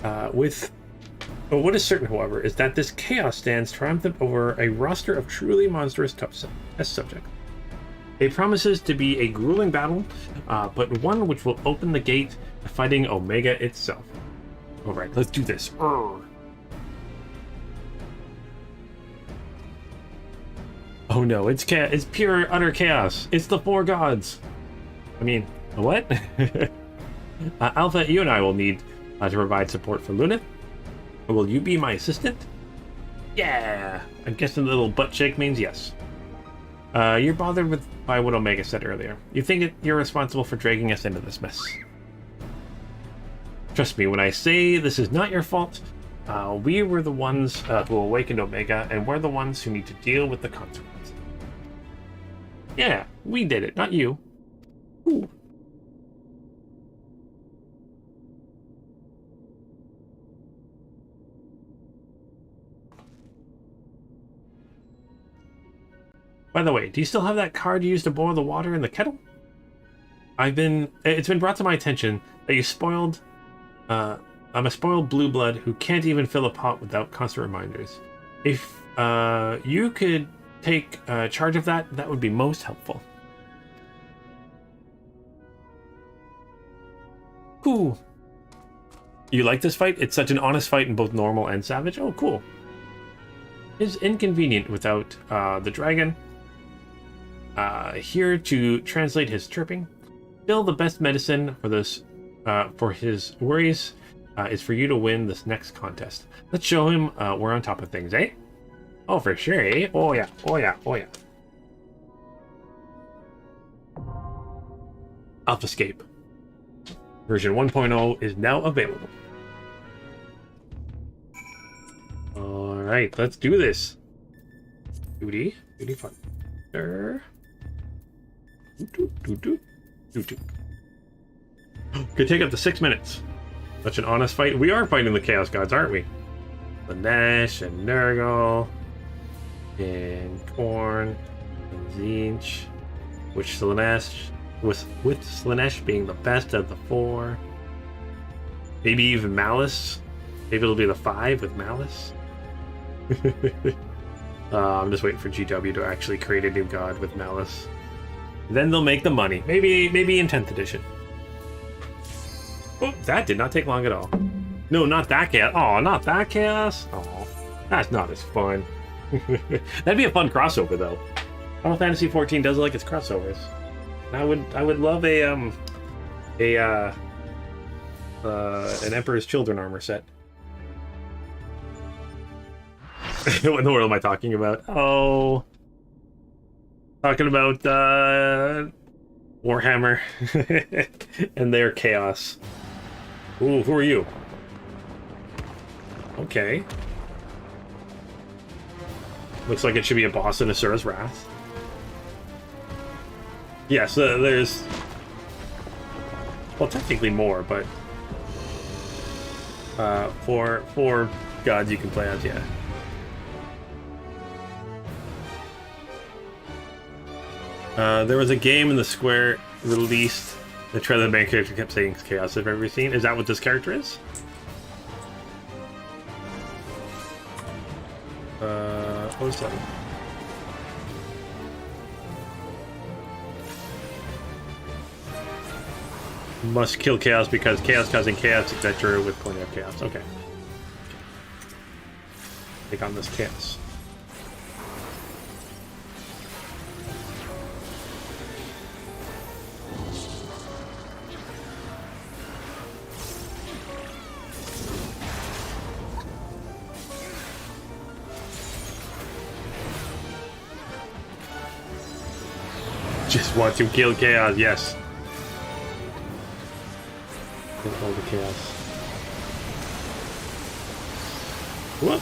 What is certain, however, is that this chaos stands triumphant over a roster of truly monstrous test subjects. It promises to be a grueling battle, but one which will open the gate to fighting Omega itself. Alright, let's do this. Urgh. Oh no, it's pure, utter chaos. It's the four gods. I mean, what? Alpha, you and I will need to provide support for Luna. Will you be my assistant? Yeah! I'm guessing the little butt shake means yes. You're bothered by what Omega said earlier. You think you're responsible for dragging us into this mess. Trust me when I say this is not your fault. We were the ones who awakened Omega, and we're the ones who need to deal with the consequences. Yeah, we did it, not you. Ooh. By the way, do you still have that card you used to boil the water in the kettle? It's been brought to my attention that you spoiled, I'm a spoiled blue blood who can't even fill a pot without constant reminders. If you could take charge of that, that would be most helpful. Cool. You like this fight? It's such an honest fight in both normal and savage. Oh, cool. It's inconvenient without the dragon. Here to translate his chirping. Still, the best medicine for this, for his worries, is for you to win this next contest. Let's show him we're on top of things, eh? Oh, for sure, eh? Oh yeah, oh yeah, oh yeah. Alphascape. Version 1.0 is now available. Alright, let's do this. Duty fun. Could take up to 6 minutes. Such an honest fight. We are fighting the Chaos Gods, aren't we? Slanesh and Nurgle and Korn and Tzeentch, which Slanesh with Slanesh being the best of the four. Maybe even Malice. Maybe it'll be the 5 with Malice. I'm just waiting for GW to actually create a new god with Malice. Then they'll make the money. Maybe in 10th edition. Oh, that did not take long at all. No, not that chaos. Oh, not that chaos. Oh, that's not as fun. That'd be a fun crossover, though. Final Fantasy XIV does like its crossovers. I would love an Emperor's Children armor set. What in the world am I talking about? Oh, talking about Warhammer and their chaos. Ooh, who are you? Okay. Looks like it should be a boss in Asura's Wrath. Yes, there's... Well, technically more, but... four gods you can play as, yeah. There was a game in the Square released. The trailer, the main character kept saying chaos. I've ever seen. Is that what this character is? What was that? Must kill chaos because chaos causing chaos, etc. with plenty of chaos. Okay. Take on this chaos. Just want to kill chaos, yes. Kill all the chaos. What?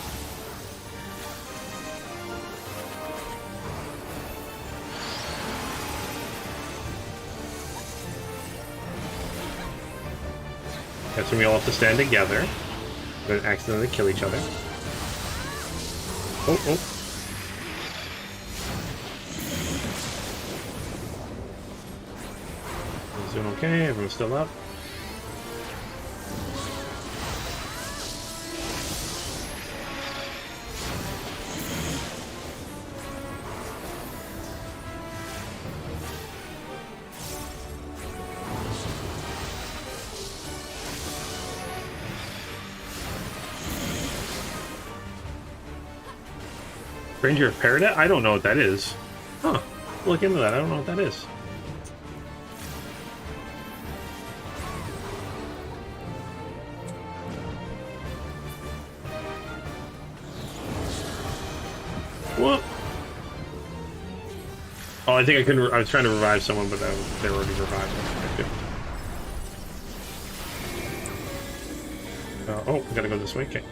That's when we all have to stand together. We're gonna accidentally kill each other. Oh, oh. Everyone's doing okay. Everyone's still up. Ranger of Paradise? I don't know what that is. Huh. Look into that. I don't know what that is. What? Oh, I think I couldn't. I was trying to revive someone, but they were already revived. Oh, we gotta go this way. Okay.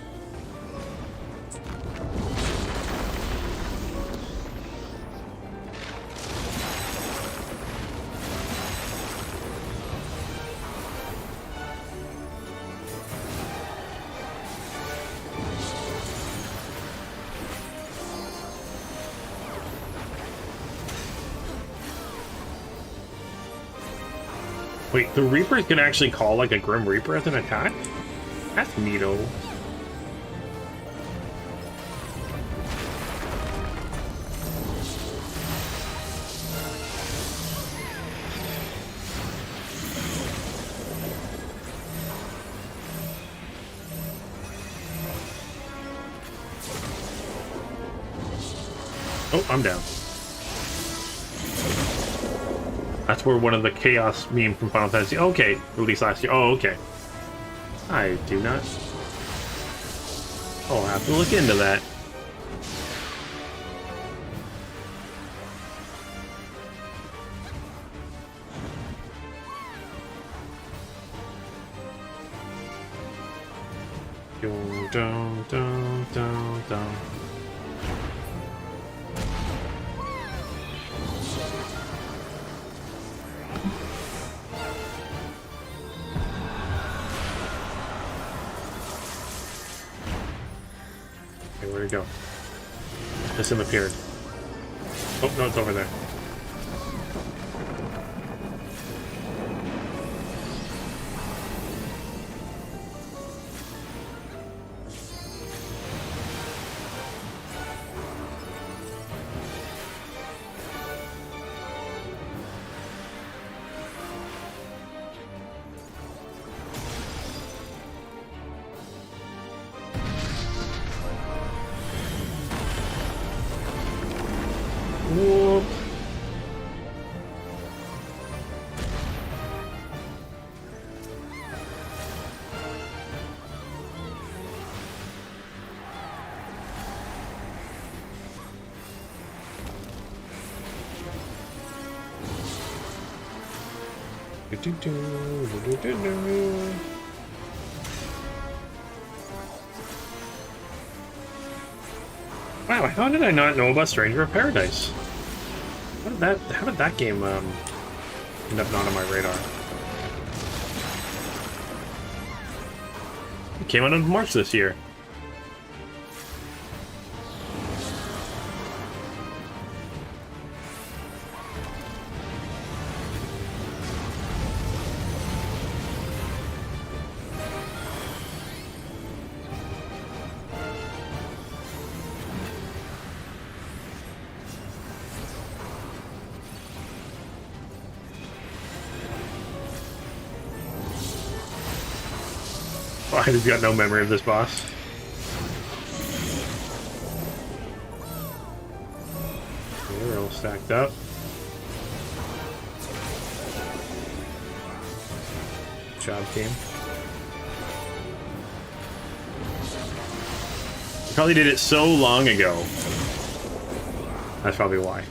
Wait, the Reaper can actually call like a Grim Reaper as an attack? That's neato. Oh, I'm down. That's where one of the Chaos meme from Final Fantasy... Okay, released last year. Oh, okay. I do not... I'll have to look into that. Dun, dun, dun, dun, dun. Where'd it go? This him appeared. Oh, no, it's over there. Whoop. Wow, how did I not know about Stranger of Paradise? How did that game end up not on my radar? It came out in March this year. I've got no memory of this boss. Okay, we're all stacked up. Good job, team. You probably did it so long ago. That's probably why.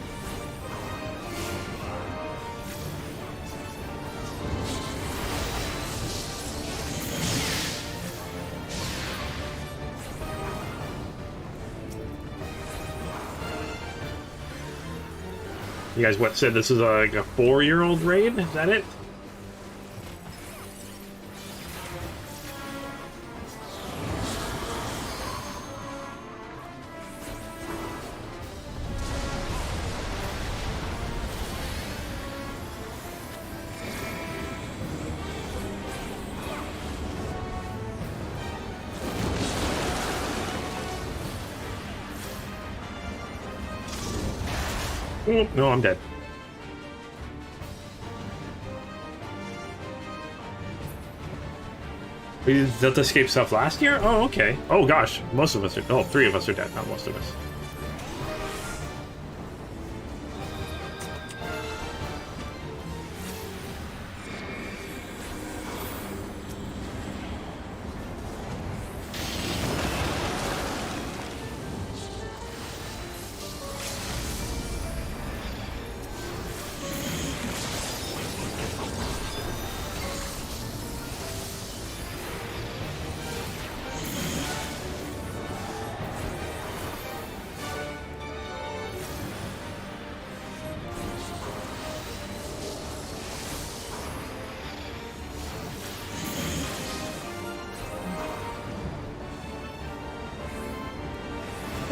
You guys, what, said this is like a 4-year-old raid? Is that it? Oh, no, I'm dead. We did the escape stuff last year? Oh, okay. Oh, gosh. Most of us are... Oh, 3 of us are dead, not most of us.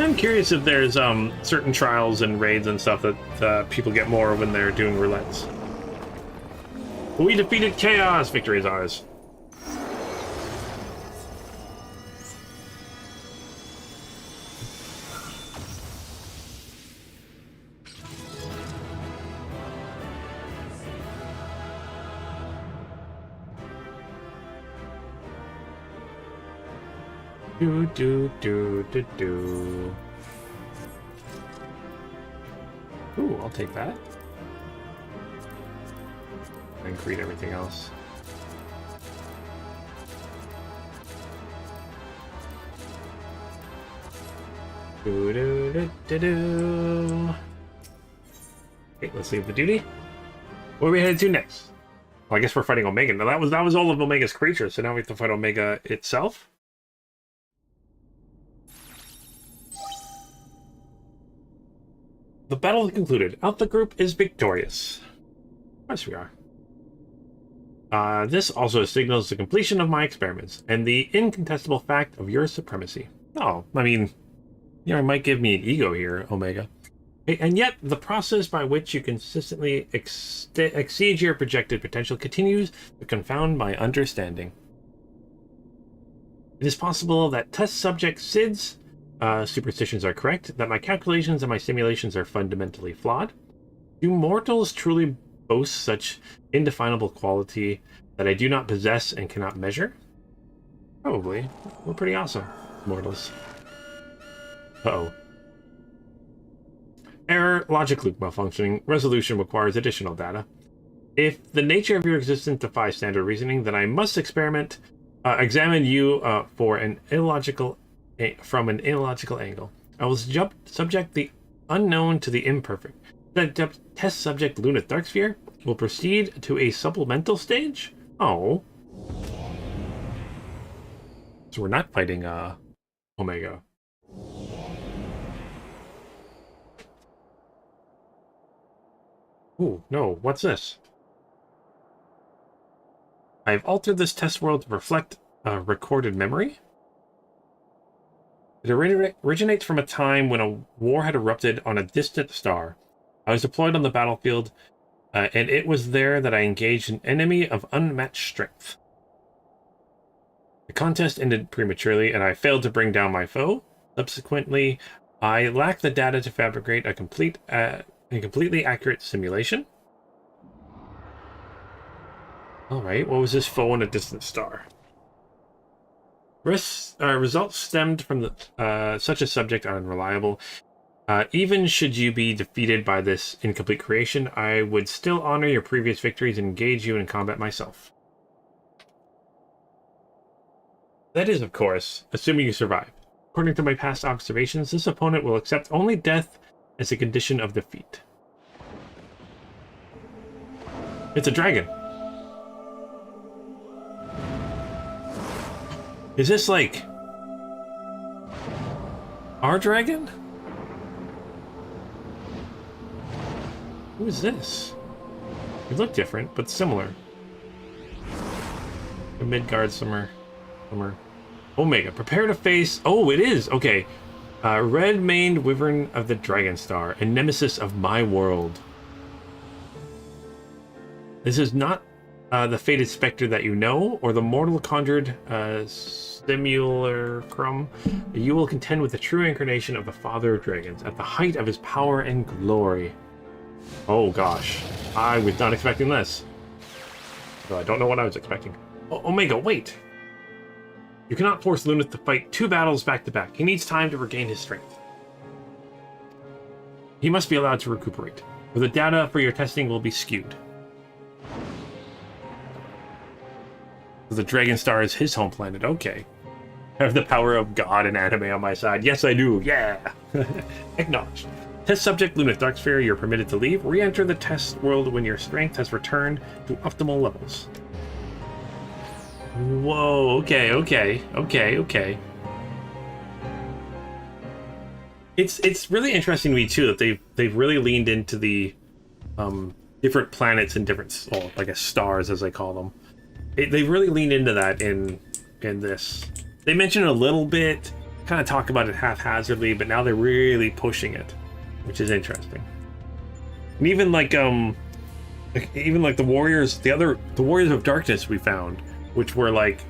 I'm curious if there's certain trials and raids and stuff that people get more when they're doing roulettes. We defeated chaos! Victory is ours. Do do do do do. Ooh, I'll take that. And create everything else. Do do do do do. Okay, let's leave the duty. Where are we headed to next? Well, I guess we're fighting Omega. Now that was all of Omega's creatures, so now we have to fight Omega itself. The battle is concluded. Alpha Group is victorious. Yes, we are. This also signals the completion of my experiments and the incontestable fact of your supremacy. Oh, I mean, you might give me an ego here, Omega. And yet, the process by which you consistently exceed your projected potential continues to confound my understanding. It is possible that test subject Sid's superstitions are correct, that my calculations and my simulations are fundamentally flawed. Do mortals truly boast such indefinable quality that I do not possess and cannot measure? Probably. We're pretty awesome, mortals. Uh-oh. Error, logic loop malfunctioning, resolution requires additional data. If the nature of your existence defies standard reasoning, then I must examine you from an illogical angle. I will subject the unknown to the imperfect. The test subject Lunar Darksphere will proceed to a supplemental stage? Oh. So we're not fighting Omega. Ooh, no, what's this? I've altered this test world to reflect recorded memory. It originates from a time when a war had erupted on a distant star. I was deployed on the battlefield, and it was there that I engaged an enemy of unmatched strength. The contest ended prematurely, and I failed to bring down my foe. Subsequently, I lacked the data to fabricate a completely accurate simulation. Alright, what was this foe on a distant star? Results stemmed from such a subject are unreliable. Even should you be defeated by this incomplete creation, I would still honor your previous victories and engage you in combat myself. That is, of course, assuming you survive. According to my past observations, this opponent will accept only death as a condition of defeat. It's a dragon. Is this like our dragon? Who is this? They look different, but similar. The Midgard summer. Omega, prepare to face. Oh, it is okay. Red-maned wyvern of the Dragon Star, a nemesis of my world. This is not the fated specter that you know, or the mortal conjured simulacrum. You will contend with the true incarnation of the Father of Dragons, at the height of his power and glory. Oh gosh, I was not expecting this. So I don't know what I was expecting. Omega, wait! You cannot force Lunith to fight 2 battles back to back. He needs time to regain his strength. He must be allowed to recuperate, or the data for your testing will be skewed. The Dragon Star is his home planet, okay. I have the power of God and anime on my side. Yes, I do, yeah! Acknowledged. Test subject Lunith Darksphere, you're permitted to leave. Re-enter the test world when your strength has returned to optimal levels. Whoa, okay. It's really interesting to me too that they've really leaned into the different planets and different, well, I guess stars as I call them. They've really leaned into that in this. They mention it a little bit, kind of talk about it haphazardly, but now they're really pushing it, which is interesting. And even like the warriors, the warriors of darkness we found, which were like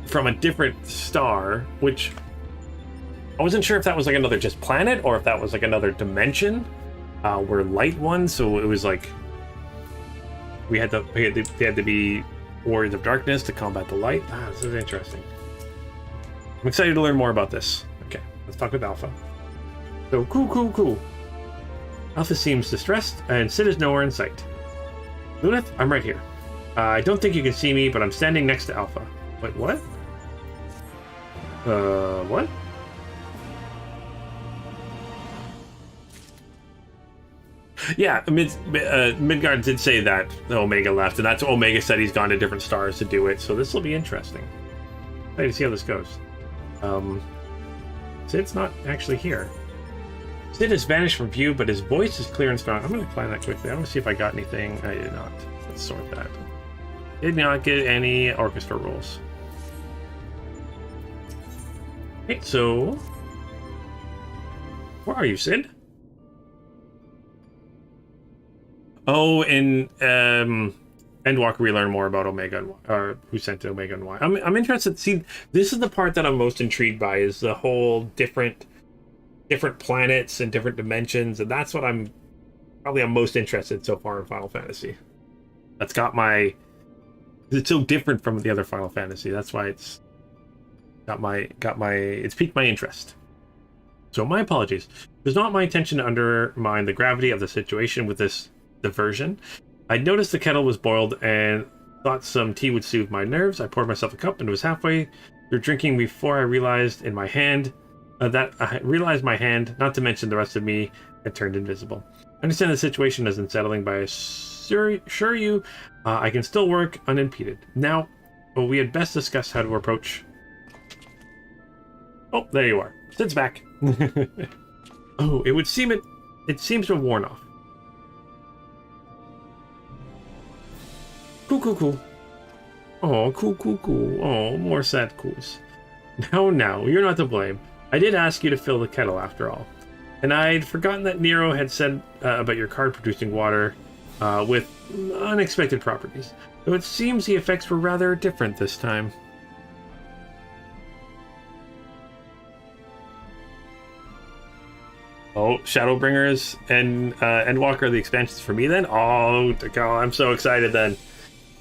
from a different star, which I wasn't sure if that was like another just planet or if that was like another dimension. We're light ones, so it was like they had to be warriors of darkness to combat the light. This is interesting. I'm excited to learn more about this. Okay, let's talk with Alpha. So cool. Alpha seems distressed, and Sid is nowhere in sight. Lunith, I'm right here. I don't think you can see me, but I'm standing next to Alpha. Wait, what? What? Yeah, Midgard did say that Omega left, and that's Omega said he's gone to different stars to do it, so this will be interesting. Excited to see how this goes. Sid's not actually here. Sid has vanished from view, but his voice is clear and strong. I'm going to find that quickly. I want to see if I got anything. I did not. Let's sort that. Did not get any orchestra rules. Okay, so where are you, Sid? Oh, in Endwalker, we learn more about Omega, or who sent Omega and why. I'm interested. See, this is the part that I'm most intrigued by, is the whole different planets and different dimensions, and that's what I'm most interested in so far in Final Fantasy. That's got my. It's so different from the other Final Fantasy. That's why it's it's piqued my interest. So my apologies. It was not my intention to undermine the gravity of the situation with this diversion. I noticed the kettle was boiled and thought some tea would soothe my nerves. I poured myself a cup and was halfway through drinking before I realized my hand, not to mention the rest of me, had turned invisible. I understand the situation is unsettling, but I assure you I can still work unimpeded. Now, we had best discuss how to approach. Oh, there you are. Sid's back. Oh, it seems to have worn off. Cool. Oh, cool. Oh, more sad coos. No, you're not to blame. I did ask you to fill the kettle after all. And I'd forgotten that Nero had said about your card producing water with unexpected properties. Though it seems the effects were rather different this time. Oh, Shadowbringers and Endwalker are the expansions for me then? Oh, I'm so excited then.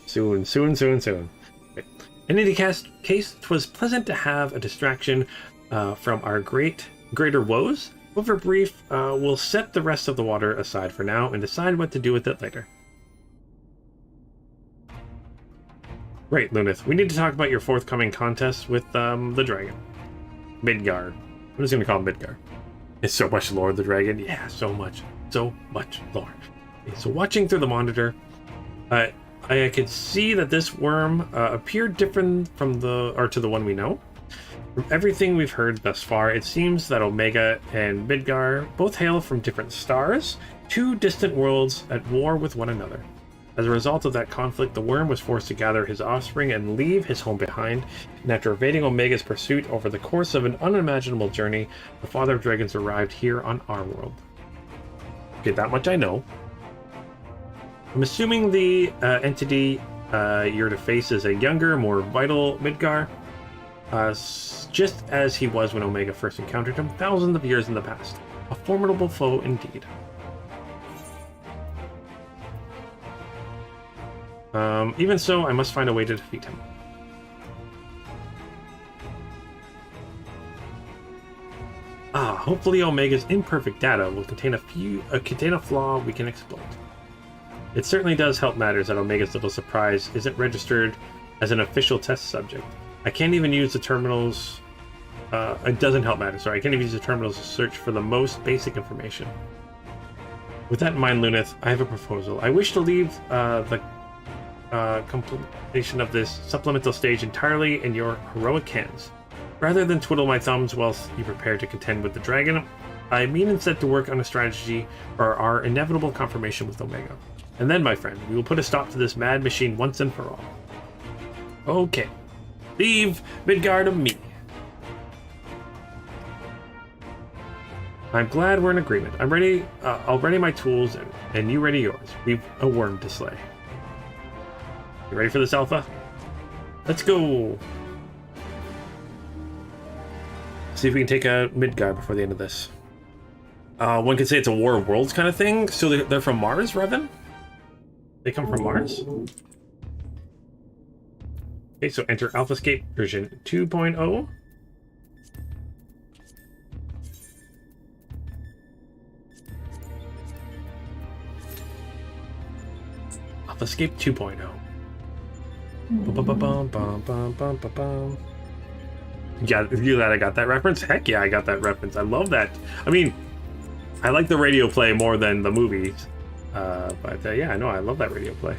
Soon. Okay. In any case, it was pleasant to have a distraction from our greater woes. However brief, we'll set the rest of the water aside for now and decide what to do with it later. Right, Lunith, we need to talk about your forthcoming contest with the dragon. Midgar. I'm just going to call him Midgar. It's so much lore, the dragon. Yeah, so much lore. Okay, so watching through the monitor, I could see that this worm appeared different to the one we know. From everything we've heard thus far, it seems that Omega and Midgar both hail from different stars, 2 distant worlds at war with one another. As a result of that conflict, the worm was forced to gather his offspring and leave his home behind, and after evading Omega's pursuit over the course of an unimaginable journey, the Father of Dragons arrived here on our world. Okay, that much I know. I'm assuming the entity you're to face is a younger, more vital Midgar, just as he was when Omega first encountered him thousands of years in the past. A formidable foe indeed. Even so, I must find a way to defeat him. Hopefully Omega's imperfect data will contain a flaw we can exploit. It certainly does help matters that Omega's little surprise isn't registered as an official test subject. I can't even use the terminals. It doesn't help matters. Sorry, I can't even use the terminals to search for the most basic information. With that in mind, Lunith, I have a proposal. I wish to leave the completion of this supplemental stage entirely in your heroic hands. Rather than twiddle my thumbs whilst you prepare to contend with the dragon, I mean instead to work on a strategy for our inevitable confirmation with Omega. And then, my friend, we will put a stop to this mad machine once and for all. Okay. Leave Midgard to me. I'm glad we're in agreement. I'm ready. I'll ready my tools, and you ready yours. We've a worm to slay. You ready for this, Alpha? Let's go. See if we can take out Midgard before the end of this. One could say it's a War of Worlds kind of thing. So they're from Mars, Revan? They come from Mars? Okay, so enter AlphaScape version 2.0. AlphaScape 2.0. Yeah, you that I got that reference? Heck yeah, I got that reference. I love that. I mean, I like the radio play more than the movies. But yeah, no, I love that radio play.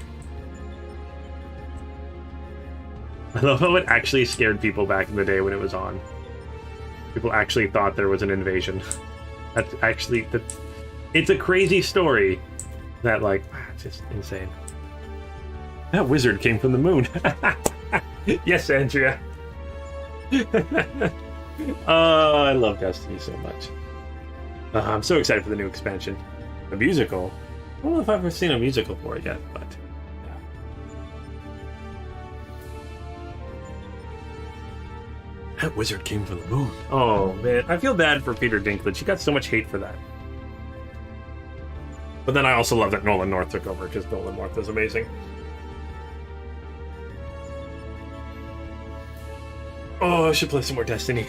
I love how it actually scared people back in the day when it was on. People actually thought there was an invasion. That's actually... It's a crazy story. That, like, it's just insane. That wizard came from the moon. Yes, Andrea. Oh, I love Destiny so much. I'm so excited for the new expansion. The musical. I don't know if I've ever seen a musical for it yet, but yeah. That wizard came from the moon. Oh man, I feel bad for Peter Dinklage. He got so much hate for that. But then I also love that Nolan North took over because Nolan North is amazing. Oh, I should play some more Destiny.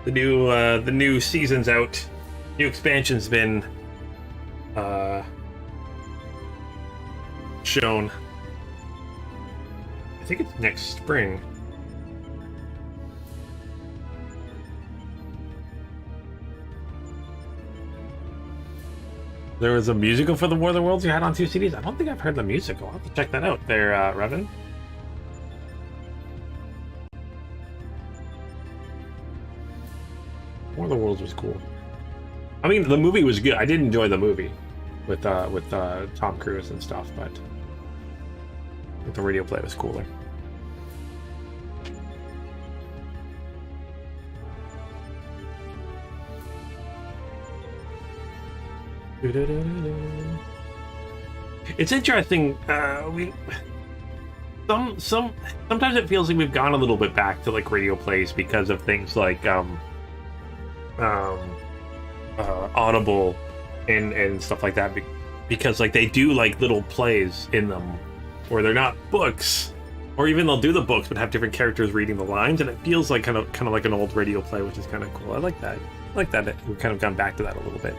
The new season's out. New expansion's been shown. I think it's next spring. There was a musical for the War of the Worlds you had on 2 CDs? I don't think I've heard the musical. I'll have to check that out there, Revan. War of the Worlds was cool. I mean, the movie was good. I did enjoy the movie with Tom Cruise and stuff, but the radio play was cooler. It's interesting. Sometimes it feels like we've gone a little bit back to like radio plays because of things like Audible and stuff like that, because like they do like little plays in them where they're not books, or even they'll do the books but have different characters reading the lines, and it feels like kind of like an old radio play, which is kind of cool. I like that. We've kind of gone back to that a little bit.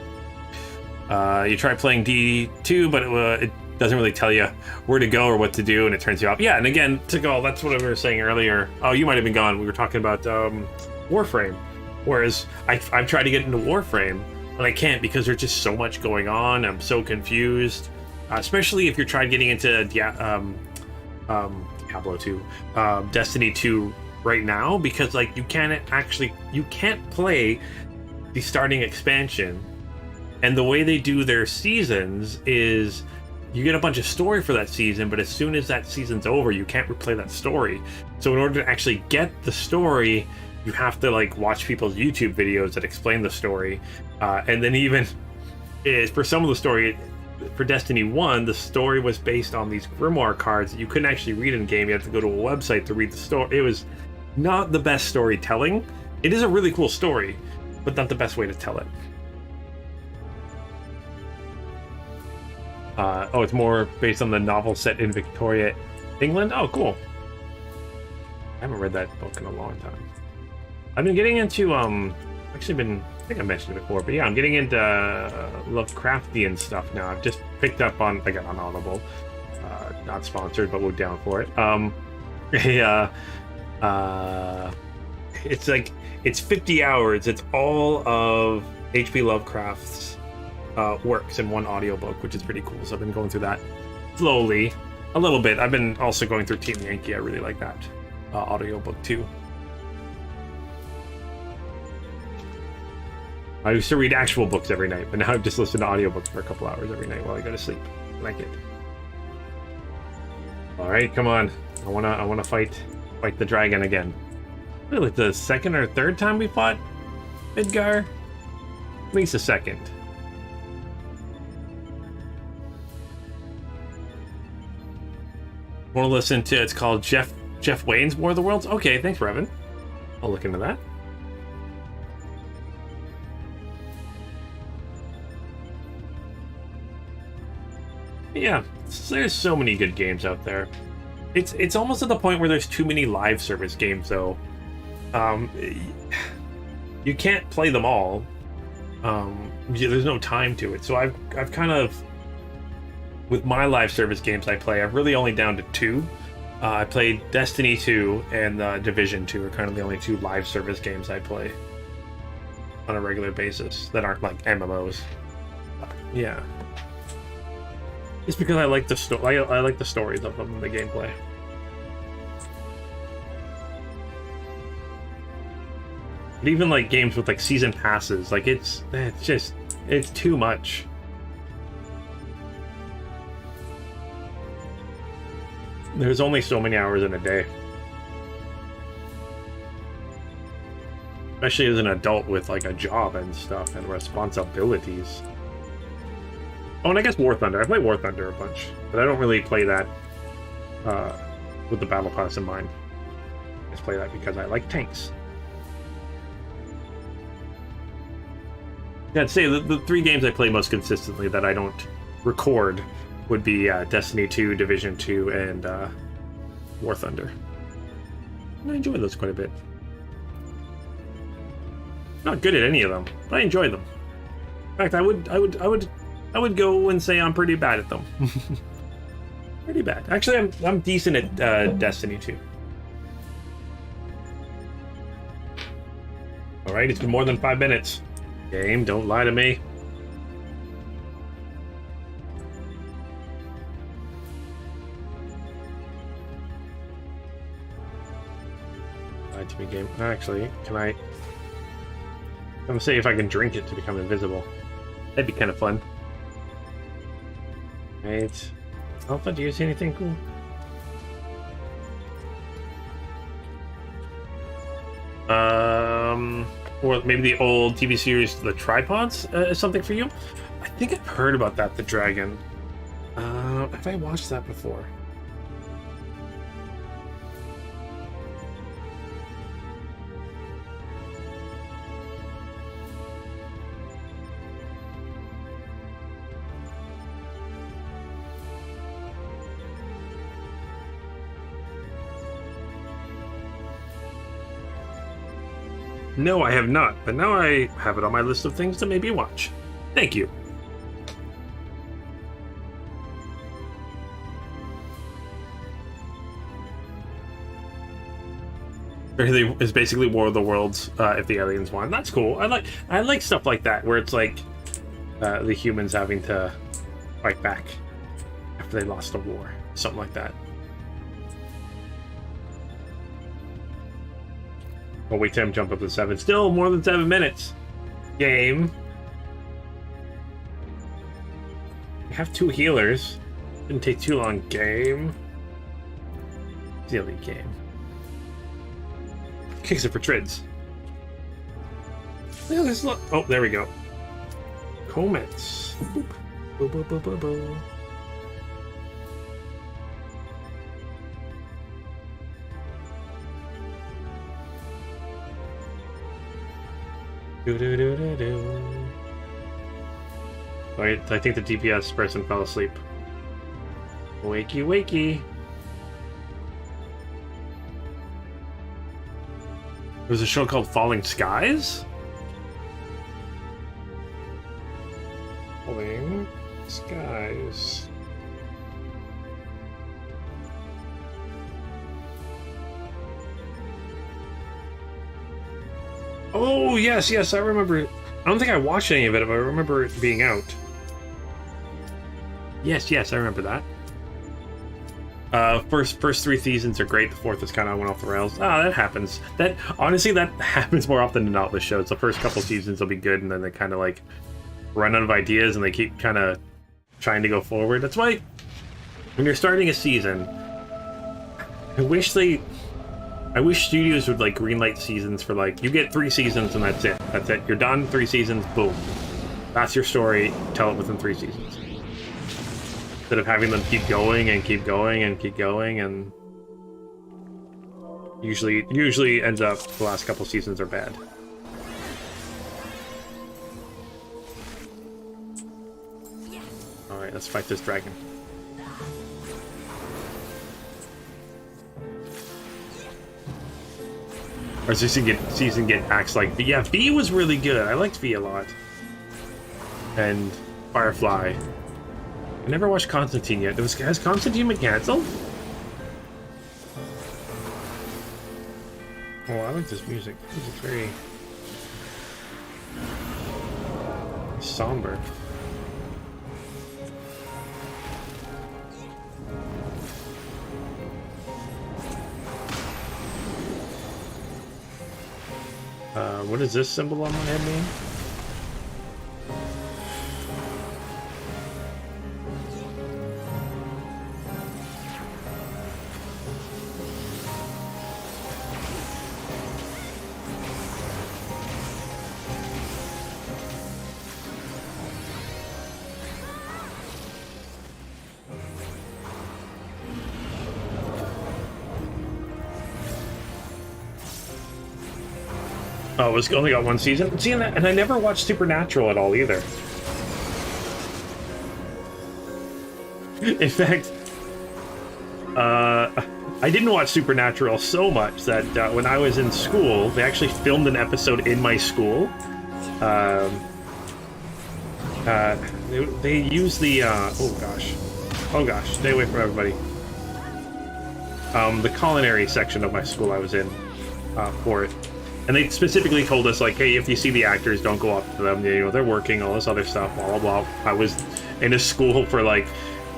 You try playing D2, but it doesn't really tell you where to go or what to do, and it turns you off. Yeah, and again, to go, that's what we were saying earlier. Oh, you might have been gone. We were talking about Warframe. Whereas I've tried to get into Warframe, but I can't because there's just so much going on. I'm so confused, especially if you're trying getting into Diablo 2, Destiny 2 right now, because like you can't play the starting expansion. And the way they do their seasons is you get a bunch of story for that season, but as soon as that season's over, you can't replay that story. So in order to actually get the story, you have to like watch people's YouTube videos that explain the story. And then even for some of the story, for Destiny 1, the story was based on these grimoire cards that you couldn't actually read in game. You had to go to a website to read the story. It was not the best storytelling. It is a really cool story, but not the best way to tell it. Oh, it's more based on the novel set in Victoria, England? Oh, cool. I haven't read that book in a long time. I've been getting into, I think I mentioned it before, but yeah, I'm getting into Lovecraftian stuff now. I've just picked up on, again, on Audible. Not sponsored, but we're down for it. It's like, it's 50 hours. It's all of H.P. Lovecraft's works in one audiobook, which is pretty cool. So I've been going through that slowly, a little bit. I've been also going through Team Yankee. I really like that audiobook too. I used to read actual books every night, but now I've just listened to audiobooks for a couple hours every night while I go to sleep. I like it. All right, come on. I wanna fight the dragon again. Really, like the second or third time we fought Midgar? At least a second. Want to listen to? It's called Jeff Wayne's War of the Worlds. Okay, thanks, Revan. I'll look into that. Yeah, there's so many good games out there. It's almost at the point where there's too many live service games, though. You can't play them all. There's no time to it. So I've kind of, with my live service games I play, I'm really only down to 2. I played Destiny 2 and Division 2 are kind of the only 2 live service games I play on a regular basis that aren't like MMOs. Yeah. It's because I like the I like the stories of them and the gameplay. But even like games with like season passes, like it's too much. There's only so many hours in a day. Especially as an adult with like a job and stuff and responsibilities. Oh, and I guess War Thunder. I play War Thunder a bunch, but I don't really play that with the Battle Pass in mind. I just play that because I like tanks. Yeah, I'd say the 3 games I play most consistently that I don't record would be Destiny 2, Division 2, and War Thunder. And I enjoy those quite a bit. Not good at any of them, but I enjoy them. In fact, I would go and say I'm pretty bad at them. Pretty bad. Actually, I'm decent at Destiny 2. All right, it's been more than 5 minutes. Game, don't lie to me. Lied to me, game. Actually, can I? I'm gonna see if I can drink it to become invisible. That'd be kind of fun. Right. Alpha, do you see anything cool? Or maybe the old TV series, The Tripods, is something for you? I think I've heard about that, The Dragon. Have I watched that before? No, I have not, but now I have it on my list of things to maybe watch. Thank you. It's basically War of the Worlds if the aliens won. That's cool. I like stuff like that where it's like the humans having to fight back after they lost a war, something like that. I'll wait till him jump up to 7. Still more than 7 minutes. Game. We have 2 healers. Didn't take too long. Game. Silly game. Kicks it for trids. Yeah, there's a lot. Oh, there we go. Comets. Boop. Boop, boop, boop, boop, boop. I think the DPS person fell asleep. Wakey, wakey. There's a show called Falling Skies? Falling Skies. Oh, yes, yes, I remember. I don't think I watched any of it, but I remember it being out. Yes, yes, I remember that. First 3 seasons are great. The 4th is kind of went off the rails. Ah, that happens. That honestly, that happens more often than not with shows. The first couple seasons will be good, and then they kind of like run out of ideas, and they keep kind of trying to go forward. That's why when you're starting a season, I wish studios would like greenlight seasons for like, you get 3 seasons and that's it. That's it. You're done. 3 seasons. Boom. That's your story. Tell it within 3 seasons. Instead of having them keep going and keep going and keep going, and usually ends up the last couple seasons are bad. All right, let's fight this dragon. Our season get acts like V. Yeah, V was really good. I liked V a lot. And Firefly. I never watched Constantine yet. Has Constantine been cancelled? Oh, I like this music. This is very somber. What does this symbol on my head mean? Oh, it's only got 1 season? See, and I never watched Supernatural at all either. In fact, I didn't watch Supernatural so much that when I was in school, they actually filmed an episode in my school. They used the, oh gosh, stay away from everybody. The culinary section of my school I was in for it. And they specifically told us, like, hey, if you see the actors, don't go up to them. You know, they're working, all this other stuff, blah, blah, blah. I was in a school for, like,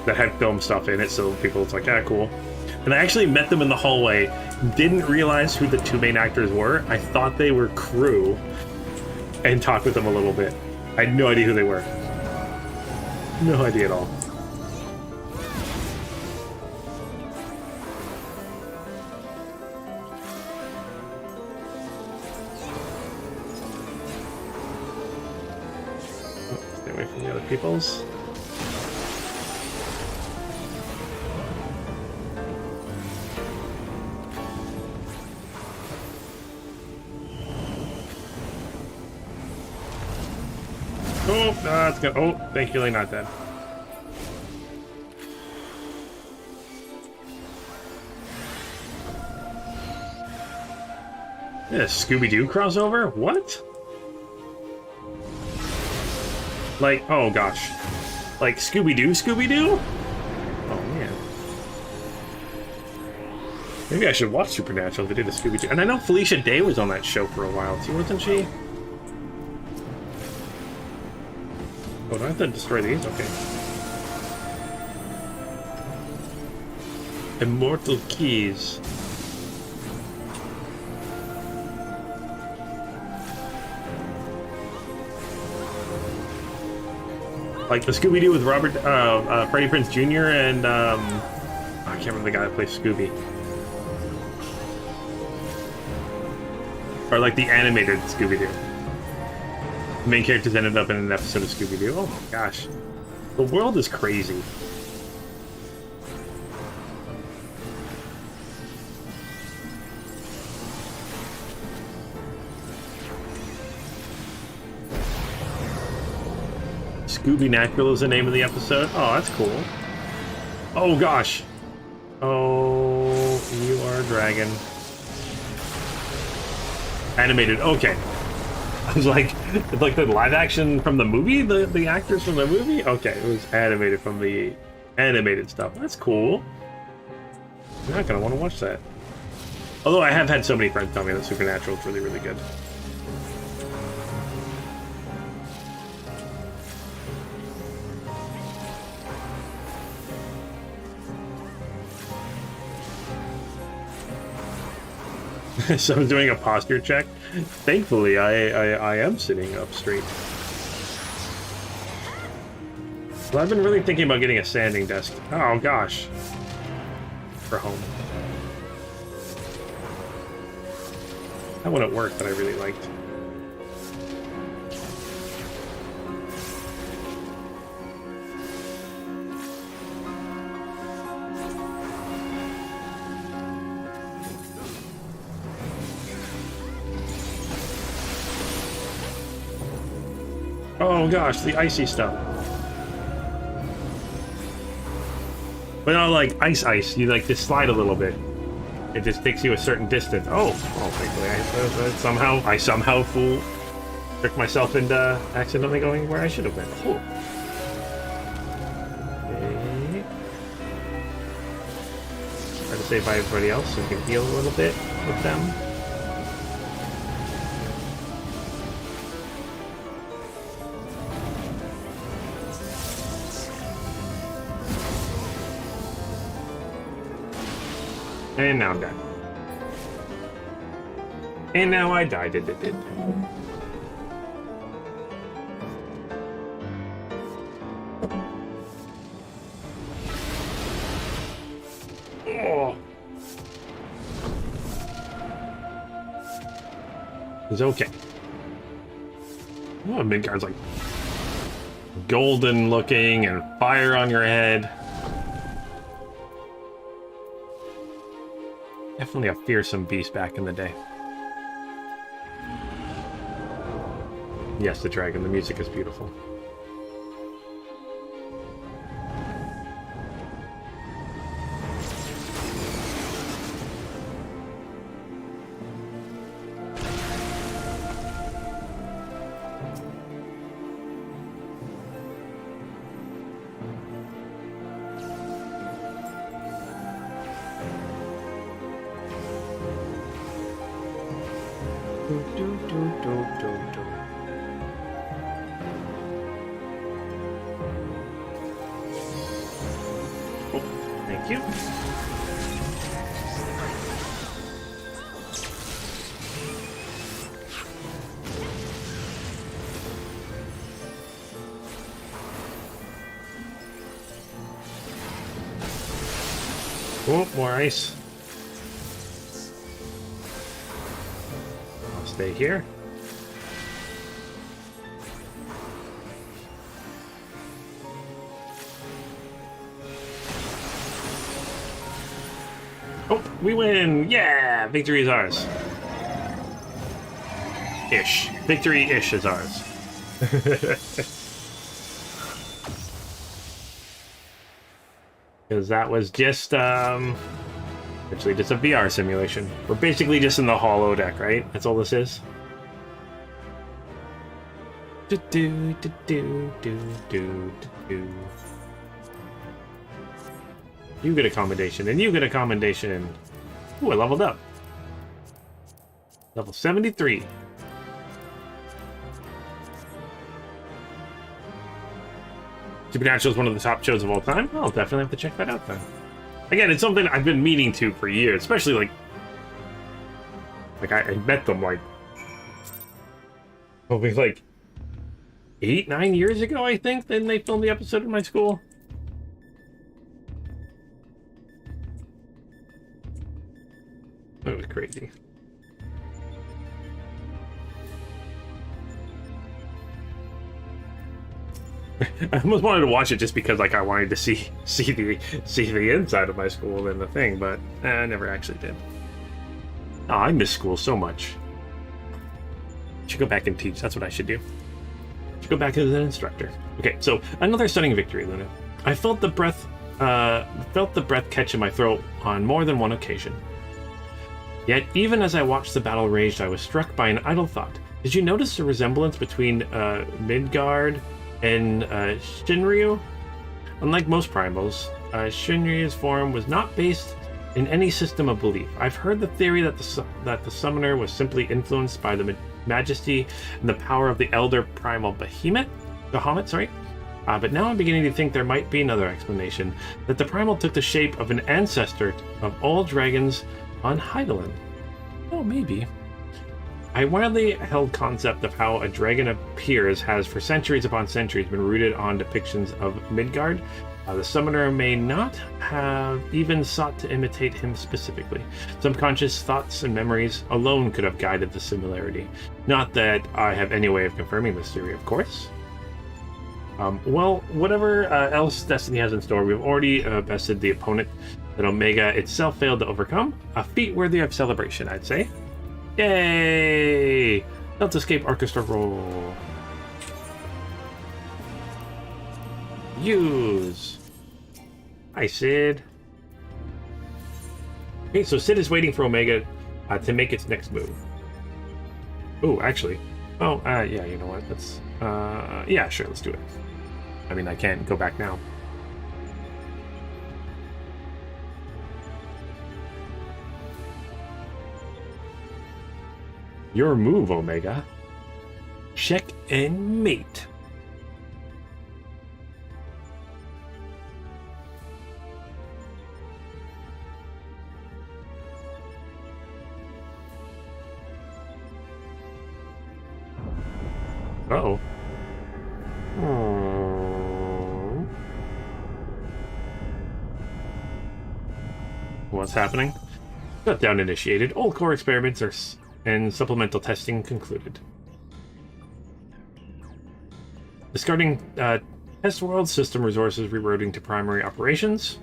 that had film stuff in it, so people, it's like, ah, cool. And I actually met them in the hallway, didn't realize who the 2 main actors were. I thought they were crew, and talked with them a little bit. I had no idea who they were. No idea at all. Away from the other peoples. Oh, it's gonna. Oh, thankfully not dead. Yeah, Scooby-Doo crossover? What? Like, oh gosh. Like Scooby-Doo, Scooby-Doo? Oh man. Maybe I should watch Supernatural if they did a Scooby-Doo. And I know Felicia Day was on that show for a while too, wasn't she? Oh, do I have to destroy these? Okay. Immortal Keys. Like the Scooby-Doo with Robert, Freddie Prinze Jr. and, I can't remember the guy that plays Scooby. Or like the animated Scooby-Doo. The main characters ended up in an episode of Scooby-Doo. Oh my gosh. The world is crazy. Scooby Natural is the name of the episode. Oh, that's cool. Oh gosh. Oh, you are a dragon. Animated. Okay. I was like, it's like the live action from the movie, the actors from the movie. Okay, it was animated from the animated stuff. That's cool. I'm not gonna want to watch that. Although I have had so many friends tell me that Supernatural is really, really good. Someone's doing a posture check. Thankfully, I am sitting up straight. Well, I've been really thinking about getting a sanding desk. Oh gosh. For home. That one at work that I really liked. Oh gosh, the icy stuff. But not like ice. You like just slide a little bit. It just takes you a certain distance. Oh, thankfully I somehow tricked myself into accidentally going where I should have been. Oh. Okay. Try to save by everybody else so we can heal a little bit with them. And now I'm done. And now I died. Oh. It's okay. Oh, Midgard's like golden looking and fire on your head. Definitely a fearsome beast back in the day. Yes, the dragon. The music is beautiful. Thank you. Oh, more ice. I'll stay here. Oh, we win! Yeah! Victory is ours. Ish. Victory-ish is ours. Because that was just, actually just a VR simulation. We're basically just in the hollow deck, right? That's all this is? You get a commendation, and you get a commendation. Ooh, I leveled up. Level 73. Supernatural is one of the top shows of all time. I'll definitely have to check that out then. Again, it's something I've been meaning to for years, especially like I met them probably like 8-9 years ago, I think. Then they filmed the episode in my school. That was crazy. I almost wanted to watch it just because I wanted to see the inside of my school and the thing, but I never actually did. Oh, I miss school so much. I should go back and teach. That's what I should do. I should go back as an instructor. Okay, so another stunning victory, Luna. I felt the breath felt the breath catch in my throat on more than one occasion. Yet, even as I watched the battle rage, I was struck by an idle thought. Did you notice the resemblance between Midgard and Shinryu? Unlike most primals, Shinryu's form was not based in any system of belief. I've heard the theory that the summoner was simply influenced by the majesty and the power of the elder primal Bahamut, but now I'm beginning to think there might be another explanation, that the primal took the shape of an ancestor of all dragons on Hydaelyn. Oh, maybe. A widely held concept of how a dragon appears has for centuries upon centuries been rooted on depictions of Midgard. The summoner may not have even sought to imitate him specifically. Subconscious thoughts and memories alone could have guided the similarity. Not that I have any way of confirming this theory, of course. Well, whatever else Destiny has in store, we've already bested the opponent that Omega itself failed to overcome. A feat worthy of celebration, I'd say. Yay! Delta Escape Orchestra roll. Use. Hi, Sid. Okay, so Sid is waiting for Omega to make its next move. Oh, actually. Oh, yeah, you know what? Let's, yeah, sure, let's do it. I mean, I can't go back now. Your move, Omega. Check and mate. Uh-oh. What's happening? Shutdown initiated. All core experiments and supplemental testing concluded. Discarding test world system resources, rerouting to primary operations.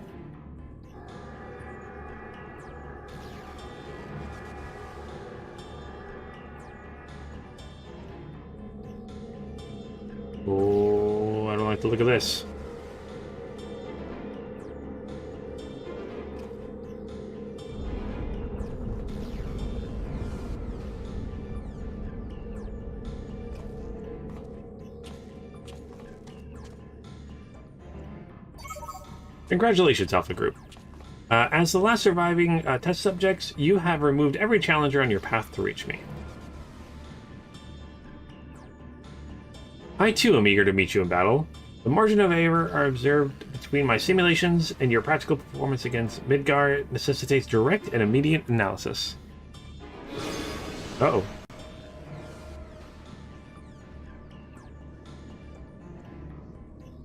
Oh, I don't like the look of this. Congratulations, Alpha Group. As the last surviving test subjects, you have removed every challenger on your path to reach me. I too am eager to meet you in battle. The margin of error are observed between my simulations and your practical performance against Midgard necessitates direct and immediate analysis. Uh-oh.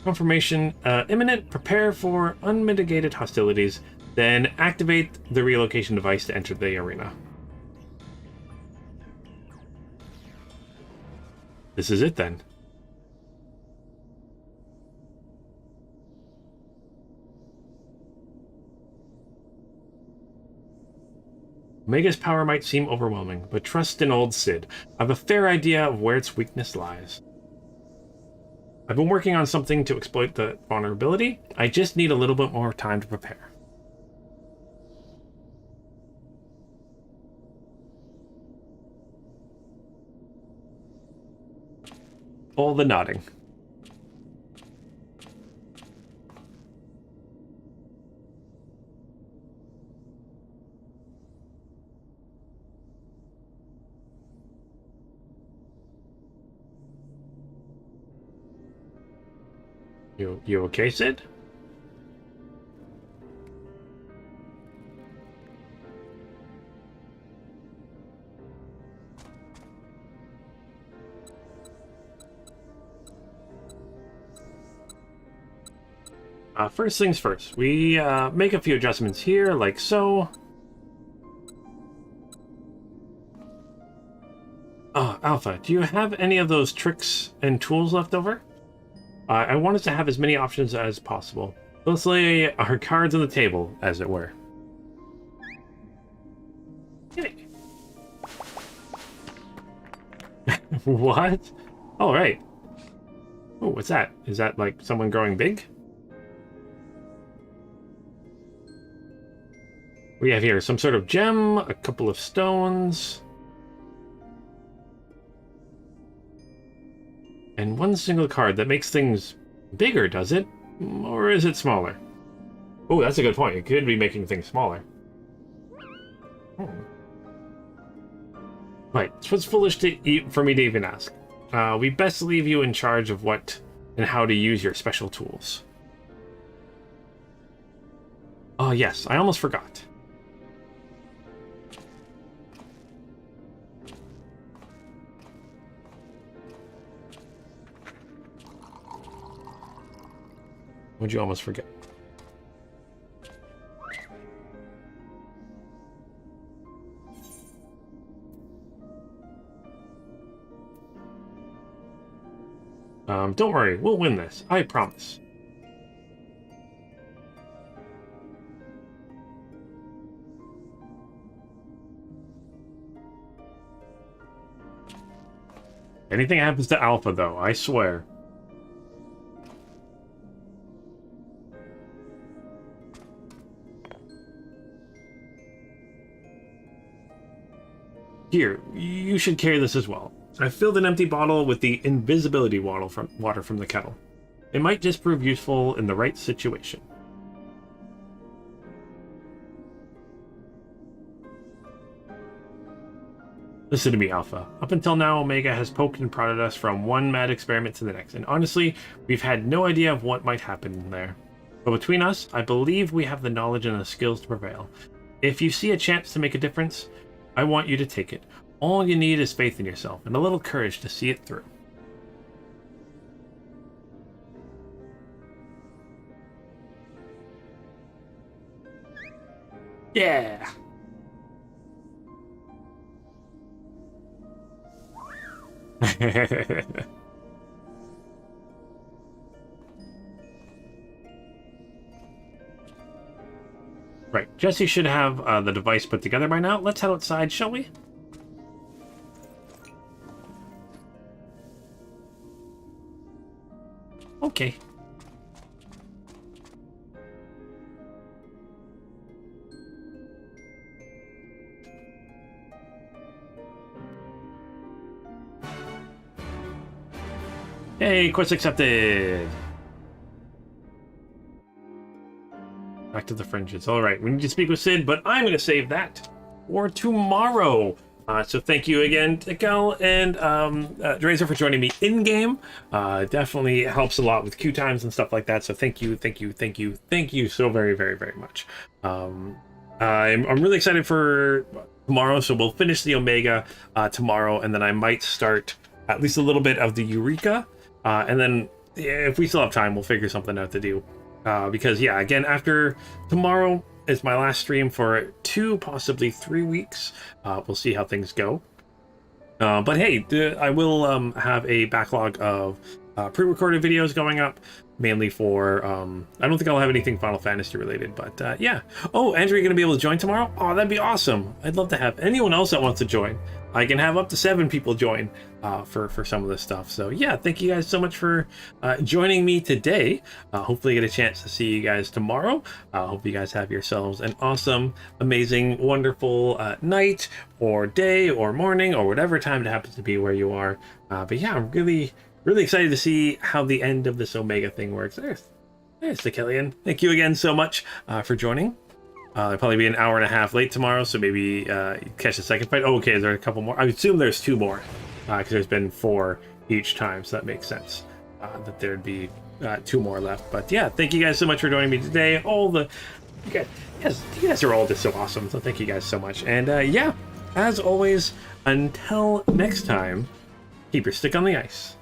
Confirmation imminent. Prepare for unmitigated hostilities. Then activate the relocation device to enter the arena. This is it then. Omega's power might seem overwhelming, but trust in old Sid. I have a fair idea of where its weakness lies. I've been working on something to exploit the vulnerability. I just need a little bit more time to prepare. All the nodding. You okay, Sid? First things first, we make a few adjustments here, like so. Alpha, do you have any of those tricks and tools left over? I want us to have as many options as possible. Let's lay our cards on the table, as it were. What? Oh, right. Oh, what's that? Is that like someone growing big? We have here some sort of gem, a couple of stones, and one single card that makes things bigger, does it? Or is it smaller? Oh, that's a good point. It could be making things smaller. Right, so it's foolish for me to even ask. We best leave you in charge of what and how to use your special tools. Oh yes, I almost forgot. What'd you almost forget? Don't worry, we'll win this. I promise. Anything happens to Alpha, though, I swear. Here, you should carry this as well. I filled an empty bottle with the invisibility water from the kettle. It might just prove useful in the right situation. Listen to me, Alpha. Up until now, Omega has poked and prodded us from one mad experiment to the next, and honestly, we've had no idea of what might happen there. But between us, I believe we have the knowledge and the skills to prevail. If you see a chance to make a difference, I want you to take it. All you need is faith in yourself and a little courage to see it through. Yeah! Right, Jesse should have the device put together by now. Let's head outside, shall we? Okay. Hey, quest accepted! Back to the fringes. Alright, we need to speak with Sid, but I'm going to save that for tomorrow. So thank you again, Tikal and Drazor for joining me in-game. Definitely helps a lot with queue times and stuff like that. So thank you so very, very, very much. I'm really excited for tomorrow. So we'll finish the Omega tomorrow, and then I might start at least a little bit of the Eureka. And then if we still have time, we'll figure something out to do. Because yeah, again, after tomorrow is my last stream for 2, possibly 3 weeks. We'll see how things go. But hey, I will have a backlog of pre-recorded videos going up, mainly for, I don't think I'll have anything Final Fantasy related, but yeah. Oh, Andrew, you're going to be able to join tomorrow? Oh, that'd be awesome. I'd love to have anyone else that wants to join. I can have up to 7 people join for some of this stuff. So yeah, thank you guys so much for joining me today. Hopefully get a chance to see you guys tomorrow. Hope you guys have yourselves an awesome, amazing, wonderful night or day or morning or whatever time it happens to be where you are. But yeah, I'm really excited to see how the end of this Omega thing works. There's the Killian. Thank you again so much for joining. I'll probably be an hour and a half late tomorrow, so maybe catch the second fight. Oh, okay, there are a couple more. I assume there's 2 more, because there's been 4 each time, so that makes sense that there'd be 2 more left. But yeah, thank you guys so much for joining me today. You guys are all just so awesome, so thank you guys so much. And yeah, as always, until next time, keep your stick on the ice.